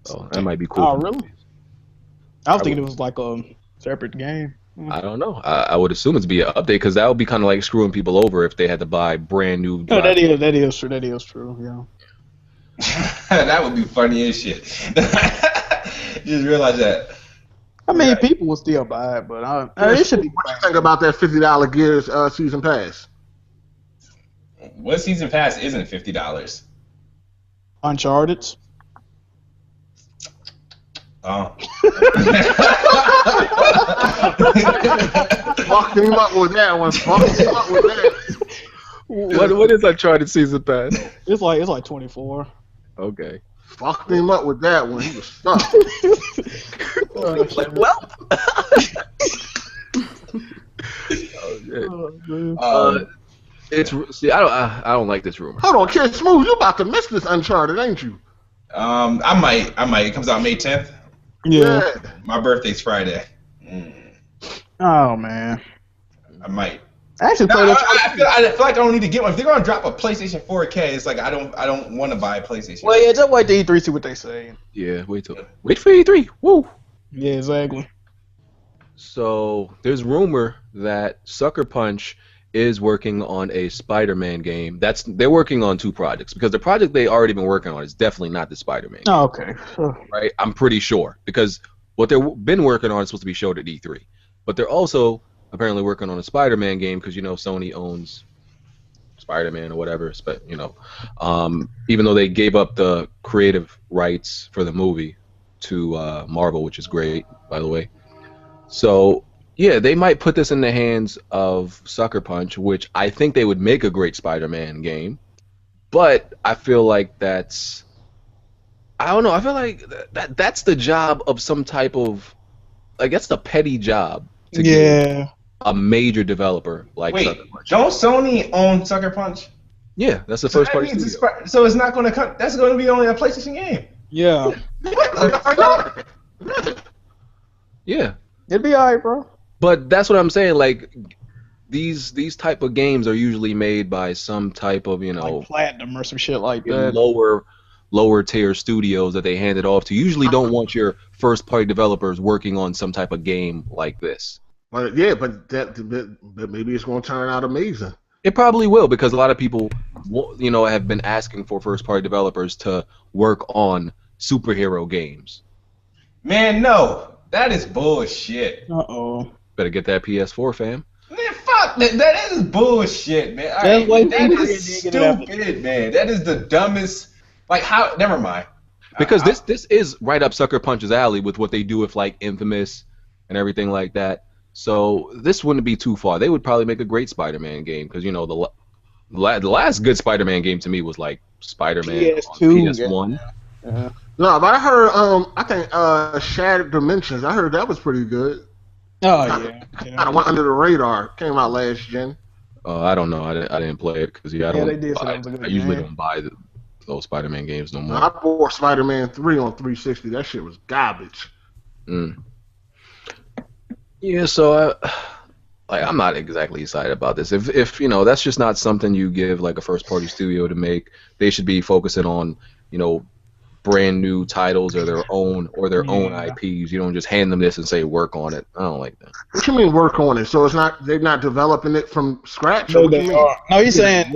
So that might be cool. Oh, really? I was thinking it was like a separate game. I don't know. I would assume it's be an update because that would be kind of like screwing people over if they had to buy brand new. No, that is true. That is true. Yeah. That would be funny as shit. Just realize that. I mean, people will still buy it, but it should be. What you think about that $50 Gears season pass? What season pass isn't $50? Uncharted. Oh. Fucked him up with that one. Fucked him up with that. What is Uncharted season pass? It's like 24. Okay. Fucked him up with that one. He was stuck. Well. I don't like this rumor. Hold on, Kidsmove, you about to miss this Uncharted, ain't you? I might. It comes out May 10th. Yeah. My birthday's Friday. Oh man. I might. I actually played I feel like I don't need to get one. If they're gonna drop a PlayStation 4K, it's like I don't want to buy a PlayStation. Well, yeah, just wait till E3 see what they say. Yeah, wait for E3. Woo. Yeah, exactly. So there's rumor that Suckerpunch is working on a Spider-Man game. They're working on two projects because the project they already been working on is definitely not the Spider-Man. Oh, okay. Right? I'm pretty sure because what they've been working on is supposed to be showed at E3, but they're also apparently working on a Spider-Man game because Sony owns Spider-Man or whatever. Even though they gave up the creative rights for the movie to Marvel, which is great, by the way. So yeah, they might put this in the hands of Suckerpunch, which I think they would make a great Spider-Man game. But I feel like I don't know. I feel like that's the job of some type of, like, that's the petty job to give a major developer like Suckerpunch. Don't Sony own Sucker Punch? Yeah, that's the first party studio. So it's not going to come. That's going to be only a PlayStation game. Yeah. Yeah. It'd be alright, bro. But that's what I'm saying. Like these type of games are usually made by some type of like Platinum or some shit like that. Lower tier studios that they hand it off to. Usually don't want your first party developers working on some type of game like this. But yeah, but maybe it's going to turn out amazing. It probably will because a lot of people, have been asking for first party developers to work on superhero games. Man, no. That is bullshit. Uh-oh. Better get that PS4, fam. Man, fuck that. That is bullshit, man. That is stupid, man. That is the dumbest. Like, how? Never mind. Because this is right up Sucker Punch's alley with what they do with, like, Infamous and everything like that. So this wouldn't be too far. They would probably make a great Spider-Man game because, the last good Spider-Man game to me was, like, Spider-Man PS2, on PS1. Yeah. No, but I heard, I think Shattered Dimensions, I heard that was pretty good. Oh, Kind of went under the radar. Came out last gen. I don't know. I didn't play it because I usually don't buy those Spider-Man games no more. I bought Spider-Man 3 on 360. That shit was garbage. Yeah, so I'm not exactly excited about this. If that's just not something you give like a first-party studio to make, they should be focusing on brand new titles or their own IPs. You don't just hand them this and say work on it. I don't like that. What you mean work on it? So they're not developing it from scratch? No, they are. No, you're saying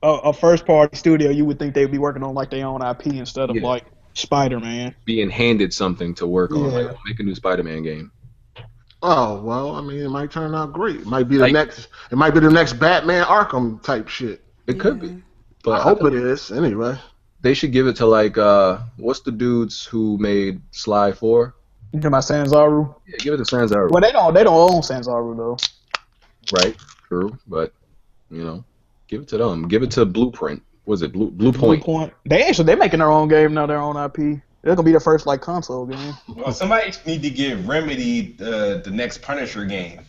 a first party studio. You would think they'd be working on like their own IP instead of like Spider-Man. Being handed something to work on, like make a new Spider-Man game. Oh well, I mean, it might turn out great. It might be the next. It might be the next Batman Arkham type shit. It could be, but I hope it is anyway. They should give it to like what's the dudes who made Sly 4? You talking about Sanzaru? Yeah, give it to Sanzaru. Well, they don't own Sanzaru though. Right, true, but you know, give it to them. Give it to Blueprint. Was it Blue Point? They making their own game now, their own IP. They're gonna be the first like console game. Well, somebody need to give Remedy the next Punisher game.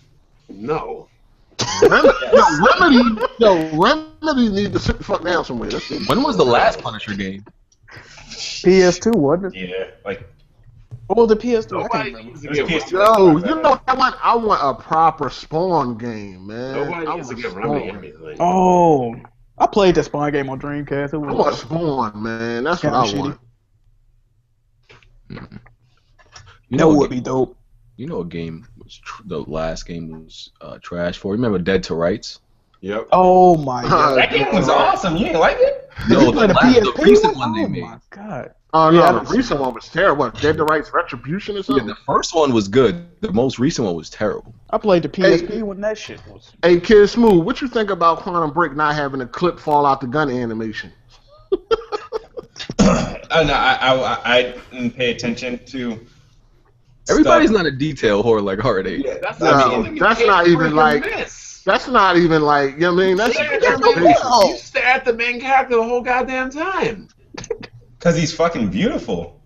No. Remedy need to sit the fuck down somewhere. That's it. When was the last Punisher game? PS2, wasn't it? Yeah, like What was the PS2? I Nobody can't needs remember. to give Yo, you know what I want a proper Spawn game, man. Nobody needs to give Remedy anything. Oh, I played that Spawn game on Dreamcast. It I want was Spawn, man. That's what kinda I shitty. want. You That know, would be dope. you know, a game was the last game was trash for. Remember Dead to Rights? Yep. Oh my god. that game was awesome. You didn't like it? No, You play the the PSP recent one they Oh made. my god. Oh Yeah, no, the recent one was terrible. What, Dead to Rights Retribution or Yeah, something? the first one was good. The most recent one was terrible. I played the PSP when that shit was. Hey, Kidsmove, what you think about Quantum Break not having a clip fall out the gun animation? No, I didn't pay attention to. Everybody's stuff. not a detail whore like Heartache. Yeah, That's No, not even that's not even like- miss. That's not even like, you know what I mean? That's You stare at the main character the whole goddamn time. Because he's fucking beautiful.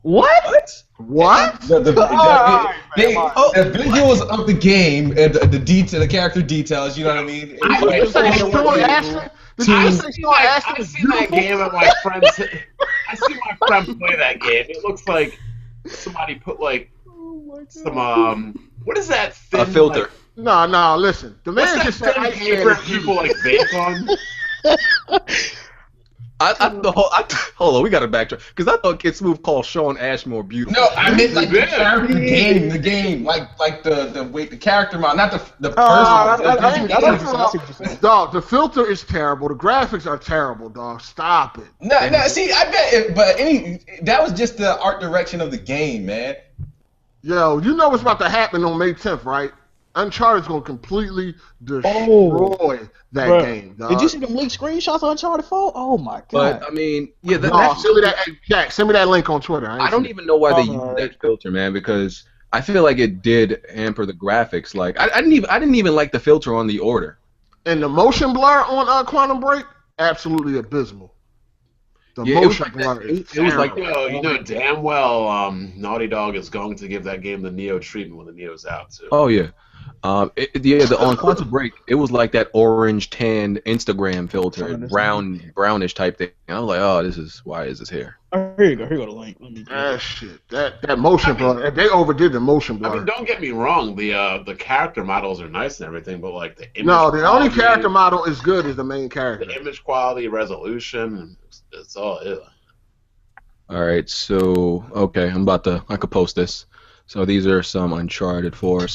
What? what? The Oh. visuals of the game and the detail, the character details. You know what I mean? What you say, Shawn Ashmore? Did you say Shawn Ashmore I've was seen that beautiful? game and my friends. I see my friend play that game. It looks like somebody put like some what is that thin? A filter. Like, No, listen. The what's man that just said thin I paper can't. people like bake on? Hold on, we gotta backtrack because I thought Kidsmove called Shawn Ashmore beautiful. No, I meant like the Yeah. character, the game, like the character model, not the person. I see what you're saying. Dog, the filter is terrible. The graphics are terrible, dog. Stop it. No, see, I bet, that was just the art direction of the game, man. Yo, you know what's about to happen on May 10th, right? Uncharted's gonna completely destroy that Bruh. game, dog. Did you see them leaked screenshots of Uncharted 4? Oh my god. But I mean, yeah, No, send me that. Hey, Jack, send me that link on Twitter. I don't even know why they use Alright. that filter, man, because I feel like it did hamper the graphics. Like I didn't even like the filter on the order. And the motion blur on Quantum Break, absolutely abysmal. The Yeah, it was motion like that. blur is It was like terrible. Yo, you know damn well Naughty Dog is going to give that game the Neo treatment when the Neo's out too. Oh yeah. On Quantum Break, it was like that orange tan Instagram filter, brownish type thing. And I was like, oh, why is this here? Oh, here you go the link. Let me get That shit, that motion blur, they overdid the motion blur. I mean, don't get me wrong. The character models are nice and everything, but like the image No, the only quality, character model is good is the main character. the image quality, resolution, it's all. All right, so okay, I could post this. So these are some Uncharted 4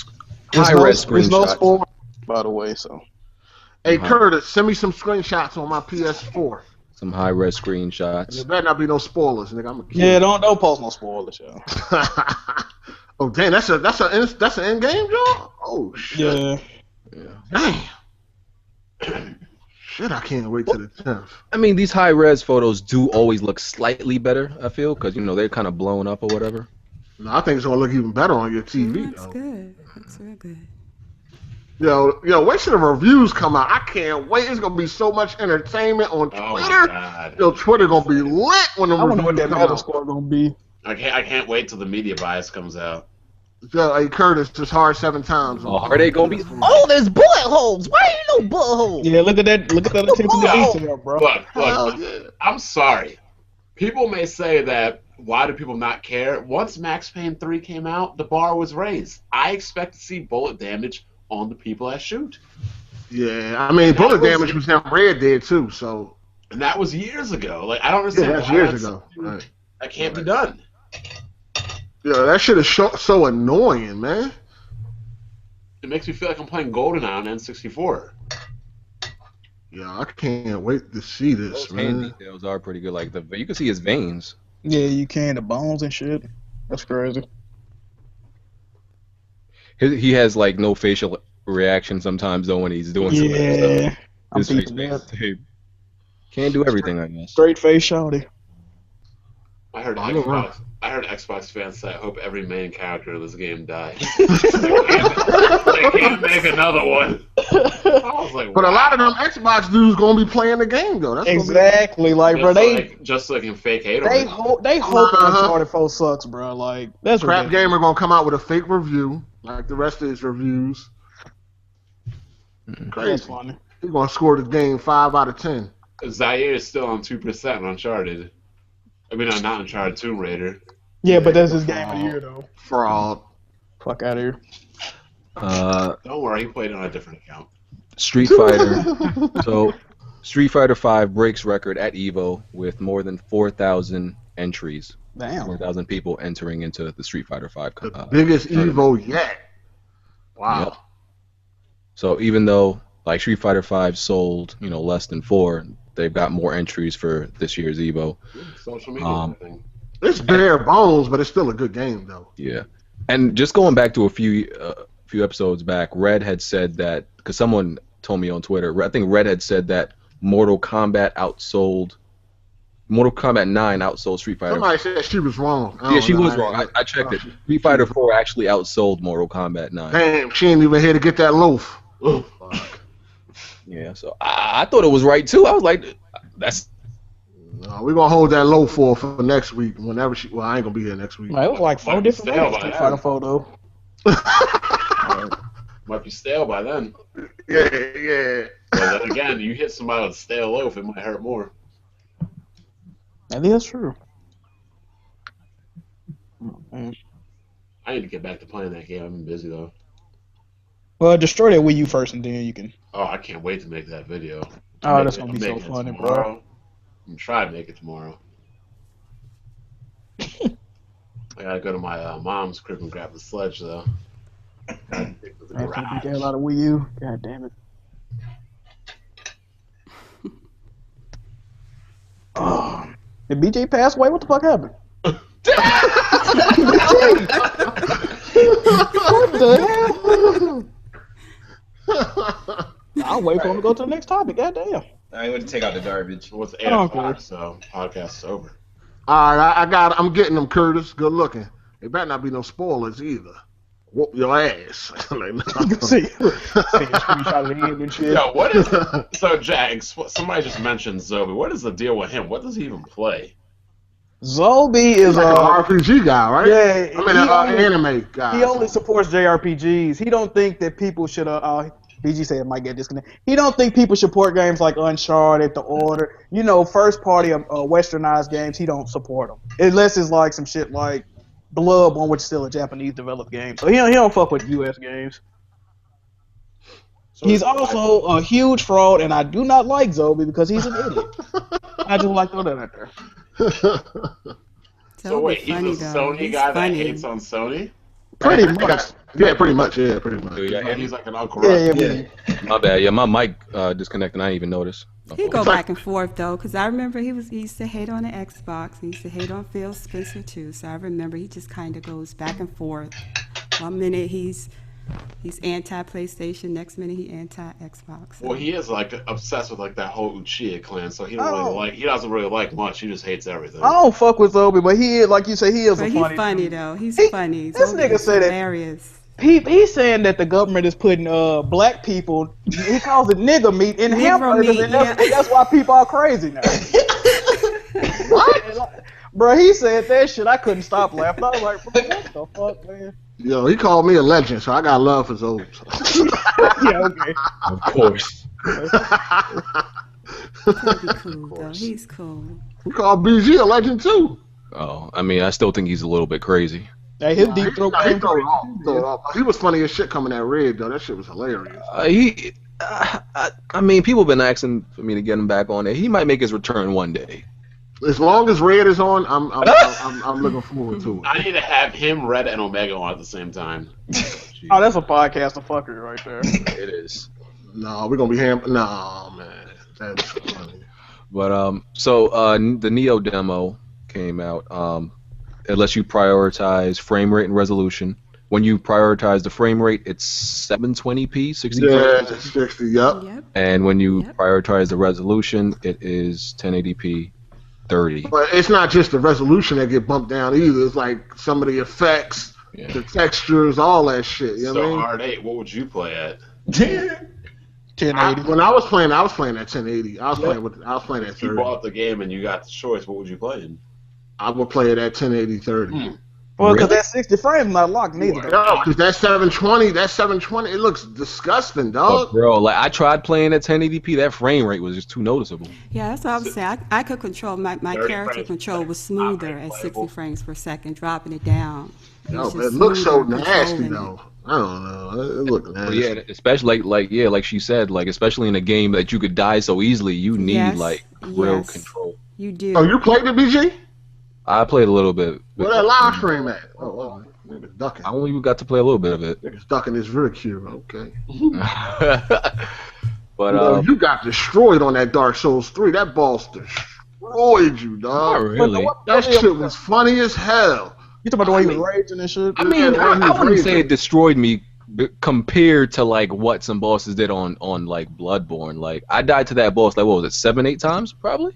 high-res There's no screenshots. spoiler, by the way, so. Hey Curtis, send me some screenshots on my PS4. Some high-res There screenshots. better not be no spoilers, nigga. I'm a kid. Yeah, don't post no spoilers, y'all. Oh damn, that's an end game, Joe. Oh shit. Yeah. Damn. Shit, I can't wait till the 10th. I mean, these high-res photos do always look slightly better, I feel, because, they're kind of blown up or whatever. No, I think it's gonna look even better on your TV. That's though. good. That's real good. Yo, wait till the reviews come out. I can't wait. It's gonna be so much entertainment on Oh my Twitter. god! Yo, Twitter gonna be lit when the I wonder what reviews that come metal out. score gonna be. I can't wait till the media bias comes out. Yo, hey Curtis, just hard 7 times. Oh, are they gonna be? Oh, there's bullet holes. Why ain't no bullet holes? Yeah, look at that. Look at that attention to detail, bro. Look, I'm sorry. People may say that. Why do people not care? Once Max Payne 3 came out, the bar was raised. I expect to see bullet damage on the people that shoot. Yeah, I mean, bullet damage was in Red Dead too, so. And that was years ago. Like, I don't understand. Yeah, that's why years ago. Right. That can't be done. Yeah, that shit is so annoying, man. It makes me feel like I'm playing GoldenEye on N64. Yeah, I can't wait to see this, Those hand man. details are pretty good. Like you can see his veins. Yeah, you can. The bones and shit. That's crazy. He has like no facial reaction sometimes though when he's doing some of that Yeah. stuff. I'm His face peeping stays that. the same. Can't do everything, I guess. Straight face shawty. I heard I don't know. Xbox fans say, I hope every main character of this game dies. They can't make another one. I was like, But a wow. lot of them Xbox dudes gonna be playing the game though. That's Exactly, like bro, just so they can fake hate on they it. hope Uh-huh. Uncharted 4 sucks, bro. Like that's Crap ridiculous. Gamer gonna come out with a fake review, like the rest of his reviews. That's Crazy. funny. He's gonna score the game 5 out of 10. Zaire is still on 2% on Uncharted. I mean, not Uncharted, Tomb Raider. Yeah, but that's his game of the year though. Fraud. Fuck out of here. Don't worry, he played it on a different account. Street Fighter. So, Street Fighter 5 breaks record at Evo with more than 4,000 entries. Damn. 4,000 people entering into the Street Fighter 5. The biggest Evo yet. Wow. Yep. So even though like Street Fighter 5 sold, less than 4, they've got more entries for this year's Evo. Social media thing. It's bare bones, but it's still a good game though. Yeah. And just going back to a few episodes back, Red had said that, because someone told me on Twitter, I think Red had said that Mortal Kombat 9 outsold Street Fighter. Somebody said she was wrong. Yeah, she was wrong. I checked it. Street Fighter 4 actually outsold Mortal Kombat 9. Damn, she ain't even here to get that loaf. Yeah, so I thought it was right too. I was like, that's. No, we're gonna hold that loaf for next week. Whenever she, well, I ain't gonna be here next week. It was like 4 different stale ways by to then. fight a photo. Might be stale by then. Yeah. But then again, you hit somebody with a stale loaf, it might hurt more. I think that's true. I need to get back to playing that game. I've been busy though. Well, destroy that Wii U first, and then you can. Oh, I can't wait to make that video. Oh, that's gonna be so funny, bro. I'm gonna try to make it tomorrow. I gotta go to my mom's crib and grab the sledge though. I beat the hell out of Wii U. God damn it. Oh, did BJ pass away? What the fuck happened? What the hell? I'll wait for him to go to the next topic. God damn. I went to take out the garbage. Well, it's 8 o'clock, so podcast is over. All right, I'm getting them, Curtis. Good looking. There better not be no spoilers either. Whoop your ass. Like, no. See a screenshot of the end and shit. Yo, what is so Jags? Somebody just mentioned Zobi. What is the deal with him? What does he even play? Zobi is like an RPG guy, right? Yeah, I mean, an anime guy. He only supports JRPGs. He don't think that people should. BG said it might get disconnected. He don't think people should support games like Uncharted, The Order. First party westernized games. He don't support them unless it's like some shit like Bloodborne, which is still a Japanese developed game. So he don't fuck with US games. So he's also a huge fraud, and I do not like Zobi because he's an idiot. I just like to throw that out there. So wait, he's a Sony guy that hates on Sony? Pretty much. Yeah, pretty much. Pretty much. Yeah, he's like an Uncle Russ. Yeah. My bad. Yeah, my mic disconnected. I didn't even notice. He go back and forth though, because I remember he used to hate on the Xbox. He used to hate on Phil Spencer too. So I remember he just kind of goes back and forth. One minute he's anti-PlayStation, next minute he anti-Xbox. So. Well, he is like obsessed with like that whole Uchiha clan, so he doesn't really like much. He just hates everything. I don't fuck with Zobi, but he is, like you say, he is but a funny. He's funny though. He's funny. This nigga said hilarious. He's saying that the government is putting black people, he calls it nigger meat, in hamburgers, and that's why people are crazy now. What? Bro, he said that shit. I couldn't stop laughing. I was like, bro, what the fuck, man? Yo, he called me a legend, so I got love for Zoe. Yeah, okay. Of course. Cool, though. He's cool. He called BG a legend too. Oh, I mean, I still think he's a little bit crazy. Hey, his deep throat he throw it off. He was funny as shit coming at Red though. That shit was hilarious. I mean, people have been asking for me to get him back on there. He might make his return one day. As long as Red is on, I'm looking forward to it. I need to have him, Red, and Omega on at the same time. Oh, that's a podcast of fuckery right there. It is. No, we're gonna be No, man, that's funny. But so the Neo demo came out. It lets you prioritize frame rate and resolution. when you prioritize the frame rate, it's 720p, 60 Yeah, frames. 60. Yep. Yep. And when you Yep. prioritize the resolution, it is 1080p, 30. But it's not just the resolution that get bumped down either. It's like some of the effects, Yeah. the textures, all that shit. You know what I So mean? hard 8, what would you play at? 1080. When I was playing at 1080. I was playing at If you 30. bought the game and you got the choice, what would you play in? I would play it at 1080 30. Well, because Really? that 60 frames not locked neither. No, because that 720, it looks disgusting, Oh, dog. bro, like I tried playing at 1080p, that frame rate was just too noticeable. Yeah, that's what I was saying. I could control my 30 character frames control per was second, smoother not at 60 playable. frames per second, dropping it down. No, was but just it looks so smoother nasty controlling though. I don't know. It looks But nasty. yeah, especially like she said, like especially in a game that you could die so easily, you need Yes, like real yes. control. You do. Oh, you played the BG? I played a little bit. Where that live stream at? Oh, niggas ducking. I only got to play a little bit of it. Niggas ducking his ridicule. Okay. But You got destroyed on that Dark Souls 3. That boss destroyed you, not dog. really. That shit was funny as hell. You talking about the way he was raging and shit? I mean, Yeah, I wouldn't crazy. say it destroyed me compared to like what some bosses did on like Bloodborne. Like I died to that boss like what was it, 7, 8 times probably?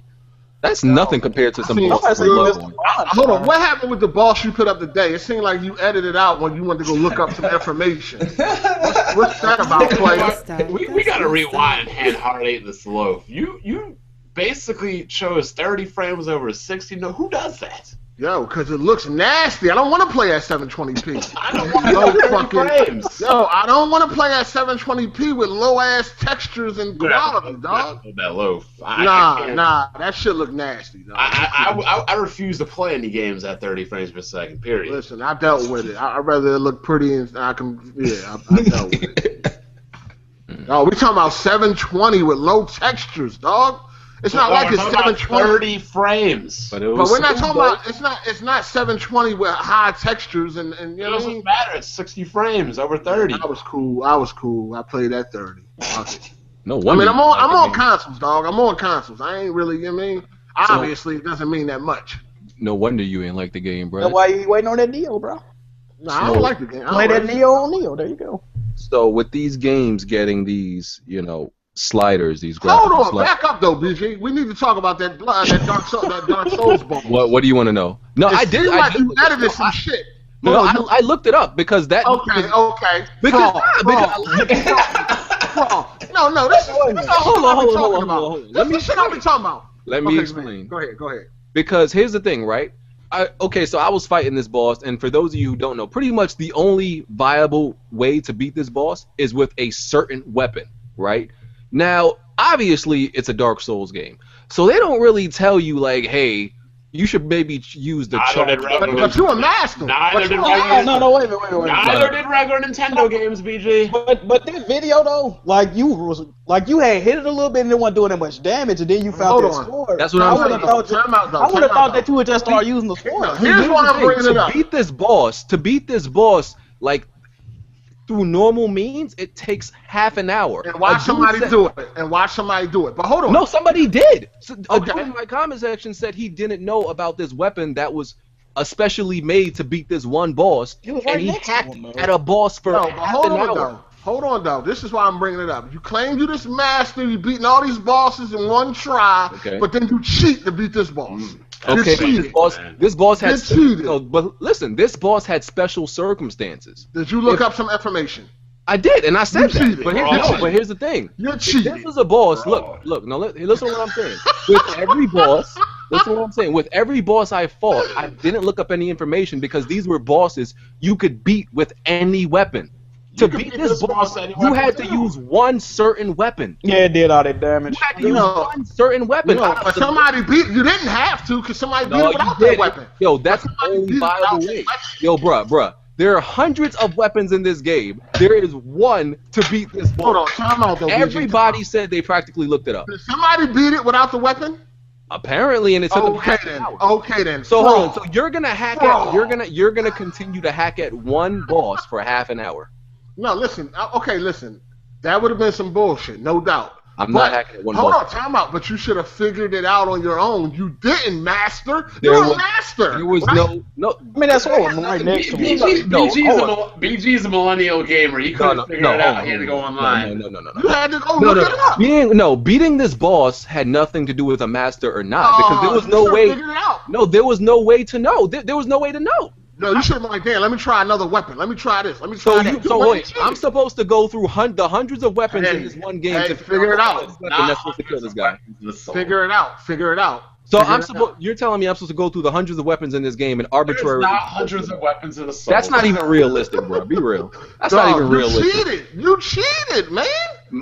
That's nothing compared to some I bosses seen- from I Bloodborne. Hold on, what happened with the boss you put up today? It seemed like you edited out when you wanted to go look up some information. What's that about, player? We gotta rewind and hand Hard 8 in the slow. You basically chose 30 frames over 60. No, who does that? Yo, because it looks nasty. I don't want to play at 720p. I don't want to go 30 frames. Yo, I don't want to play at 720p with low-ass textures and quality, dog. Not that low. Nah, that shit look nasty, dog. I refuse to play any games at 30 frames per second, period. Listen, I dealt with it. I'd rather it look pretty and I can, I dealt with it. No, we talking about 720 with low textures, dog. It's not like it's 720. 30 frames. But But we're not talking about, it's not 720 with high textures and you It know what I doesn't mean? matter. It's 60 frames over 30. I was cool. I played at 30. Fuck it. No I wonder. mean, I'm you like the on game. consoles, dog. I'm on consoles. I ain't really, you know what I mean? Obviously, it doesn't mean that much. No wonder you ain't like the game, bro. That's why you waiting on that Neo, bro. No, I don't like the game. I Play don't that like Neo on Neo. There you go. So with these games getting these, sliders, these graphical Hold on, sliders. back up though, BG. We need to talk about that Dark Souls boss. What do you want to know? No, I did. Seemed I like did. you edited some shit. No, Hold on, I looked it up because that. Okay. Because, No, this is hold on. Let me shit I be talking about. Let me Okay, explain. Go ahead. Because here's the thing, right? So I was fighting this boss, and for those of you who don't know, pretty much the only viable way to beat this boss is with a certain weapon, right? Now, obviously, it's a Dark Souls game, so they don't really tell you like, hey, you should maybe use the charge. But you a master. Neither did No, wait. Neither did regular Nintendo games, BG. But that video though, like you had hit it a little bit and it wasn't doing that much damage, and then you found Hold that on. sword. That's what I I'm would saying. have thought. Time out, though. I would have Time out, thought that though. you would just start using the sword. Here's why I'm bringing it up. To beat this boss, like through normal means, it takes half an hour. And watch somebody do it. But hold on. No, somebody did. A Okay. dude in my comment section said he didn't know about this weapon that was especially made to beat this one boss, It was and right he next to hacked him, though. at a boss for No, but half hold an on hour. though. Hold on though. This is why I'm bringing it up. You claim you this master, you beating all these bosses in one try, Okay. but then you cheat to beat this boss. Okay, You but cheated. this boss had. You cheated. No, but listen, this boss had special circumstances. Did you look up some information? I did, and I said You that. cheated. But here's the thing. You're If cheating. this was a boss. Look. No, listen to what I'm saying. With every boss, listen to what I'm saying. With every boss I fought, I didn't look up any information because these were bosses you could beat with any weapon. To could beat beat this this boss boss, any you weapon had to too. use one certain weapon. Yeah, it did all that damage. You had to You use know- one certain weapon. But somebody beat you. Didn't have to because somebody beat No, it you without did. that weapon. Yo, that's the Somebody only beat it without viable that way. weapon. Yo, bruh. There are hundreds of weapons in this game. There is one to beat this boss. Hold on, time out though. BG. Everybody said they practically looked it up. Did somebody beat it without the weapon? Apparently, and it took them Okay half an then. hour. Okay then. So Fraud. hold on. So you're gonna hack at you're gonna continue to hack at one boss for half an hour. No, listen. Okay, listen. That would have been some bullshit, no doubt. I'm not hacking at one Hold boss. on, time out. But you should have figured it out on your own. You didn't, Master. There You're a was- master. There was right? no. I mean, that's all. I'm right next to him. BG's a millennial gamer. He couldn't figure it out. He had to go online. No. You had to go look it up. Beating this boss had nothing to do with a master or not, because there was you no should've way. figured it out. No, there was no way to know. There was no way to know. No, you should have been like, damn, let me try another weapon. Let me try this. Let me try that. Wait, I'm supposed to go through the hundreds of weapons in this one game to figure it out. That's supposed to kill this guy. Figure it out. Figure it out. So you're telling me I'm supposed to go through the hundreds of weapons in this game and arbitrarily. There's not hundreds of weapons in a soul. That's not even realistic, bro. Be real. That's not even realistic. You cheated, man.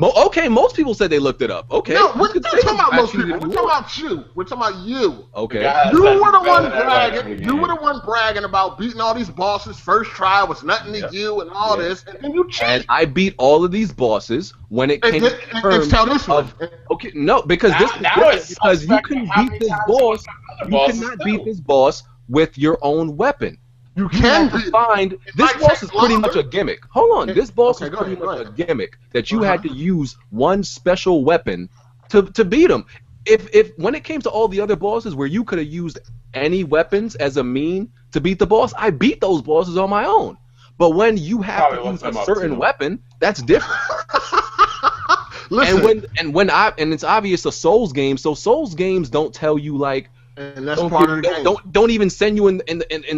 Okay, most people said they looked it up. Okay. No, we're talking about most people. We're talking about you. We're talking about you. Okay. You were the one bragging. You were the one bragging about beating all these bosses. First try was nothing to you and all this, and then you cheated. And I beat all of these bosses when it came to terms of. Okay, no, because because you can beat this boss. You cannot beat this boss with your own weapon. You can find this boss is pretty much a gimmick. Hold on, this boss is pretty much a gimmick that you had to use one special weapon to beat him. If when it came to all the other bosses where you could have used any weapons as a mean to beat the boss, I beat those bosses on my own. But when you have to use a certain weapon, that's different. Listen, and it's obvious a Souls game, so Souls games don't tell you like. And that's part of the game. Don't even send you in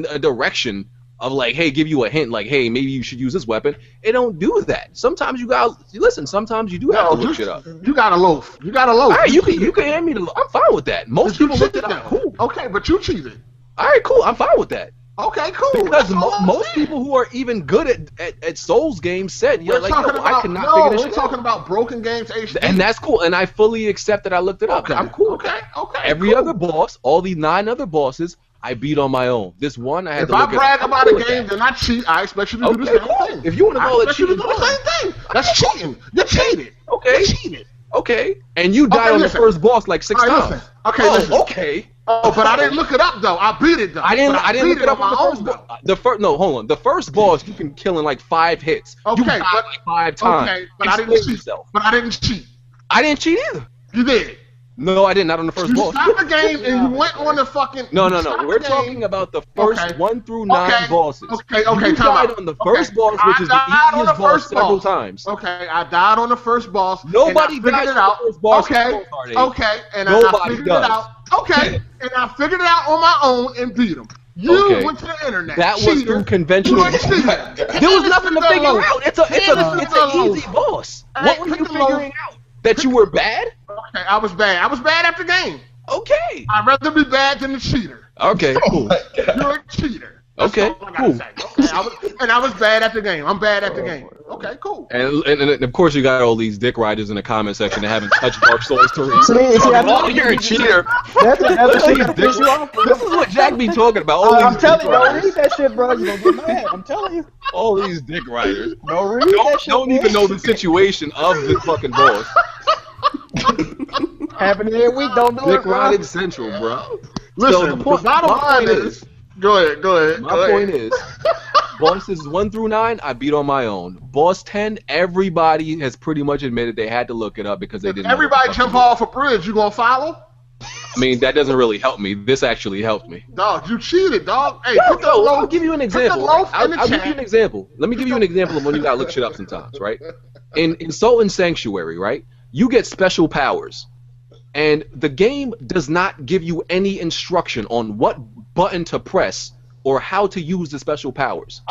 a direction of like, hey, give you a hint, like, hey, maybe you should use this weapon. It don't do that. Sometimes you got listen. Sometimes you do have to look shit up. You got a loaf. You got a loaf. All right, you can hand me the. I'm fine with that. Most people looked it up. Cool. Okay, but you cheated. All right, cool. I'm fine with that. Okay, cool. Because most people who are even good at Souls games said, I cannot figure this shit out. We're talking about broken games HD. And that's cool. And I fully accept that I looked it up. I'm cool. Okay. Every other boss, all the 9 other bosses, I beat on my own. This one, I had to look it up. If I brag about a game, then I cheat. I expect you to do the same thing. If you want to call it cheating, do the same thing. That's cheating. You cheated. Okay. You cheated. Okay. And you died on the first boss like 6 times. Listen. Okay, okay. Oh, but I didn't look it up though. I beat it though. I didn't look it up on the first boss. No, hold on. The first boss you can kill in like 5 hits. Okay, you died like 5 times. Okay, but I didn't cheat. But I didn't cheat. I didn't cheat either. You did. No, I didn't. Not on the first boss. You stopped the game and you went on the fucking. No. We're talking about the first 1 through 9 bosses. Okay. You died on the first boss, which is the easiest boss several times. Okay, I died on the first boss. Nobody died on the first boss. Okay, and I figured it out. Okay, and I figured it out on my own and beat him. You went to the internet. That was through conventional. There was nothing to figure out. It's an easy boss. What were you figuring out? That you were bad? Okay, I was bad. I was bad at the game. Okay. I'd rather be bad than a cheater. Okay, cool. You're a cheater. Okay, cool. I was bad at the game. I'm bad at the game. Okay, cool. And of course you got all these dick riders in the comment section that haven't touched Dark Souls 3. You're a cheater. This is what Jack be talking about. I'm telling you, don't read that shit, bro. You gonna get mad. I'm telling you. All these dick riders. Don't read that shit. Don't even know the situation of the fucking boss. Happening every week. Don't do it, Dick riding central, bro. Listen, the bottom line is. Go ahead. My point is, bosses 1 through 9, I beat on my own. Boss 10, everybody has pretty much admitted they had to look it up because they didn't. Everybody jump off a bridge. You gonna follow? I mean, that doesn't really help me. This actually helped me. Dog, you cheated, dog. Hey, I'll give you an example. I'll give you an example. Let me give you an example of when you gotta look shit up sometimes, right? In Soul and Sanctuary, right? You get special powers. And the game does not give you any instruction on what button to press or how to use the special powers.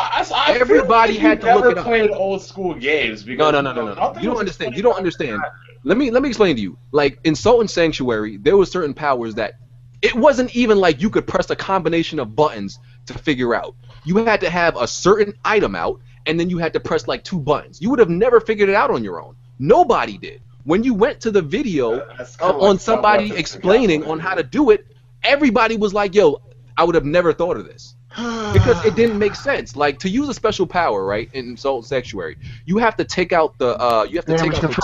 Everybody had to look it up. Played old school games because no. You don't understand. You don't understand. Let me explain to you. Like in Soul and Sanctuary, there were certain powers that it wasn't even like you could press a combination of buttons to figure out. You had to have a certain item out, and then you had to press like 2 buttons. You would have never figured it out on your own. Nobody did. When you went to the video on somebody explaining on how to do it, everybody was like, yo, I would have never thought of this. Because it didn't make sense. Like, to use a special power, right, in Soul and Sanctuary, you have to take out the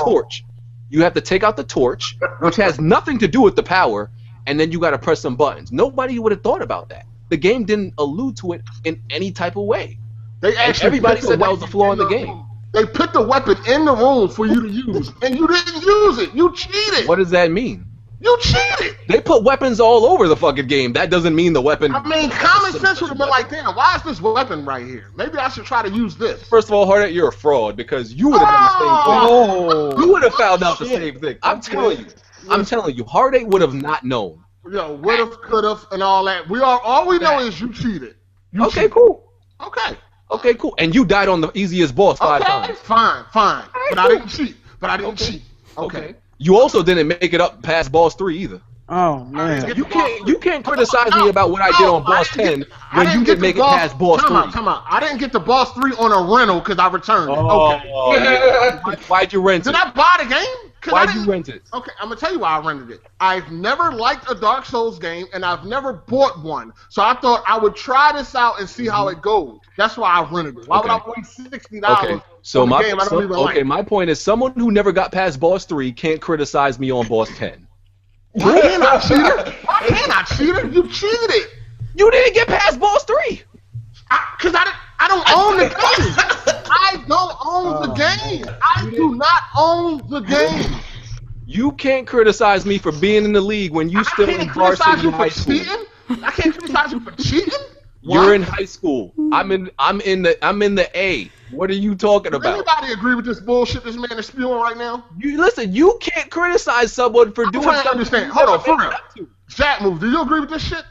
torch. You have to take out the torch, which has nothing to do with the power, and then you got to press some buttons. Nobody would have thought about that. The game didn't allude to it in any type of way. Everybody said that was a flaw in the game. They put the weapon in the room for you to use, and you didn't use it. You cheated. What does that mean? You cheated. They put weapons all over the fucking game. That doesn't mean the weapon. I mean, common sense would have been like, damn, why is this weapon right here? Maybe I should try to use this. First of all, Hardet, you're a fraud because you would have done the same thing. Oh. You would have found out the same thing. I'm telling you, Hardet would have not known. Yo, would have, could have, and all that. All we know is you cheated. Okay, cool. Okay, cool. And you died on the easiest boss 5 times. Fine. But I didn't cheat. Okay. You also didn't make it up past boss 3 either. Oh man. You can't criticize me about what I did on boss 10 when you didn't make it past boss 3. Come on. I didn't get the boss 3 on a rental because I returned it. Okay. Why'd you rent it? Did I buy the game? Why'd you rent it? Okay, I'm gonna tell you why I rented it. I've never liked a Dark Souls game, and I've never bought one. So I thought I would try this out and see how it goes. That's why I rented it. Why would I waste $60? Okay. So my point is, someone who never got past boss 3 can't criticize me on boss 10. Why can't I, cheater? You cheated. You didn't get past boss 3. Because I don't own the game. I don't own the game. I do not own the game. You can't criticize me for being in the league when you still in varsity high school. I can't criticize you for cheating. You're in high school. I'm in the A. What are you talking about? Anybody agree with this bullshit this man is spewing right now? You can't criticize someone for doing something. Understand. Hold on, for real. Chatmove, do you agree with this shit?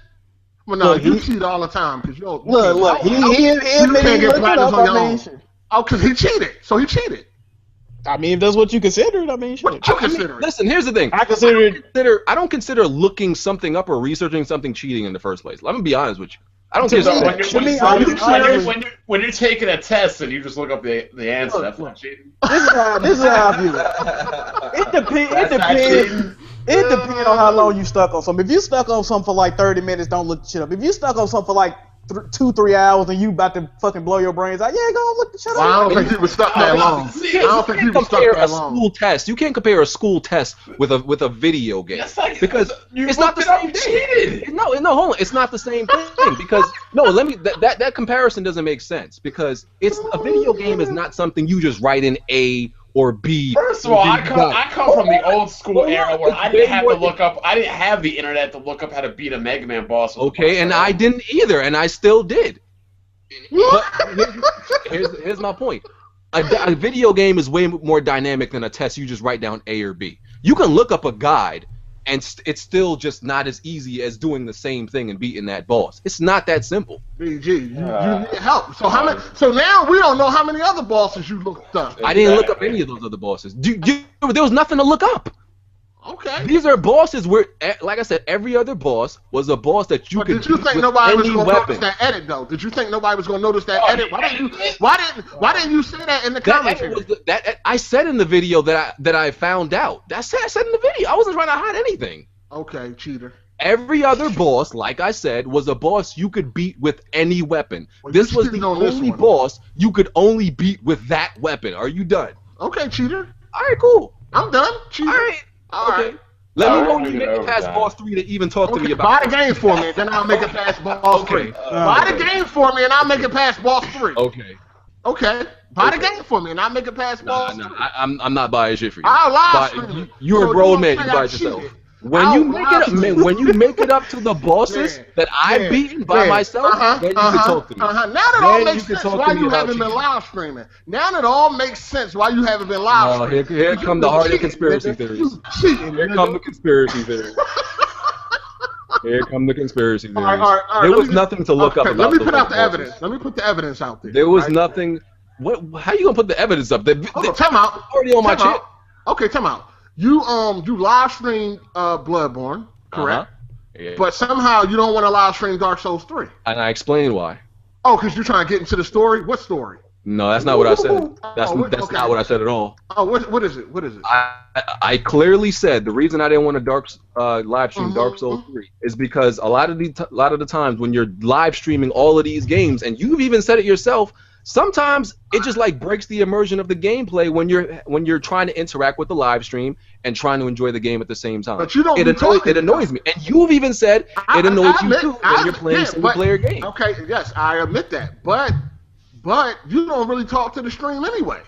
Well, no, you cheat all the time because you look. He can't get practice on your own. Oh, because he cheated. So he cheated. I mean, if that's what you consider it, I mean, shit. What you consider it? Listen, here's the thing. I don't consider looking something up or researching something cheating in the first place. Let me be honest with you. I don't consider when you're taking a test and you just look up the answer, that's not cheating. This is how I view it. It depends on how long you stuck on something. If you stuck on something for like 30 minutes, don't look the shit up. If you stuck on something for like 2-3 hours and you about to fucking blow your brains out, yeah, go look the shit up. I don't think he was stuck that long. I don't think he was stuck that long. School test. You can't compare a school test with a video game because it's not the same thing. No, hold on. It's not the same thing because that comparison doesn't make sense because a video game is not something you just write in A or B. First of all, I come from the old school era where I didn't have to look up. I didn't have the internet to look up how to beat a Mega Man boss. Okay, and I didn't either, and I still did. But here's my point. A video game is way more dynamic than a test. You just write down A or B. You can look up a guide, and it's still just not as easy as doing the same thing and beating that boss. It's not that simple. BG, you need help. So So now we don't know how many other bosses you looked up. I didn't look up any of those other bosses. There was nothing to look up. Okay. These are bosses where, like I said, every other boss was a boss that you could. Did you think nobody was going to notice that edit though? Did you think nobody was going to notice that edit? Why didn't you say that in the commentary? I said in the video that I found out. I said in the video. I wasn't trying to hide anything. Okay, cheater. Every other boss, like I said, was a boss you could beat with any weapon. Well, this was the only boss you could only beat with that weapon. Are you done? Okay, cheater. All right, cool. I'm done. Cheater. All right. Okay. Let me know when you make it past boss 3 to even talk to me about it. Buy the game for me, then I'll make it past boss 3. Buy the game for me, and I'll make it past boss 3. Okay. Buy the game for me, and I'll make it past boss 3. I'm not buying shit for you. I'll live stream. You're a grown man. You buy it yourself. When you make it up to the bosses that I've beaten by myself, then you can talk to me. Now that all makes sense why you haven't been live streaming. Now that all makes sense why you haven't been live streaming. Here come the harder conspiracy theories. Here come the conspiracy theories. Here come the conspiracy theories. All right, there was nothing to look up about. Let me put out the evidence. Let me put the evidence out there. There was nothing. How you gonna put the evidence up? Time out. Already on my chip. Okay, time out. You live streamed Bloodborne, correct? Yeah. But somehow you don't want to live stream Dark Souls 3. And I explained why. Oh, because you're trying to get into the story? What story? No, that's not what I said. That's not what I said at all. Oh, what is it? What is it? I clearly said the reason I didn't want to live stream Dark Souls 3 is because a lot of the times when you're live streaming all of these games, and you've even said it yourself, sometimes it just like breaks the immersion of the gameplay when you're trying to interact with the live stream and trying to enjoy the game at the same time. But you don't. It annoys me, and you've even said it annoys you too when you're playing single-player games. Okay, yes, I admit that, but you don't really talk to the stream anyway.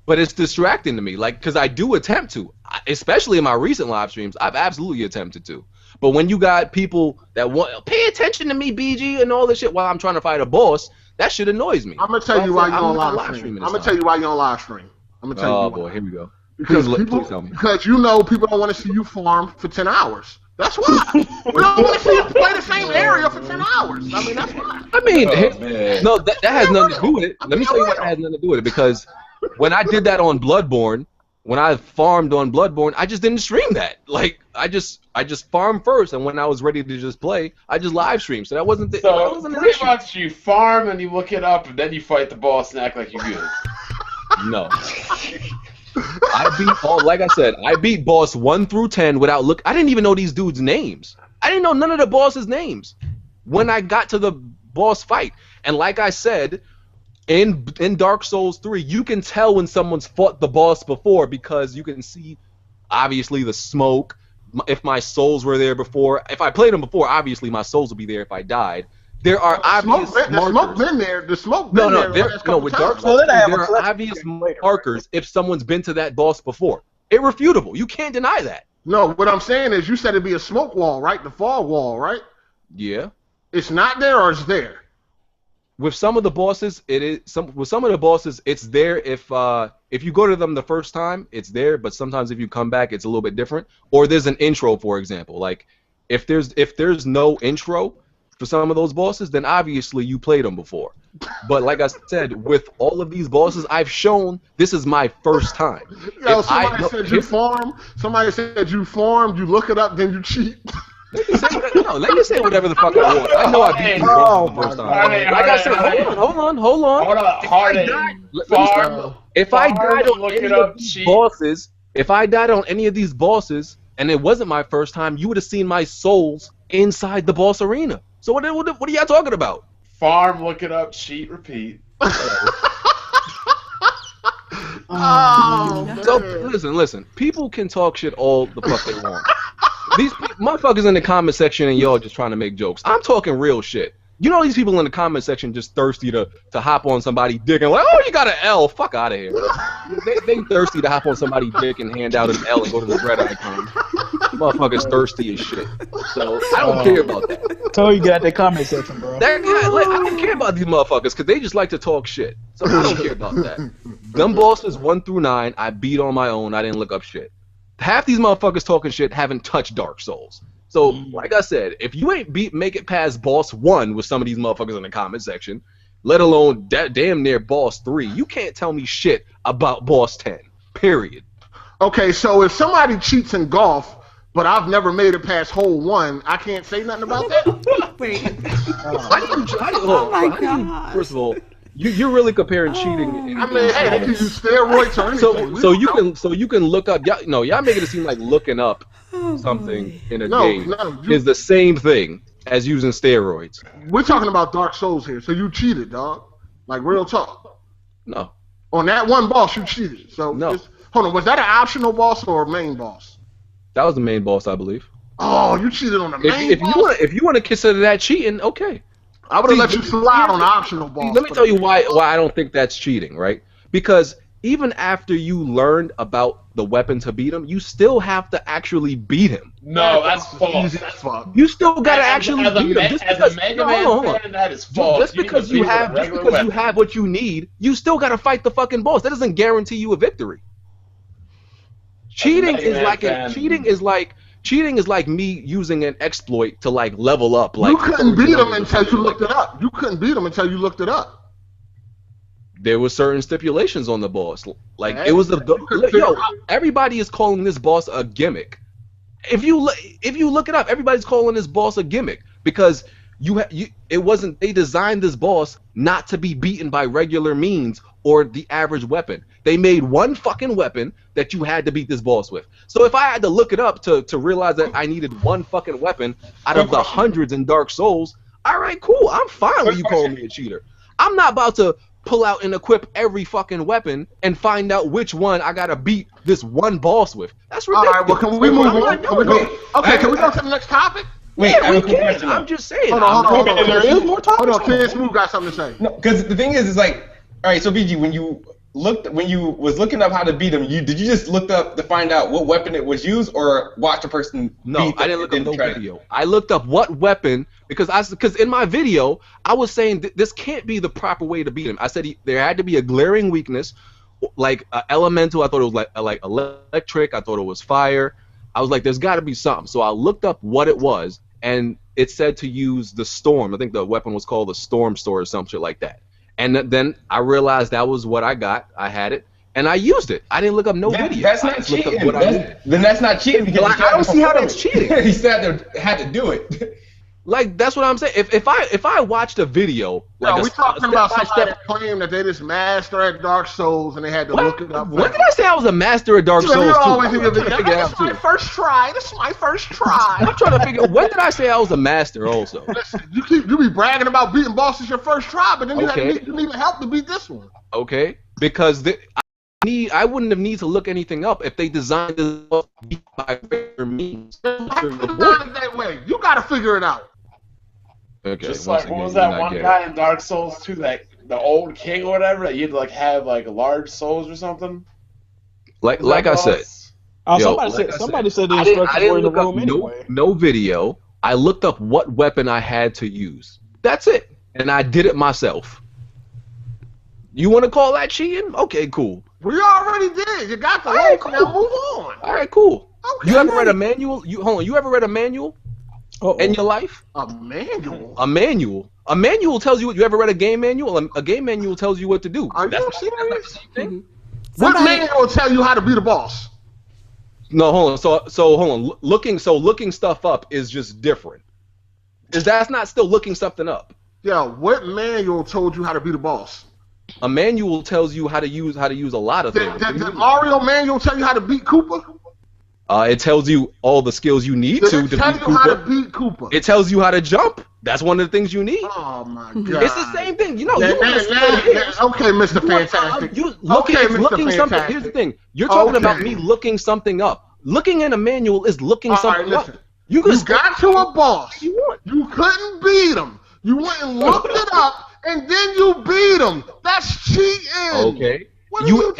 but it's distracting to me, like, because I do attempt to, especially in my recent live streams. I've absolutely attempted to. But when you got people that want pay attention to me, BG, and all this shit while I'm trying to fight a boss, that shit annoys me. I'm gonna tell you why you don't live stream. I'm gonna tell you why you don't live stream. I'm gonna tell you. Oh why. boy, here we go. Because please tell me. Because you know people don't want to see you farm for 10 hours. That's why. We don't want to see you play the same area for 10 hours. I mean, that's why. I mean, no, that has nothing to do with it. Let me tell you what has nothing to do with it. Because when I did that on Bloodborne, when I farmed on Bloodborne, I just didn't stream that. Like, I just farmed first, and when I was ready to just play, I just live streamed. So that wasn't the. So that wasn't an pretty issue. much you farm and you look it up, and then you fight the boss and act like you're good. No. I beat like I said, I beat boss 1 through 10 without look. I didn't even know these dudes' names. I didn't know none of the bosses' names when I got to the boss fight. And like I said, in Dark Souls 3, you can tell when someone's fought the boss before because you can see, obviously, the smoke. If my souls were there before, if I played them before, obviously my souls would be there if I died. There are obvious markers. The smoke been there. The smoke been there. No, with Dark Souls, there are obvious markers if someone's been to that boss before. Irrefutable. You can't deny that. No, what I'm saying is you said it'd be a smoke wall, right? The fog wall, right? Yeah. It's not there or it's there? With some of the bosses, it is. With some of the bosses, it's there if you go to them the first time, it's there. But sometimes if you come back, it's a little bit different. Or there's an intro, for example. Like if there's no intro for some of those bosses, then obviously you played them before. But like I said, with all of these bosses, I've shown this is my first time. Yo, somebody said you farm. Somebody said you farmed. You look it up, then you cheat. Let me say whatever the fuck I want. I know I beat these bosses the first time. Like I said, hold on. If I died on any of these bosses, and it wasn't my first time, you would have seen my souls inside the boss arena. So what are y'all talking about? Farm, look it up, cheat, repeat. So listen. People can talk shit all the fuck they want. These motherfuckers in the comment section and y'all just trying to make jokes. I'm talking real shit. You know these people in the comment section just thirsty to hop on somebody's dick and like, oh, you got an L. Fuck out of here. They thirsty to hop on somebody's dick and hand out an L and go to the red icon. Motherfuckers thirsty as shit. So I don't care about that. Tell you got that comment section, bro. I don't care about these motherfuckers because they just like to talk shit. So I don't care about that. Them bosses 1 through 9, I beat on my own. I didn't look up shit. Half these motherfuckers talking shit haven't touched Dark Souls. So, like I said, if you ain't make it past boss 1 with some of these motherfuckers in the comment section, let alone damn near boss 3, you can't tell me shit about boss 10. Period. Okay, so if somebody cheats in golf, but I've never made it past hole 1, I can't say nothing about that? Wait. Oh my God. First of all, you're really comparing cheating. I mean, hey, they can use steroids or anything. So you can look up. Y'all making it seem like looking up something in a game is the same thing as using steroids. We're talking about Dark Souls here, so you cheated, dog. Like real talk. No. On that one boss, you cheated. So no. Hold on, was that an optional boss or a main boss? That was the main boss, I believe. Oh, you cheated on the main boss. If you want to consider that cheating, okay. I would have let you slide on the optional boss. Let me tell you why I don't think that's cheating, right? Because even after you learned about the weapon to beat him, you still have to actually beat him. No, that's false. You still gotta actually beat him. As a Mega Man fan, that is false. Just because you have what you need, you still gotta fight the fucking boss. That doesn't guarantee you a victory. Cheating is like me using an exploit to like level up. Like you couldn't beat him until you looked it up. You couldn't beat him until you looked it up. There were certain stipulations on the boss. Like it was everybody is calling this boss a gimmick. If you look it up, everybody's calling this boss a gimmick because they designed this boss not to be beaten by regular means or the average weapon. They made one fucking weapon that you had to beat this boss with. So if I had to look it up to realize that I needed one fucking weapon out of the hundreds in Dark Souls, all right, cool. I'm fine with you calling me a cheater. I'm not about to pull out and equip every fucking weapon and find out which one I gotta beat this one boss with. That's ridiculous. All right, well, can we move on? Can we go to the next topic? Wait, yeah, we can. I'm just saying. Hold on. There is more topics. Hold on, Kidsmove got something to say. No, because the thing is like, all right, so BG, when you when you was looking up how to beat him, did you just look up to find out what weapon it was used, or watch a person? No, I didn't look up no video. I looked up what weapon because in my video I was saying this can't be the proper way to beat him. I said there had to be a glaring weakness, like elemental. I thought it was like electric. I thought it was fire. I was like, there's got to be something. So I looked up what it was, and it said to use the storm. I think the weapon was called the storm sword or some shit like that. And then I realized that was what I got. I had it, and I used it. I didn't look up no video. That's not cheating. Then that's not cheating. Because like, I don't see how that's cheating. He said they had to do it. Like, that's what I'm saying. If I watched a video, like no, we talking about somebody that claimed that they just master at Dark Souls and they had to look it up. When did I say I was a master at Dark Souls? This is my first try. I'm trying to figure. When did I say I was a master? Also, listen, you be bragging about beating bosses your first try, but then you need help to beat this one. Okay, because I wouldn't have need to look anything up if they designed this by regular means. That way, you got to figure it out. Okay. Just like what was that one guy in Dark Souls 2, that the old king or whatever, that you'd like have like large souls or something? Like I said. Somebody said the instructions were in the room anyway. No video. I looked up what weapon I had to use. That's it. And I did it myself. You want to call that cheating? Okay, cool. We already did. You got the look. Now move on. All right, cool. Okay. You ever read a manual? You ever read a manual? In your life? A manual? A manual. A manual tells you what. You ever read a game manual? A game manual tells you what to do. Are you serious? What manual will tell you how to beat a boss? No, hold on. So hold on. Looking stuff up is just different. That's not still looking something up? Yeah. What manual told you how to beat a boss? A manual tells you how to use a lot of things. Did Mario manual tell you how to beat Koopa? It tells you all the skills you need to beat Koopa. How to beat Koopa. It tells you how to jump. That's one of the things you need. Oh my god! It's the same thing. You know. Okay, Mr. Fantastic. Looking something. Here's the thing. You're talking about me looking something up. Looking in a manual is looking something up. You got to a boss. You couldn't beat him. You went and looked it up, and then you beat him. That's cheating. Okay. You've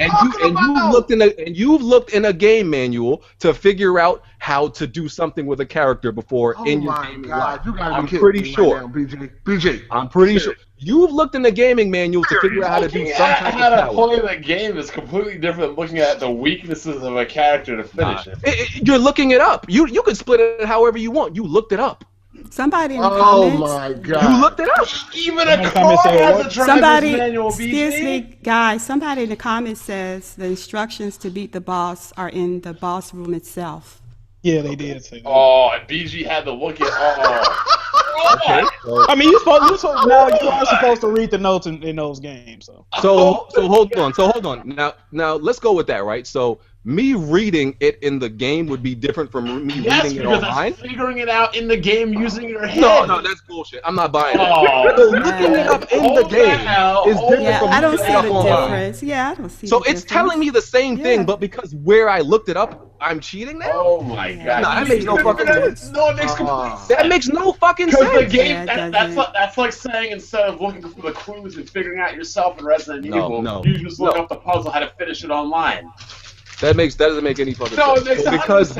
looked in a game manual to figure out how to do something with a character before in your gaming life. I'm pretty sure. BJ. I'm pretty sure. You've looked in the gaming manual to figure out how to do some type of power. How to play the game is completely different than looking at the weaknesses of a character to finish it. You're looking it up. You can split it however you want. You looked it up. Somebody in the comments. Oh my god. You looked it up. Even a car has a driver's manual. Excuse me, guys. Somebody in the comments says the instructions to beat the boss are in the boss room itself. Yeah, they did say that. Oh, and BG had to look at. Okay. I mean, you are supposed to read the notes in those games. So hold on. Now let's go with that, right? So me reading it in the game would be different from me reading it online. Figuring it out in the game using your head. No, that's bullshit. I'm not buying it. Looking it up in the game is different from I don't see looking it up the online. difference. Yeah, I don't see. So it's telling me the same thing, but because where I looked it up, I'm cheating now? Oh my god. Nah, that makes no fucking sense. No, it makes complete sense. That makes no fucking sense. Because the game, that's like saying instead of looking for the clues and figuring out yourself in Resident Evil, you just look up the puzzle how to finish it online. That doesn't make any fucking sense. It makes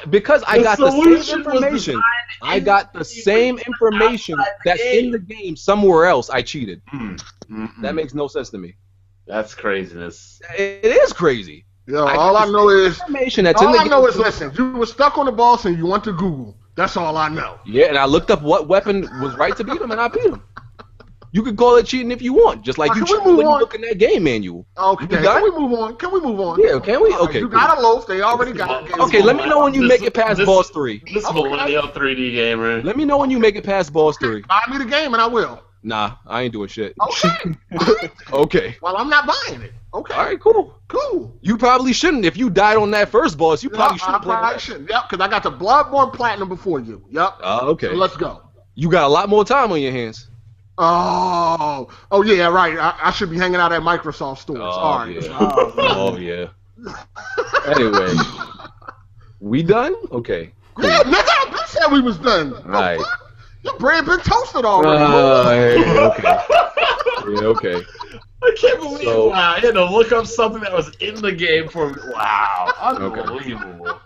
because I got the same information. I got the same information that's in the game somewhere else. I cheated. That makes no sense to me. That's craziness. It is crazy. Yo, all I know is information that's in the game. Listen, you were stuck on the boss and you went to Google. That's all I know. Yeah, and I looked up what weapon was right to beat him, and I beat him. You could call it cheating if you want, just like you cheat when you look in that game manual. Okay, can we move on? Yeah, can we? Okay. You got a loaf. They already got it. Okay, let me know when you make it past boss 3. This millennial 3D gamer. Let me know when you make it past boss 3. Buy me the game and I will. Nah, I ain't doing shit. Okay. Okay. Well, I'm not buying it. Okay. All right, cool. You probably shouldn't. If you died on that first boss, you probably shouldn't. I probably shouldn't. Yep, because I got the Bloodborne Platinum before you. Yep. Okay. So let's go. You got a lot more time on your hands. Oh yeah, right. I should be hanging out at Microsoft stores. All right. Yeah. Oh yeah. Anyway, we done? Okay. Cool. Yeah, nigga, I said we was done. All right. Your bread been toasted already. Okay. Yeah, okay. I can't believe So- I had to look up something that was in the game for. Wow, unbelievable.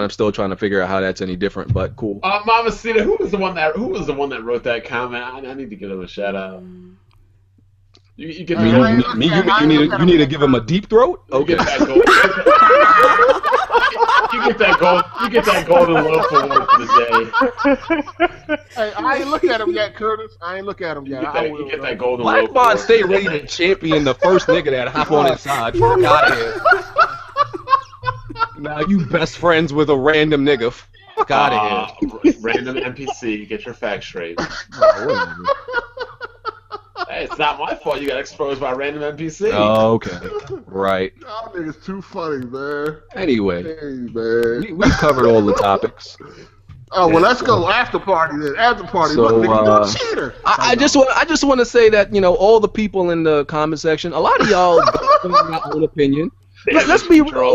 Still trying to figure out how that's any different, but cool. Mamacita, who was the one that wrote that comment? I need to give him a shout out. You get You need to give him a deep throat. Okay. You get that gold. You get that golden loaf award for the day. Hey, I ain't look at him yet, Curtis. I ain't look at him yet. You get that golden loaf. BlackBond stay rated champion, the first nigga that hop on his side. Fuck out of here. Now you best friends with a random nigga. Fuck out of here. Random NPC. Get your facts straight. Hey, it's not my fault you got exposed by a random NPC. Oh, okay. Right. Y'all niggas too funny, man. Anyway, Hey, man. we covered all the topics. Oh, well, let's go after party then. After party. So, Look, nigga, you a cheater. I just want to say that, you know, all the people in the comment section, a lot of y'all don't have their own opinion. Let's be real.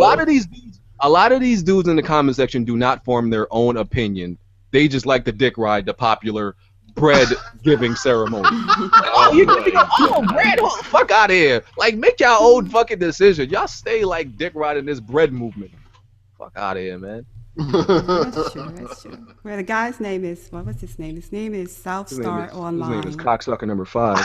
A lot of these dudes in the comment section do not form their own opinion. They just like to dick ride the popular bread giving ceremony. Bread? Oh, fuck out of here. Like, make y'all own fucking decision. Y'all stay like dick riding this bread movement. Fuck out of here, man. That's true. That's true. Well, the guy's name is what's his name? His name is Southstar Online. His name is cocksucker number 5.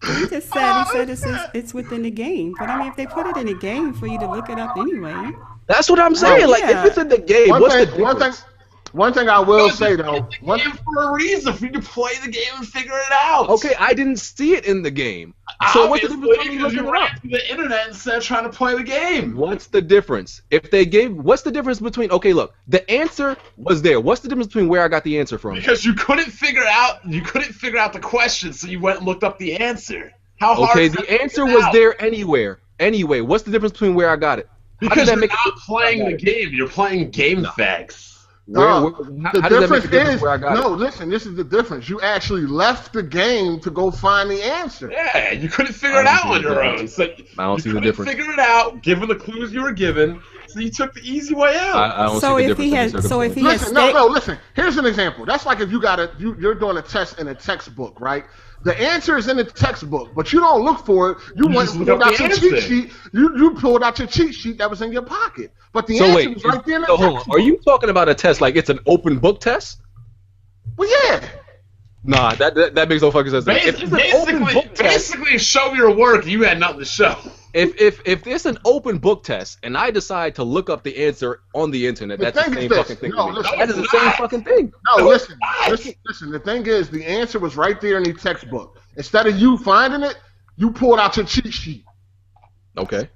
He just said it's within the game. But I mean, if they put it in the game for you to look it up anyway. That's what I'm saying. Like, if it's in the game, what's the difference? One thing I will say though, for a reason, for you to play the game and figure it out. Okay, I didn't see it in the game. So what's the difference between looking it up? The internet instead of trying to play the game. What's the difference? What's the difference between? Okay, look, the answer was there. What's the difference between where I got the answer from? Because you couldn't figure out the question, so you went and looked up the answer. How hard? Okay, the answer was there anywhere. Anyway, what's the difference between where I got it? Because you're not playing the game. You're playing game facts. The difference is, no, listen, this is the difference. You actually left the game to go find the answer. Yeah, you couldn't figure it out on your own. So I don't see the difference. You couldn't figure it out, given the clues you were given, so you took the easy way out. I don't see the difference. Listen, here's an example. That's like if you're doing a test in a textbook, right? The answer is in the textbook, but you don't look for it. You went and pulled out your cheat sheet. You pulled out your cheat sheet that was in your pocket. But the answer was right there in the textbook. Are you talking about a test like it's an open book test? Well, yeah. Nah, that makes no fucking sense. Basically, show your work. You had nothing to show. If it's an open book test and I decide to look up the answer on the internet, that's the same fucking thing. That is the same fucking thing. No, listen. The thing is, the answer was right there in the textbook. Instead of you finding it, you pulled out your cheat sheet. Okay.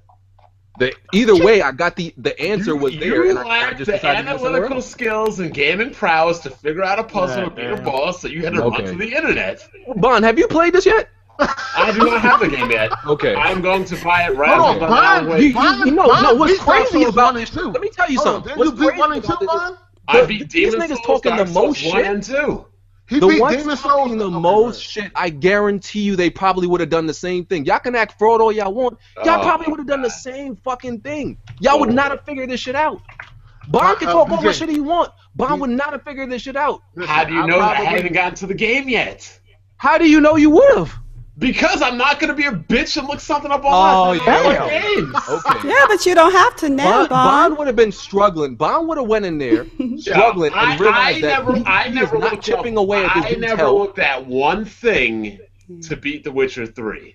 Either way, I got the answer was there. You lacked the analytical skills and gaming prowess to figure out a puzzle with your boss, so you had to run to the internet. Bond, have you played this yet? I do not have the game yet. Okay. I'm going to buy it right now. Bond, what's crazy about this too? Let me tell you something. Didn't you beat 1 and 2, Bond? I beat Demon Souls, niggas talking the most shit. 1 and 2. He beat Demon Souls the most shit. I guarantee you they probably would have done the same thing. Y'all can act fraud all y'all want. Y'all probably would have done the same fucking thing. Y'all would not have figured this shit out. Bond can talk all the shit he want. Bond would not have figured this shit out. How do you know that I haven't gotten to the game yet? How do you know you would have? Because I'm not going to be a bitch and look something up online. Games. Okay. Yeah, but you don't have to now, Bond would have been struggling. Bond would have went in there struggling and realized I never not chipping away at this dude's health. I never looked at one thing to beat The Witcher 3.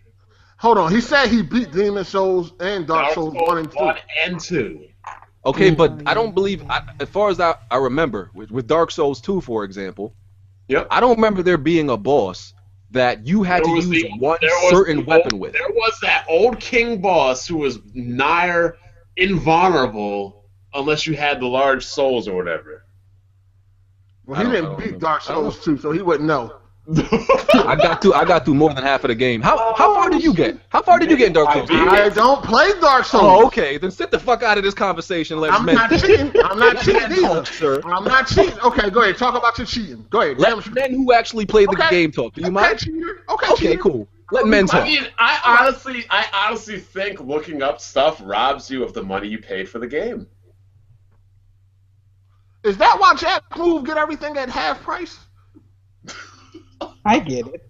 Hold on. He said he beat Demon Souls and Dark Souls 1 and 2. 1 and 2. Okay, but I don't believe, as far as I remember, with Dark Souls 2, for example, I don't remember there being a boss that you had to use one certain weapon with. There was that old king boss who was nigh invulnerable unless you had the large souls or whatever. Well, he didn't beat Dark Souls 2, so he wouldn't know. I got through more than half of the game. How far did you get? How far did you get in Dark Souls? I don't play Dark Souls. Oh, okay. Then sit the fuck out of this conversation. I'm not cheating. I'm not cheating either, sir. I'm not cheating. Okay, go ahead. Talk about your cheating. Go ahead. Let men who actually played the game talk. Do you mind? Okay, cool. Let men talk. I mean, I honestly think looking up stuff robs you of the money you paid for the game. Is that why Jack Move get everything at half price? I get it.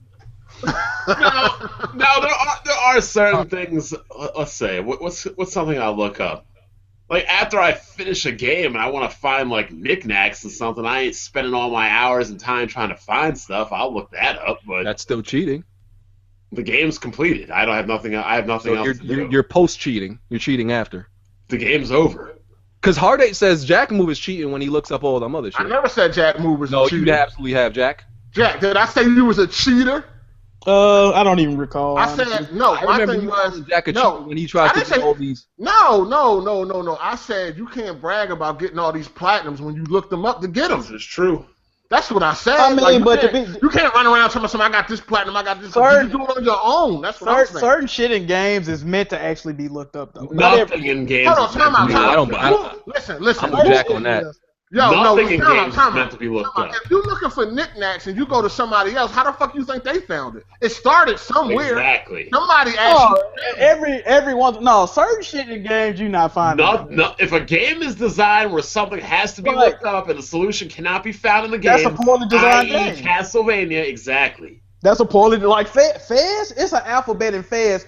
No, there are certain things. Let's say what's something I look up. Like after I finish a game and I want to find like knickknacks and something, I ain't spending all my hours and time trying to find stuff. I'll look that up, but That's still cheating. the game's completed. I don't have nothing. I have nothing So else to do. you're post cheating. You're cheating after. The game's over. Because Hard 8 says Jack Move is cheating when he looks up all them other I shit. never said Jack Move was No, a cheater. you absolutely have, Jack. Jack, did I say you was a cheater? I don't even recall. I said no. I My remember thing you was calling Jack a no. cheater when he tries I to didn't do say- all these. No. I said you can't brag about getting all these platinums when you look them up to get them. This is true. That's what I said. I mean, Like, but you can't run around telling me I got this platinum, I got this. Certain- You do it on your own. That's what I'm saying. Certain shit in games is meant to actually be looked up though. Not every- Nothing in games. Hold on, is time meant to out. be I looked don't- up. Listen. I'm with Jack on that. Yo, Nothing in time games is out. meant to be looked up. If you're looking for knickknacks and you go to somebody else, how the fuck you think they found it? It started somewhere. Exactly. Somebody Oh, actually. every once certain shit in games you not finding. No, if a game is designed where something has to be Right. looked up and the solution cannot be found in the game, That's a poorly designed i.e. game. Castlevania, exactly. That's a poorly like Fez. It's an alphabet in Fez.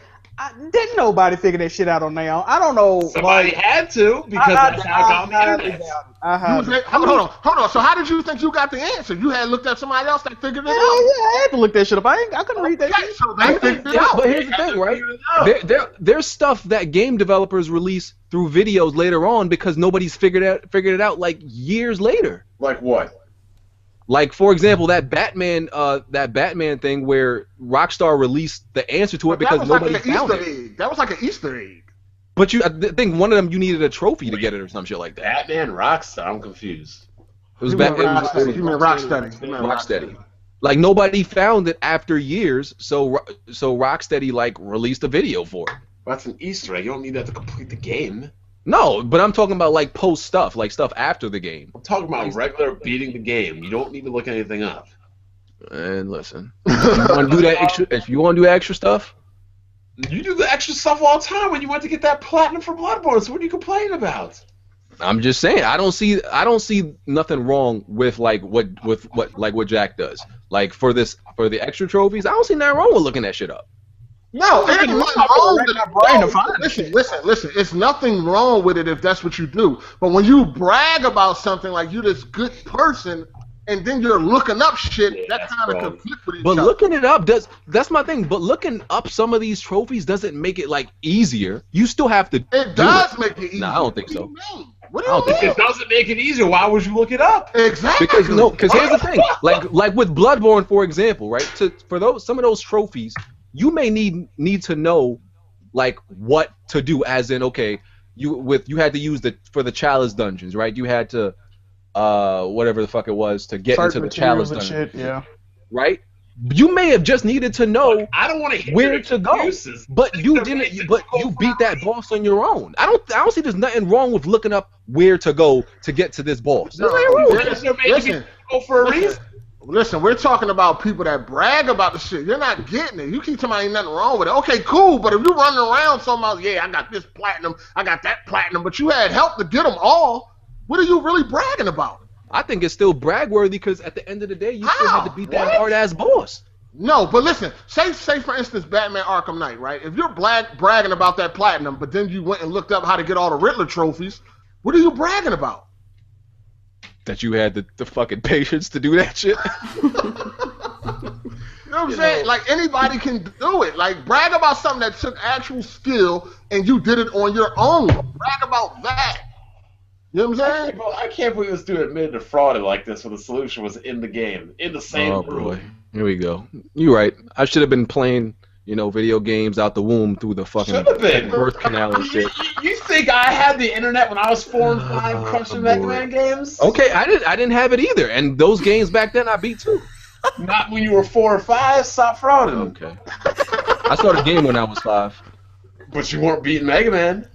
Didn't nobody figure that shit out on their own. I don't know. Somebody had to because that's how it got on the internet. Hold on. So how did you think you got the answer? You had looked at somebody else that figured it Yeah, out. I had to look that shit up. I couldn't read that Okay, shit. so they figured it Yeah, out. but here's the thing, right? There's stuff that game developers release through videos later on because nobody's figured it out like years later. Like what? Like for example, that Batman thing where Rockstar released the answer to it because that was nobody like an found Easter it. egg. That was like an Easter egg. But I think one of them you needed a trophy to get it or some shit like that. Batman Rockstar? I'm confused. It was You meant Batman. Rocksteady. You meant Rocksteady. You meant Rocksteady. Like nobody found it after years, so Rocksteady like released a video for it. That's an Easter egg. You don't need that to complete the game. No, but I'm talking about like post stuff, like stuff after the game. I'm talking about regular beating the game. You don't need to look anything up. And listen, if you want to do that extra stuff, You do the extra stuff all the time when you went to get that platinum for Bloodborne. So what are you complaining about? I'm just saying I don't see nothing wrong with what Jack does. Like for the extra trophies, I don't see nothing wrong with looking that shit up. No, there's nothing wrong with brain to it. find Listen. It's nothing wrong with it if that's what you do. But when you brag about something like you this good person, and then you're looking up shit, that kind of conflict with each But other. looking it up that's my thing. But looking up some of these trophies doesn't make it like easier. You still have to. It does make it easier. No, I don't think so. What do you mean? If it doesn't make it easier, why would you look it up? Exactly. Because here's the thing. Like with Bloodborne, for example, right? For some of those trophies, you may need to know like what to do. As in, okay, you had to use for the chalice dungeons, right? You had to whatever the fuck it was to get into the chalice dungeon, yeah. right? You may have just needed to know I don't want to hear where to go, excuses. but you didn't. But you beat that boss on your own. I don't see there's nothing wrong with looking up where to go to get to this boss. There's nothing wrong with it. Listen, Go for a reason. Listen, we're talking about people that brag about the shit. You're not getting it. You keep telling me ain't nothing wrong with it. Okay, cool, but if you're running around talking about, yeah, I got this platinum, I got that platinum, but you had help to get them all, what are you really bragging about? I think it's still brag-worthy because at the end of the day, you still had to beat that hard-ass boss. No, but listen, say for instance, Batman Arkham Knight, right? If you're bragging about that platinum, but then you went and looked up how to get all the Riddler trophies, what are you bragging about? That you had the fucking patience to do that shit. You know what I'm saying? Like, anybody can do it. Like, brag about something that took actual skill and you did it on your own. Brag about that. You know what I'm saying? I can't believe this dude admitted to fraud like this when the solution was in the game, in the same Oh room. boy, here we go. You're right. I should have been playing, video games out the womb through the fucking Should have been. birth canal and shit. You think I had the internet when I was 4 and 5 crushing Mega Man games? Okay, I didn't have it either, and those games back then I beat too. Not when you were 4 or 5. Stop frauding. Okay. I started game when I was 5. But you weren't beating Mega Man.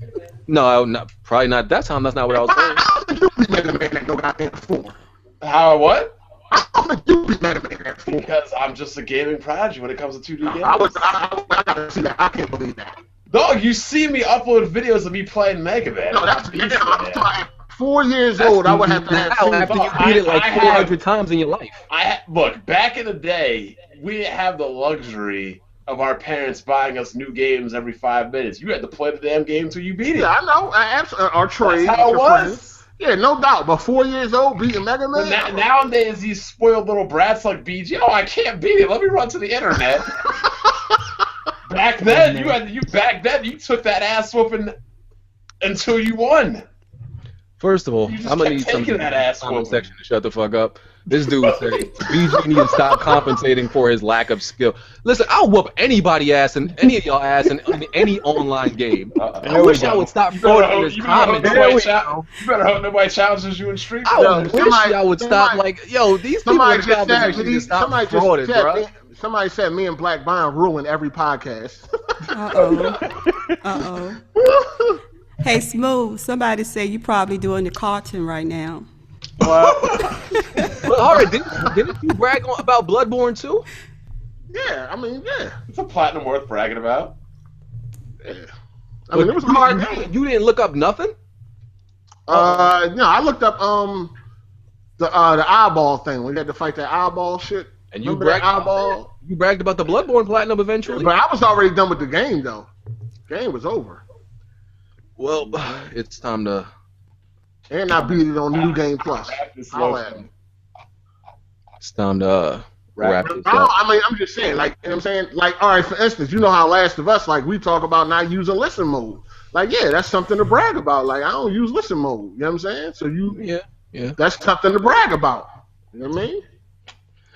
No, probably not that time. That's not what I was playing. How did you beat Mega Man at no goddamn 4? How what? How did you beat Mega Man at 4? Because I'm just a gaming prodigy when it comes to 2D games. I gotta see that. I can't believe that. Dog, you see me upload videos of me playing Mega Man. No, that's I'm beast I'm at talking 4 years old, I would have to have now seen after it. you beat it like I 400 times in your life. Look, back in the day, we didn't have the luxury of our parents buying us new games every 5 minutes. You had to play the damn game till you beat it. Yeah, I know. Or trade. That's how it with your was. friends. Yeah, no doubt. But 4 years old, beating Mega But Man. nowadays, these spoiled little brats like BG, oh, I can't beat it. Let me run to the internet. Back then, you took that ass whooping until you won. First of all, You just I'm gonna kept need some taking that ass comment whooping. section to shut the fuck up. This dude said BG needs to stop compensating for his lack of skill. Listen, I'll whoop anybody ass in any of y'all ass in any online game. I wish y'all would stop throwing this comment. You better hope nobody challenges you in Street I Fighter. wish y'all would stop. Like, yo, these people in the comment section need to stop throwing it, bro. Somebody said me and BlackBond ruin every podcast. Uh-oh. Hey, Smooth, somebody say you probably doing the cartoon right now. But all right, didn't you brag about Bloodborne too? Yeah, I mean, yeah. It's a platinum worth bragging about. Yeah. I mean, it was a hard game. You didn't look up nothing? No, I looked up the eyeball thing when you had to fight that eyeball shit. And you Remember bragged that eyeball? You bragged about the Bloodborne platinum eventually. But I was already done with the game though. Game was over. Well, it's time to. And I beat it on New Game Plus. It's time to wrap this up. I mean, I'm just saying, like, you know what I'm saying? Like, all right, for instance, you know how Last of Us, like, we talk about not using listen mode. Like, yeah, that's something to brag about. Like, I don't use listen mode. You know what I'm saying? So yeah, that's something to brag about. You know what I mean?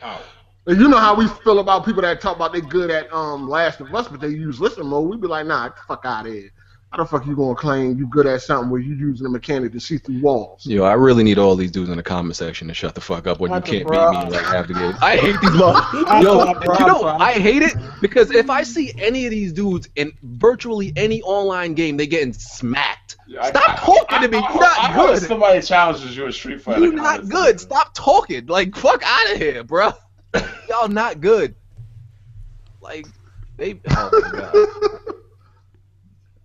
Oh. And you know how we feel about people that talk about they good at Last of Us, but they use listen mode. We be like, nah, get the fuck out of here. How the fuck you gonna claim you good at something where you using a mechanic to see through walls? Yo, I really need all these dudes in the comment section to shut the fuck up when you can't beat me like half the game. I hate these motherfuckers. Yo, I hate it because if I see any of these dudes in virtually any online game, they getting smacked. Stop talking to me. You're not good. Somebody challenges you in Street Fighter. You're not good. Stop talking. Like, fuck out of here, bro. Y'all not good. Like, they. Oh my god.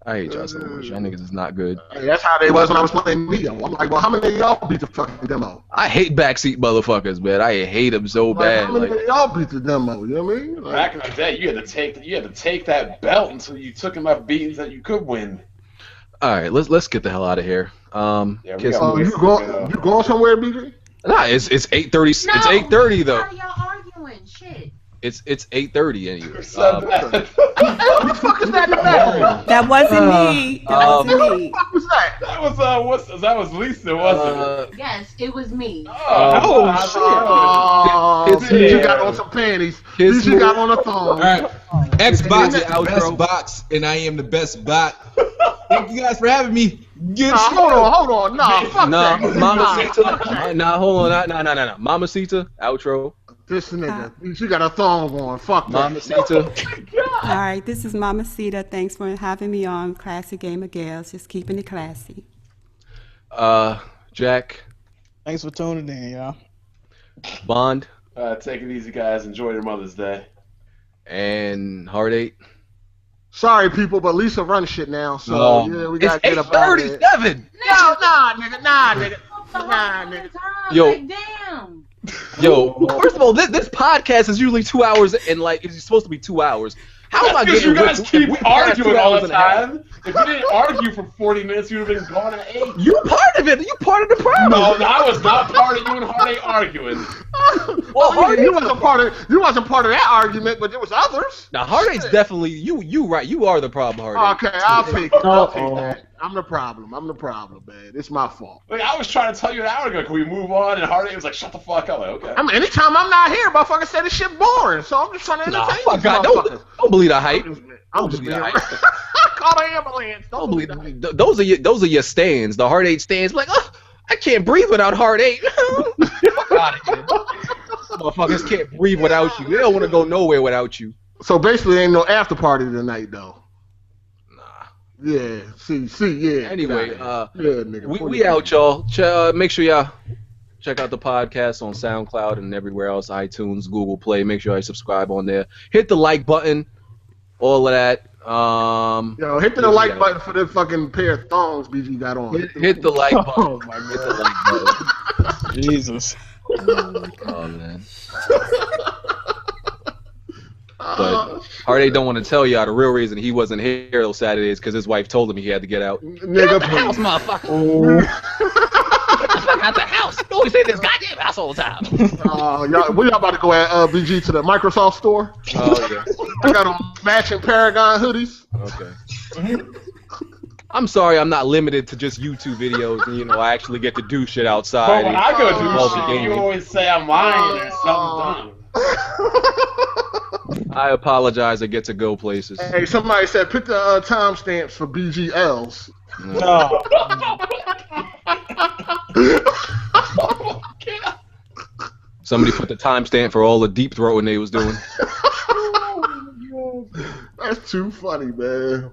I hate y'all so much. Y'all niggas is not good. Hey, that's how they was when I was playing Neo. I'm like, well, how many of y'all beat the fucking demo? I hate backseat motherfuckers, man. I hate them so bad. How many of y'all beat the demo? You know what I mean? Like, Back in the day, you had to take that belt until you took enough beatings that you could win. All right, let's get the hell out of here. you going somewhere, BJ? Nah, it's 8:30. No, it's 8:30 though. Why y'all arguing? Shit. It's 8:30 anyway. What the fuck is that in the background? That wasn't me. That wasn't me. What was that? That was Lisa, wasn't it? Yes, it was me. You got on some panties. You got on a thong. All right. Xbox is the best box, and I am the best bot. Thank you guys for having me. Hold on. Nah, fuck that. Mamacita. Nah, hold on. Nah. Mamacita, outro. This nigga, she got a thong on. Fuck that. Mamacita. All right, this is Mama Sita. Thanks for having me on Classic Game of Gals. Just keeping it classy. Jack. Thanks for tuning in, y'all. Bond. Take it easy, guys. Enjoy your Mother's Day. And Heart 8. Sorry, people, but Lisa runs shit now, so yeah, we gotta get up out of here. It's 8:37. Nah, nigga. Yo. Like, damn. Yo, first of all, this podcast is usually 2 hours, and like it's supposed to be 2 hours. How am I Because getting? you guys keep arguing all the time. time. If you didn't argue for 40 minutes, you'd have been gone at 8. You part of it. You part of the problem. No, I was not part of you and Heart 8 arguing. Well, you wasn't part of that argument, but there was others. Now, Heart 8's definitely you. Right, you are the problem, Heart 8. Okay, I'll take that. I'm the problem, man. It's my fault. Like, I was trying to tell you an hour ago, can we move on? And Heart 8 was like, shut the fuck up. Like, okay. I mean, anytime I'm not here, motherfucker said this shit boring, so I'm just trying to entertain fuck God, don't believe the hype. I'm just being call an ambulance. Don't believe that. Those are your stands. The Heart 8 stands. Like, oh, I can't breathe without Heart 8. Fuck out of here. Motherfuckers can't breathe without you. They don't want to go nowhere without you. So basically, ain't no after party tonight, though. Yeah, yeah. Anyway, nigga, we out, y'all. Make sure y'all check out the podcast on SoundCloud and everywhere else, iTunes, Google Play. Make sure you subscribe on there. Hit the like button. all of that. Yo, hit the like button for the fucking pair of thongs BG got on. Hit the like button. Oh my Hit the like button. Jesus. Oh man. But Heartache don't want to tell y'all the real reason he wasn't here those Saturdays because his wife told him he had to get out. Nigga, House, motherfucker. Oh. Fuck out the house. You always say this goddamn house all the time. y'all, we about to go at BG to the Microsoft store. Oh yeah. I got on matching Paragon hoodies. Okay. I'm sorry, I'm not limited to just YouTube videos, and I actually get to do shit outside. But when I go do multi-gaming. shit, you always say I'm lying or something. I apologize. I get to go places. Hey, somebody said put the timestamps for BGLs. No. Somebody put the timestamp for all the deep throating they was doing. That's too funny, man.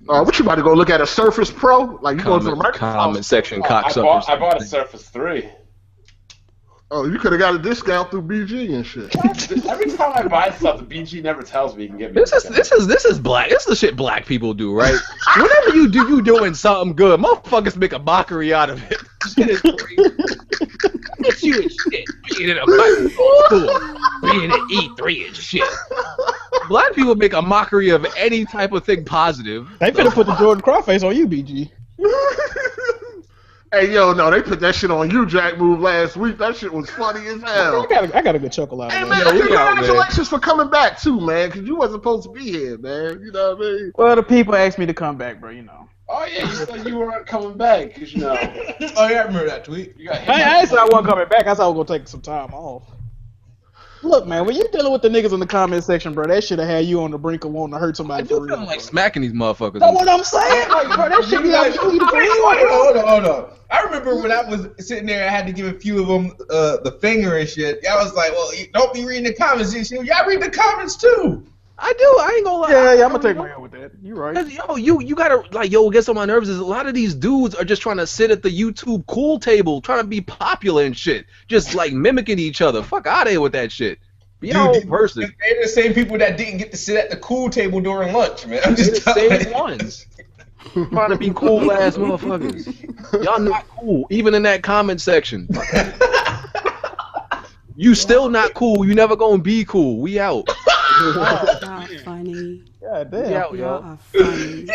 What you about to go look at a Surface Pro? Like you going for the Microsoft? Comment section, cocksuckers. I bought a Surface 3. Oh, you could have got a discount through BG and shit. Every time I buy stuff, the BG never tells me you can get me. This is black. This is the shit black people do, right? Whenever you doing something good, motherfuckers make a mockery out of it. Shit is crazy. It's you and shit. Being in a Microsoft store. Being at E3 and shit. Black people make a mockery of any type of thing positive. They finna put the Jordan Craw face on you, BG. Hey, yo, no, they put that shit on you, Jack Move, last week. That shit was funny as hell. I got a good chuckle out of Hey, it. man, Yo, congratulations for coming back, too, man, because you wasn't supposed to be here, man. You know what I mean? Well, the people asked me to come back, bro, Oh, yeah, you said you weren't coming back, because, Oh, yeah, I remember that tweet. you got hit I ain't said I wasn't coming back. I said I was going to take some time off. Look, man, when you're dealing with the niggas in the comment section, bro, that should have had you on the brink of wanting to hurt I somebody do for real. feel like smacking these motherfuckers. That's what I'm saying. Like, bro, that shit be like, Hold on. I remember when I was sitting there, I had to give a few of them the finger and shit. Y'all was like, well, don't be reading the comments and shit. Y'all read the comments too. I do. I ain't gonna lie. Yeah, I'm gonna take my L with that. You right. Yo, you gotta what gets on my nerves is a lot of these dudes are just trying to sit at the YouTube cool table, trying to be popular and shit, just like mimicking each other. Fuck out of here with that shit. Be your own person. They're the same people that didn't get to sit at the cool table during lunch, man. I'm They're just the telling same you. ones. Trying to be cool ass motherfuckers. Y'all not cool, even in that comment section. You still not cool. You never gonna be cool. We out. Y'all funny. God We damn. out, Y'all y'all. are funny.